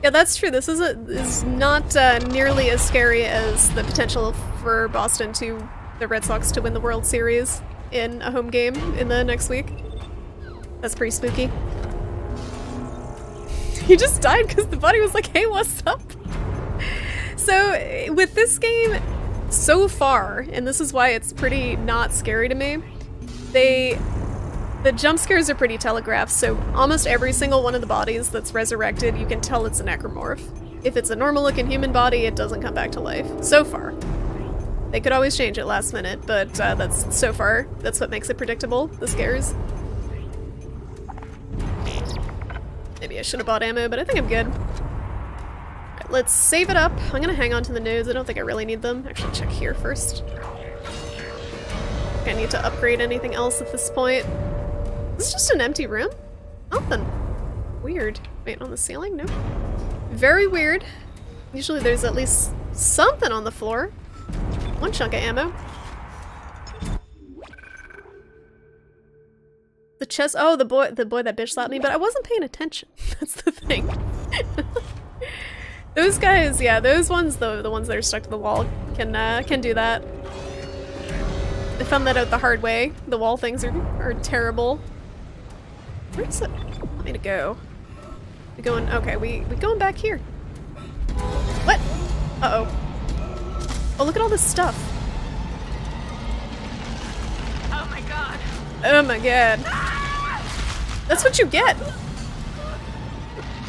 Yeah, that's true. This is not nearly as scary as the potential for Boston to the Red Sox to win the World Series in a home game in the next week. That's pretty spooky. He just died because the body was like, hey, what's up? So, with this game, so far, and this is why it's pretty not scary to me, the jump scares are pretty telegraphed, so almost every single one of the bodies that's resurrected, you can tell it's a necromorph. If it's a normal-looking human body, it doesn't come back to life. So far. They could always change it last minute, but that's so far. That's what makes it predictable, the scares. Maybe I should have bought ammo, but I think I'm good. Alright, let's save it up. I'm gonna hang on to the nodes. I don't think I really need them. Actually, check here first. I need to upgrade anything else at this point. Is this just an empty room? Nothing. Weird. Wait, on the ceiling? No. Very weird. Usually there's at least something on the floor. 1 chunk of ammo. The chest. Oh, the boy that bitch slapped me, but I wasn't paying attention. That's the thing. Those guys, yeah, those ones, the ones that are stuck to the wall, can do that. I found that out the hard way. The wall things are terrible. Where does it want me to go? We going? Okay, we going back here. What? Uh-oh. Oh, look at all this stuff. Oh my god. Oh my god. That's what you get.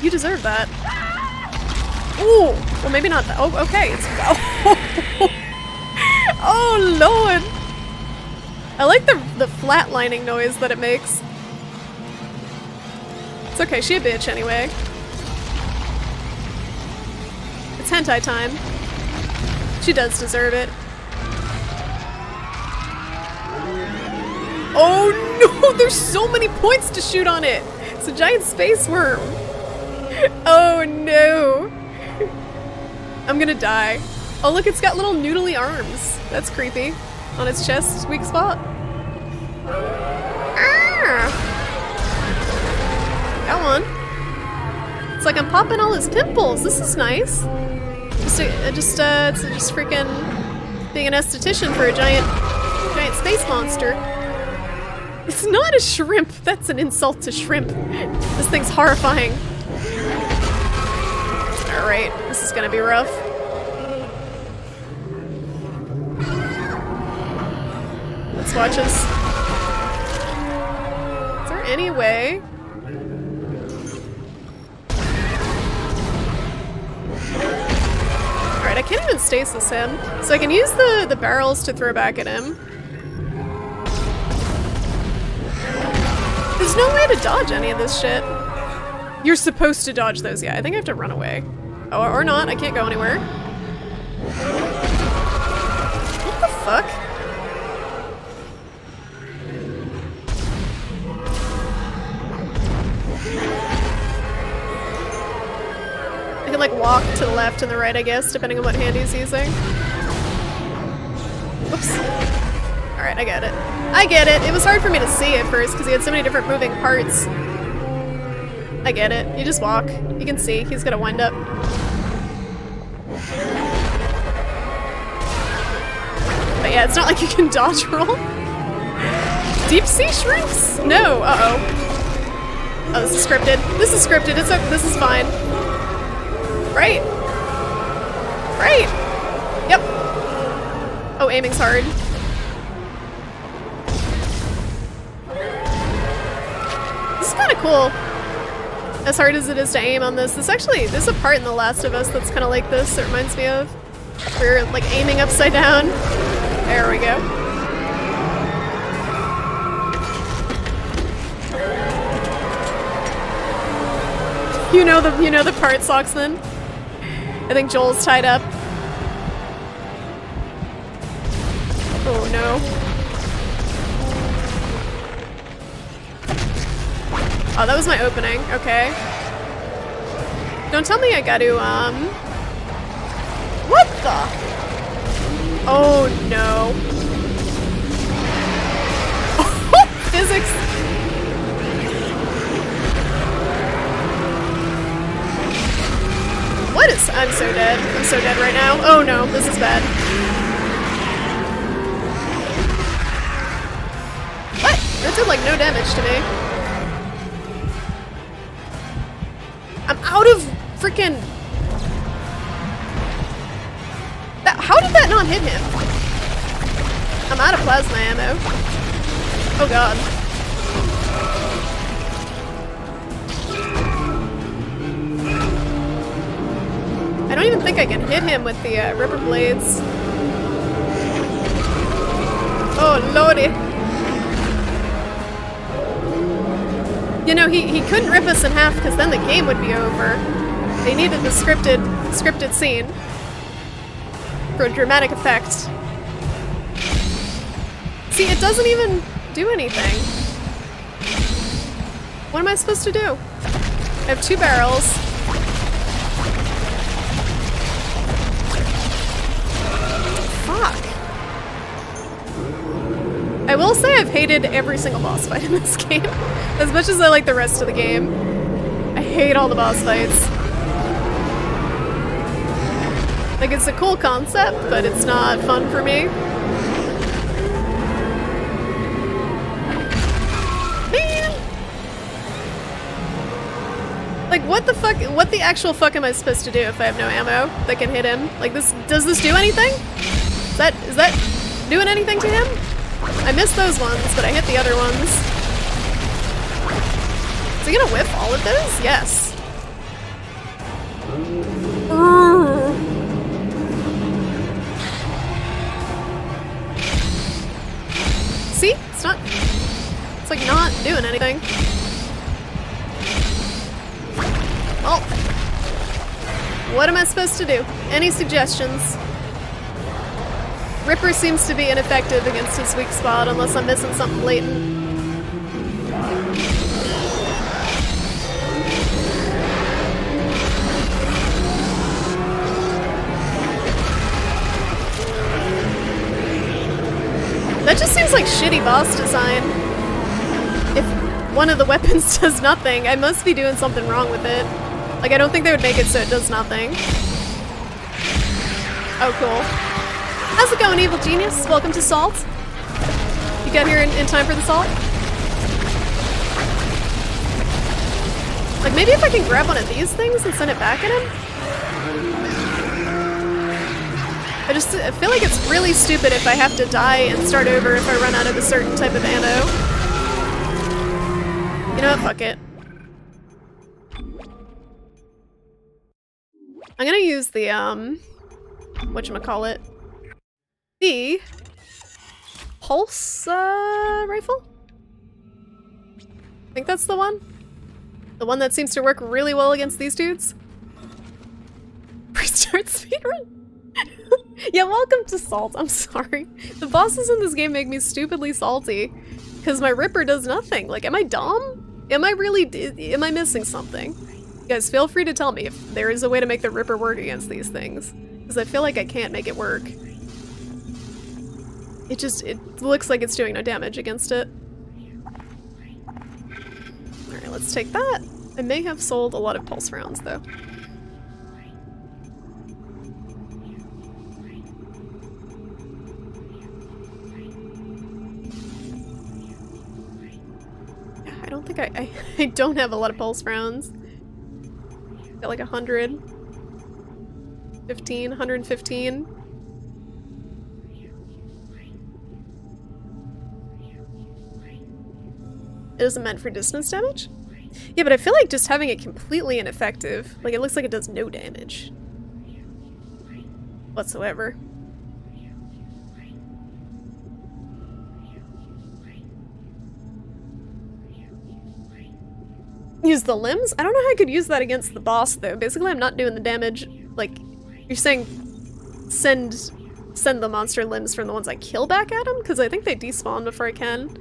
You deserve that. Ooh. Well, maybe not that. Oh, okay. It's... Oh, Lord. I like the flatlining noise that it makes. It's okay. She a bitch anyway. It's hentai time. She does deserve it. Oh, no! no! There's so many points to shoot on it! It's a giant space worm! Oh no! I'm gonna die. Oh look, it's got little noodly arms. That's creepy. On its chest, weak spot. Ah! Got one. It's like I'm popping all his pimples. This is nice. Just freaking being an esthetician for a giant space monster. It's not a shrimp. That's an insult to shrimp. This thing's horrifying. Alright, this is gonna be rough. Let's watch this. Is there any way? Alright, I can't even stasis him. So I can use the barrels to throw back at him. There's no way to dodge any of this shit. You're supposed to dodge those, yeah. I think I have to run away. Oh, or not, I can't go anywhere. What the fuck? I can like walk to the left and the right, I guess, depending on what hand he's using. Oops. Alright, I get it. I get it! It was hard for me to see at first because he had so many different moving parts. I get it. You just walk. You can see. He's gonna wind up. But yeah, it's not like you can dodge roll. Deep sea shrimps? No. Uh-oh. Oh, this is scripted. This is scripted. It's okay. This is fine. Right. Right. Yep. Oh, aiming's hard. This is kind of cool. As hard as it is to aim on this, there's a part in The Last of Us that's kind of like this. It reminds me of where you're like aiming upside down. There we go. You know the part, Socksman. I think Joel's tied up. Oh no. Oh, that was my opening. Okay. Don't tell me I gotta, What the? Oh, no. Physics. What is... I'm so dead. I'm so dead right now. Oh, no. This is bad. What? That did, like, no damage to me. I'm out of freaking... How did that not hit him? I'm out of plasma ammo. Oh god. I don't even think I can hit him with the ripper blades. Oh lordy. You know, he couldn't rip us in half because then the game would be over. They needed the scripted scene for a dramatic effect. See, it doesn't even do anything. What am I supposed to do? I have 2 barrels. Fuck. I will say I've hated every single boss fight in this game. As much as I like the rest of the game. I hate all the boss fights. Like, it's a cool concept, but it's not fun for me. Man! Like, what the actual fuck am I supposed to do if I have no ammo that can hit him? Like, does this do anything? Is that doing anything to him? I missed those ones, but I hit the other ones. Is he gonna whiff all of those? Yes. See? It's like not doing anything. Well, what am I supposed to do? Any suggestions? Ripper seems to be ineffective against his weak spot unless I'm missing something blatant. That just seems like shitty boss design. If one of the weapons does nothing, I must be doing something wrong with it. Like, I don't think they would make it so it does nothing. Oh, cool. How's it going, Evil Genius? Welcome to Salt. You got here in time for the salt? Like, maybe if I can grab one of these things and send it back at him? I feel like it's really stupid if I have to die and start over if I run out of a certain type of ammo. You know what? Fuck it. I'm gonna use the, whatchamacallit? The pulse, rifle? I think that's the one? The one that seems to work really well against these dudes? Restart speedrun? Yeah, welcome to Salt. I'm sorry. The bosses in this game make me stupidly salty. Because my Ripper does nothing. Like, am I dumb? Am I missing something? You guys, feel free to tell me if there is a way to make the Ripper work against these things. Because I feel like I can't make it work. It looks like it's doing no damage against it. Alright, let's take that. I may have sold a lot of pulse rounds, though. I don't think I don't have a lot of pulse rounds. Got like 100. 15, 115. It isn't meant for distance damage? Yeah, but I feel like just having it completely ineffective. Like, it looks like it does no damage. Whatsoever. Use the limbs? I don't know how I could use that against the boss, though. Basically, I'm not doing the damage. Like, you're saying send the monster limbs from the ones I kill back at him? Because I think they despawn before I can.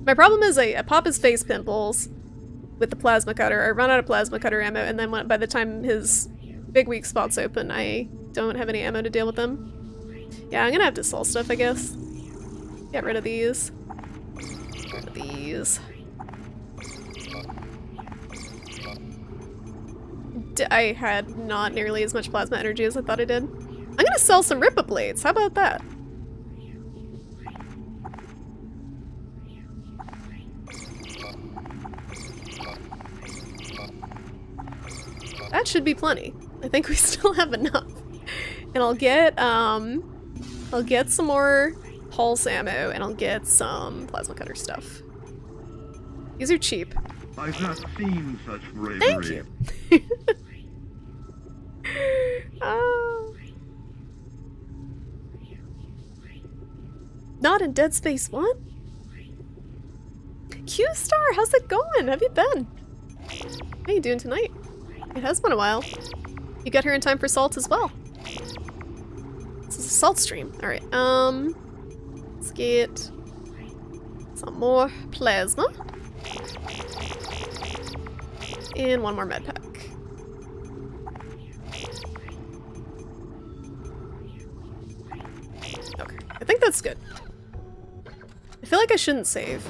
My problem is I pop his face pimples with the plasma cutter. I run out of plasma cutter ammo, and then by the time his big weak spots open, I don't have any ammo to deal with them. Yeah, I'm gonna have to sell stuff, I guess. Get rid of these. Get rid of these. I had not nearly as much plasma energy as I thought I did. I'm gonna sell some Ripper blades. How about that? That should be plenty. I think we still have enough. And I'll get some more pulse ammo and I'll get some plasma cutter stuff. These are cheap. I've not seen such bravery. Thank you. Not in Dead Space 1? Q-Star, how's it going? How have you been? How you doing tonight? It has been a while. You got here in time for Salt as well. This is a Salt stream. Alright, let's get some more plasma. And one more med pack. Okay, I think that's good. I feel like I shouldn't save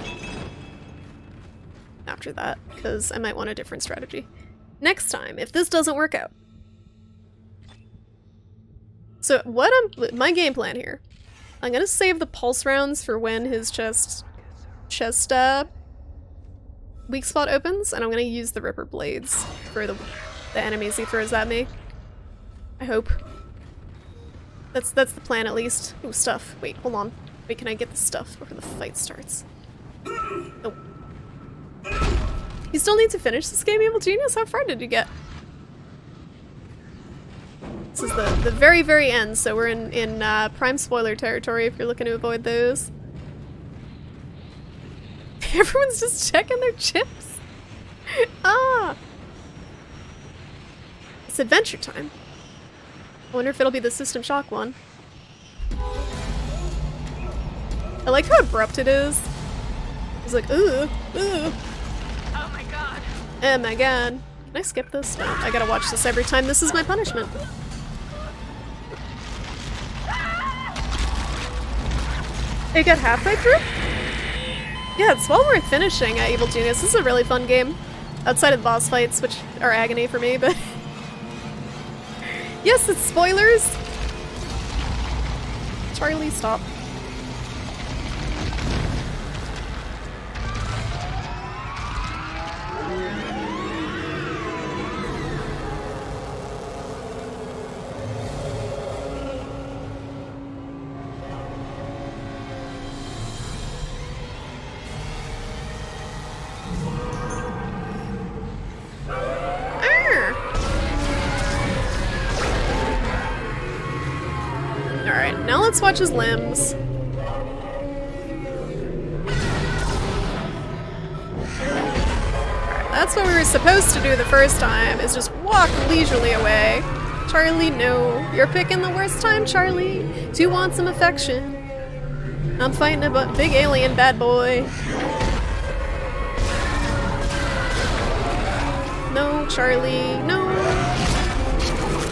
after that, because I might want a different strategy. Next time, if this doesn't work out. So my game plan here, I'm gonna save the pulse rounds for when his chest weak spot opens, and I'm gonna use the Ripper blades for the enemies he throws at me. I hope. That's the plan, at least. Ooh, stuff. Wait, hold on. Wait, can I get the stuff before the fight starts? Oh. You still need to finish this game, Evil Genius? How far did you get? This is the very, very end, so we're in prime spoiler territory if you're looking to avoid those. Everyone's just checking their chips. Ah! It's adventure time. I wonder if it'll be the System Shock one. I like how abrupt it is. He's like, ooh, ooh. Oh my god. Oh my god. Can I skip this? No, I gotta watch this every time. This is my punishment. It got halfway through? Yeah, it's well worth finishing Evil Genius. This is a really fun game. Outside of the boss fights, which are agony for me, but... Yes, it's spoilers! Charlie, stop. Alright, now let's watch his limbs. That's what we were supposed to do the first time, is just walk leisurely away. Charlie, no. You're picking the worst time, Charlie, to want some affection. I'm fighting a big alien bad boy. No, Charlie, no.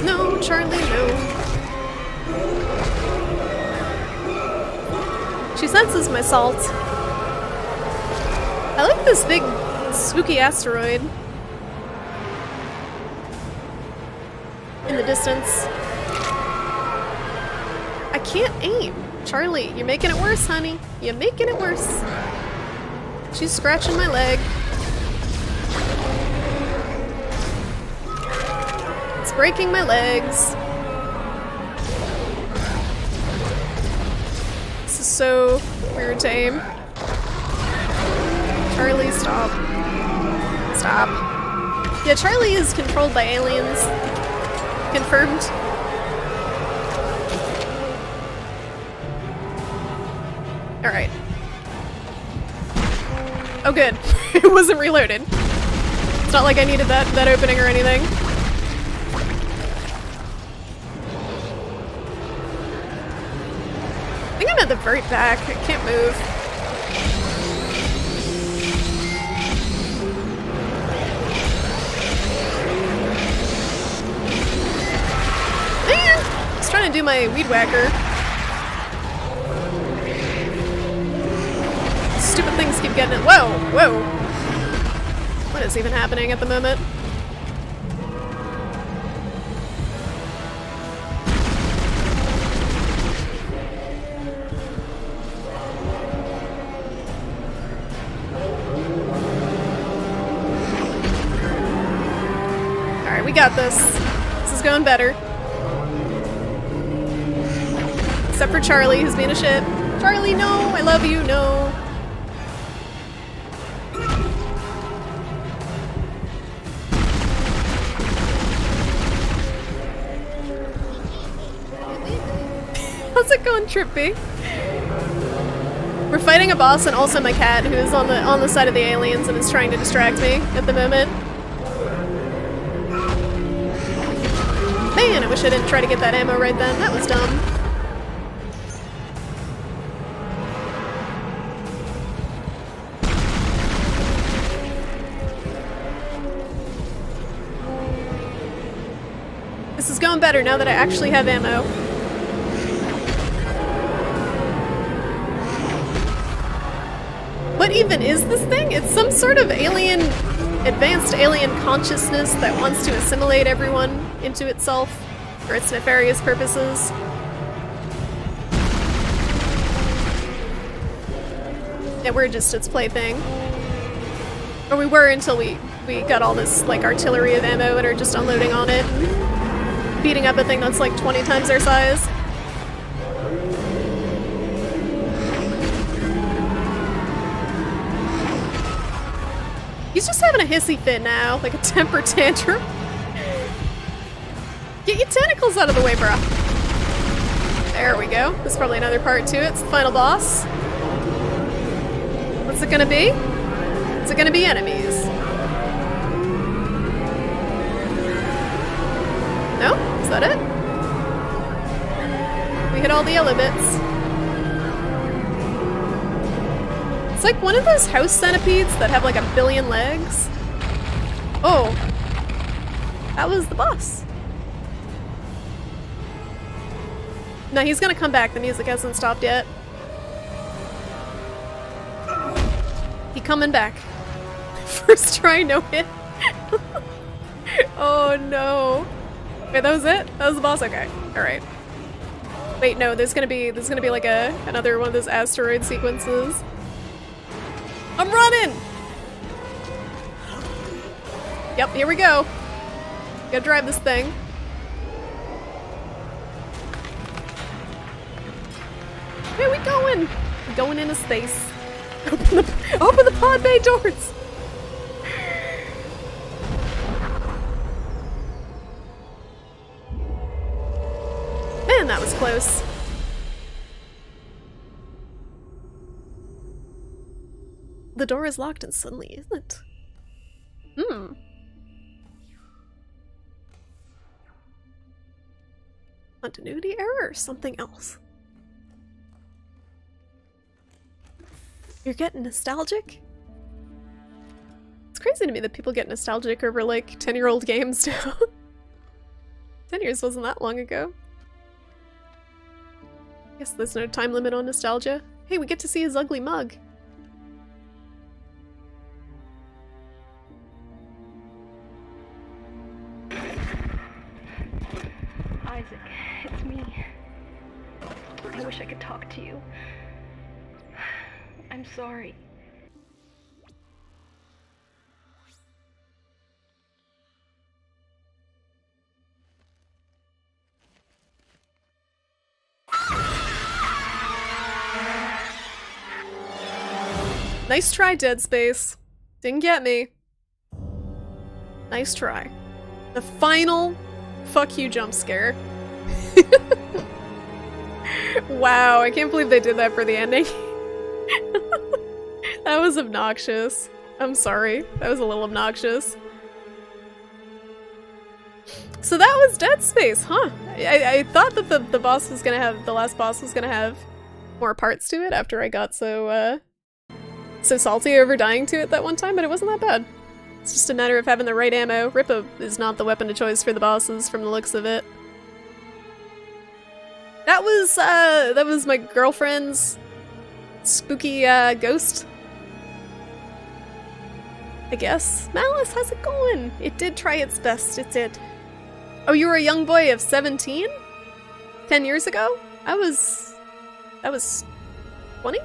No, Charlie, no. She senses my salt. I like this big spooky asteroid in the distance. I can't aim. Charlie, you're making it worse, honey. You're making it worse. She's scratching my leg. It's breaking my legs. This is so weird to aim. Charlie, stop. Stop. Yeah, Charlie is controlled by aliens. Confirmed. Alright. Oh good. It wasn't reloaded. It's not like I needed that opening or anything. I think I'm at the very back. I can't move. Man! I was trying to do my weed whacker. Stupid things keep getting it. Whoa! Whoa! What is even happening at the moment? Alright, we got this. This is going better. Except for Charlie, who's being a shit. Charlie, no! I love you, no! How's it going, Trippy? We're fighting a boss and also my cat, who is on the side of the aliens and is trying to distract me at the moment. Man, I wish I didn't try to get that ammo right then. That was dumb. This is going better now that I actually have ammo. What even is this thing? It's some sort of advanced alien consciousness that wants to assimilate everyone into itself for its nefarious purposes. Yeah, we're just its plaything. Or we were until we got all this like artillery of ammo and are just unloading on it. Beating up a thing that's like 20 times our size. He's just having a hissy fit now, like a temper tantrum. Get your tentacles out of the way, bruh. There we go. There's probably another part to it. It's the final boss. What's it gonna be? Is it gonna be enemies? No? Is that it? We hit all the yellow bits. It's like one of those house centipedes that have like 1 billion legs. Oh. That was the boss. No, he's gonna come back. The music hasn't stopped yet. He coming back. First try, no hit. Oh no. Wait, that was it? That was the boss? Okay. Alright. Wait, no, there's gonna be like another one of those asteroid sequences. I'm running! Yep, here we go. Gotta drive this thing. Where we going? We're going into space. Open the pod bay doors! Man, that was close. The door is locked and suddenly isn't. Continuity error or something else? You're getting nostalgic? It's crazy to me that people get nostalgic over like 10-year-old games now. 10 years wasn't that long ago. Guess there's no time limit on nostalgia. Hey, we get to see his ugly mug. Isaac, it's me. I wish I could talk to you. I'm sorry. Nice try, Dead Space. Didn't get me. Nice try. The final fuck you jump scare. Wow, I can't believe they did that for the ending. That was obnoxious. I'm sorry. That was a little obnoxious. So that was Dead Space, huh? I thought that the boss was gonna have, the last boss was gonna have more parts to it after I got so salty over dying to it that one time, but it wasn't that bad. It's just a matter of having the right ammo. Rippa is not the weapon of choice for the bosses from the looks of it. That was my girlfriend's spooky ghost, I guess. Malice, how's it going? It did try its best, it did. Oh, you were a young boy of 17? 10 years ago? I was 20?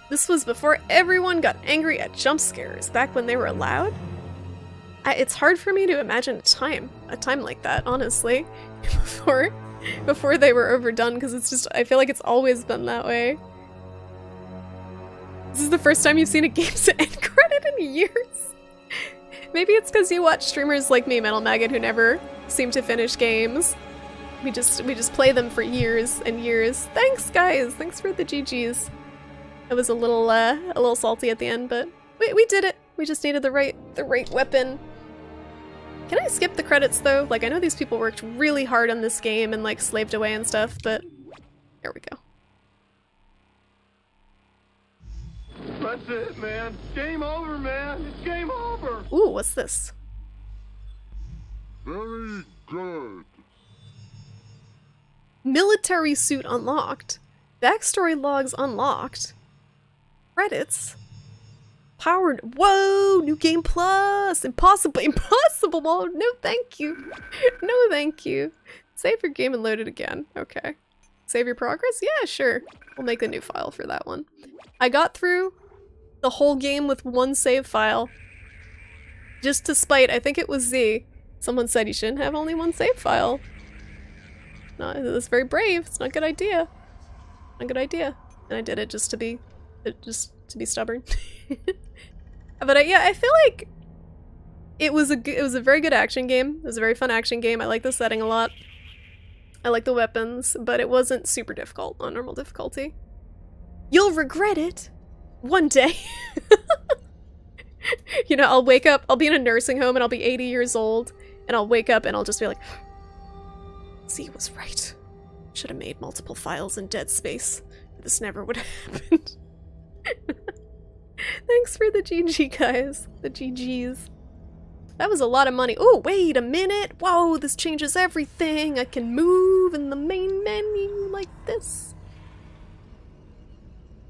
This was before everyone got angry at jump scares, back when they were allowed? It's hard for me to imagine a time like that, honestly, before they were overdone, because it's just, I feel like it's always been that way. This is the first time you've seen a game's end credit in years. Maybe it's because you watch streamers like me, Metal Maggot, who never seem to finish games. We just play them for years and years. Thanks, guys. Thanks for the GGs. I was a little salty at the end, but we did it. We just needed the right weapon. Can I skip the credits though? Like, I know these people worked really hard on this game and like slaved away and stuff, but here we go. That's it, man. Game over, man. It's game over. Ooh, what's this? Very good. Military suit unlocked. Backstory logs unlocked. Credits. Powered. Whoa! New game plus! Impossible! Impossible mode! No thank you! No thank you. Save your game and load it again. Okay. Save your progress? Yeah, sure. We'll make a new file for that one. I got through the whole game with one save file. Just to spite, I think it was Z. Someone said you shouldn't have only one save file. No, that's very brave. It's not a good idea. Not a good idea. And I did it just to be stubborn. But yeah, I feel like it was a very good action game. It was a very fun action game. I like the setting a lot. I like the weapons, but it wasn't super difficult on normal difficulty. You'll regret it one day. You know, I'll wake up, I'll be in a nursing home and I'll be 80 yeyears old, and I'll wake up and I'll just be like, Z was right. Should have made multiple files in Dead Space. This never would have happened. Thanks for the GG, guys. The GGs. That was a lot of money. Oh, wait a minute. Whoa, this changes everything. I can move in the main menu like this.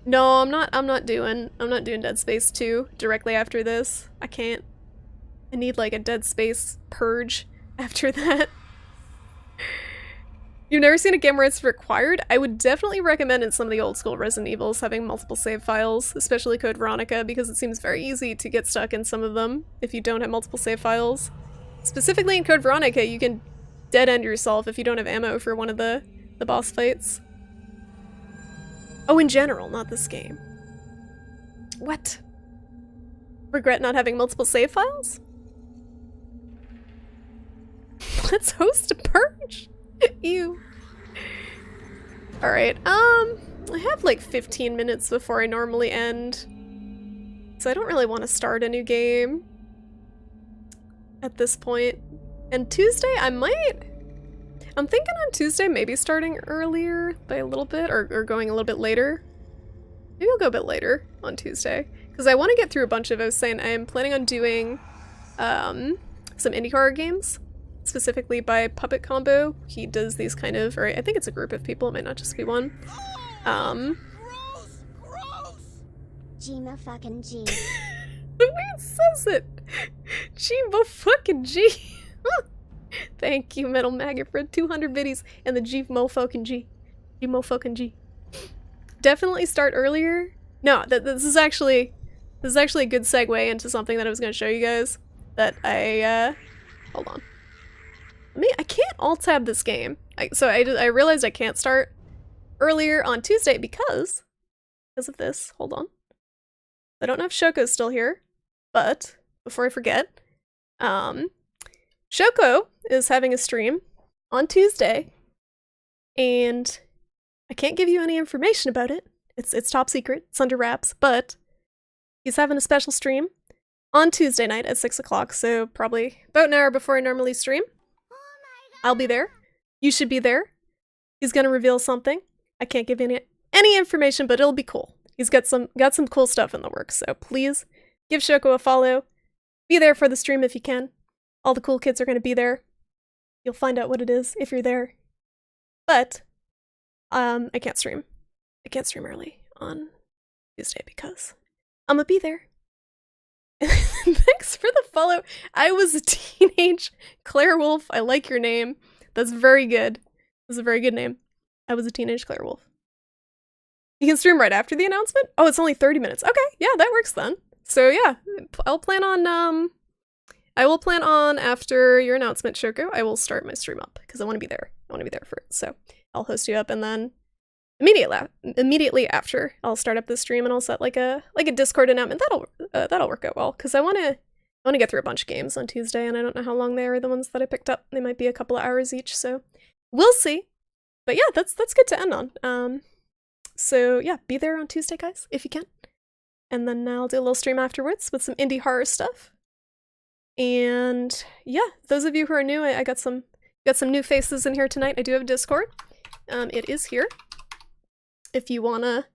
No, I'm not doing Dead Space 2 directly after this. I can't. I need like a Dead Space purge after that. You've never seen a game where it's required? I would definitely recommend in some of the old school Resident Evils having multiple save files, especially Code Veronica, because it seems very easy to get stuck in some of them if you don't have multiple save files. Specifically in Code Veronica, you can dead end yourself if you don't have ammo for one of the boss fights. Oh, in general, not this game. What? Regret not having multiple save files? Let's host a purge! Ew. Alright, I have like 15 minutes before I normally end. So I don't really want to start a new game at this point. And Tuesday, I'm thinking on Tuesday maybe starting earlier by a little bit, or going a little bit later. Maybe I'll go a bit later on Tuesday. Because I want to get through a bunch of, I was saying, I am planning on doing some indie horror games. Specifically by Puppet Combo. He does these kind of, or I think it's a group of people, it might not just be one. Gross! Gmo fucking G. The way it says it! Gmo fucking G! Thank you, Metal Maggot, for 200 biddies and the Gmo fucking G. Gmo fucking G. Definitely start earlier. No, this is actually a good segue into something that I was going to show you guys. That hold on. I can't alt-tab this game. I realized I can't start earlier on Tuesday because of this. Hold on. I don't know if Shoko's still here, but before I forget, Shoko is having a stream on Tuesday, and I can't give you any information about it. It's top secret. It's under wraps, but he's having a special stream on Tuesday night at 6 o'clock, so probably about an hour before I normally stream. I'll be there. You should be there. He's gonna reveal something. I can't give any information, but it'll be cool. He's got some cool stuff in the works, so please give Shoko a follow. Be there for the stream if you can. All the cool kids are gonna be there. You'll find out what it is if you're there. But I can't stream. I can't stream early on Tuesday because I'm gonna be there. Thanks for the follow. I was a teenage Claire Wolf. I like your name. That's very good. That's a very good name. I was a teenage Claire Wolf. You can stream right after the announcement? Oh, it's only 30 minutes. Okay, yeah, that works then. So yeah, I will plan on after your announcement, Shoko, I will start my stream up because I want to be there. I want to be there for it. So I'll host you up, and then immediately after, I'll start up the stream and I'll set like a Discord announcement. That'll work out well because I want to get through a bunch of games on Tuesday, and I don't know how long they are. The ones that I picked up, they might be a couple of hours each, so we'll see. But yeah, that's good to end on. So yeah, be there on Tuesday, guys, if you can, and then I'll do a little stream afterwards with some indie horror stuff. And yeah, those of you who are new, I got some new faces in here tonight. I do have a Discord. It is here. If you wanna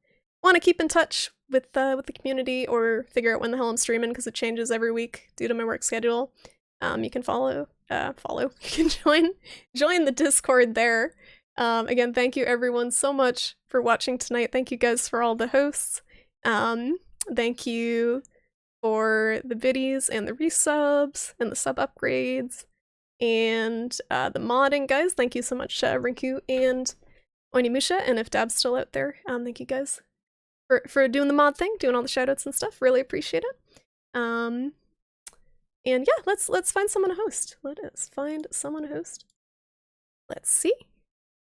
keep in touch with the community or figure out when the hell I'm streaming because it changes every week due to my work schedule, you can follow. You can join the Discord there. Again, thank you everyone so much for watching tonight. Thank you guys for all the hosts. Thank you for the biddies and the resubs and the sub upgrades and the modding, guys. Thank you so much, Rinku and Onimusha, and if Dab's still out there, thank you guys for doing the mod thing, doing all the shoutouts and stuff. Really appreciate it. And yeah, let's find someone to host. Let us find someone to host. Let's see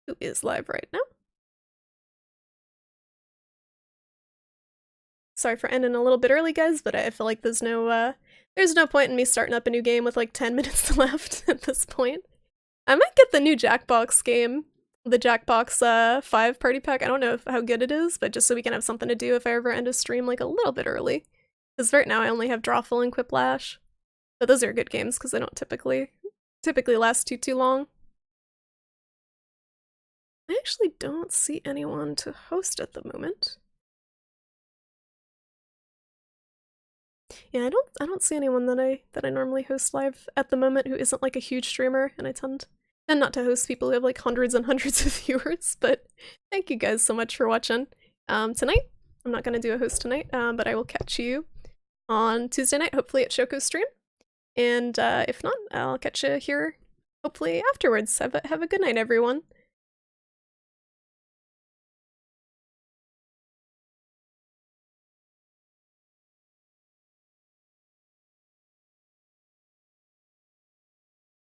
who is live right now. Sorry for ending a little bit early, guys, but I feel like there's no point in me starting up a new game with like 10 minutes left at this point. I might get the new Jackbox game. The Jackbox 5 party pack. I don't know how good it is, but just so we can have something to do if I ever end a stream like a little bit early. Because right now I only have Drawful and Quiplash. But those are good games because they don't typically last too long. I actually don't see anyone to host at the moment. Yeah, I don't see anyone that I normally host live at the moment who isn't like a huge streamer, and I tend not to host people who have like hundreds and hundreds of viewers, but thank you guys so much for watching. Tonight, I'm not gonna do a host tonight, but I will catch you on Tuesday night, hopefully at Shoko's stream. And if not, I'll catch you here hopefully afterwards. Have a good night, everyone.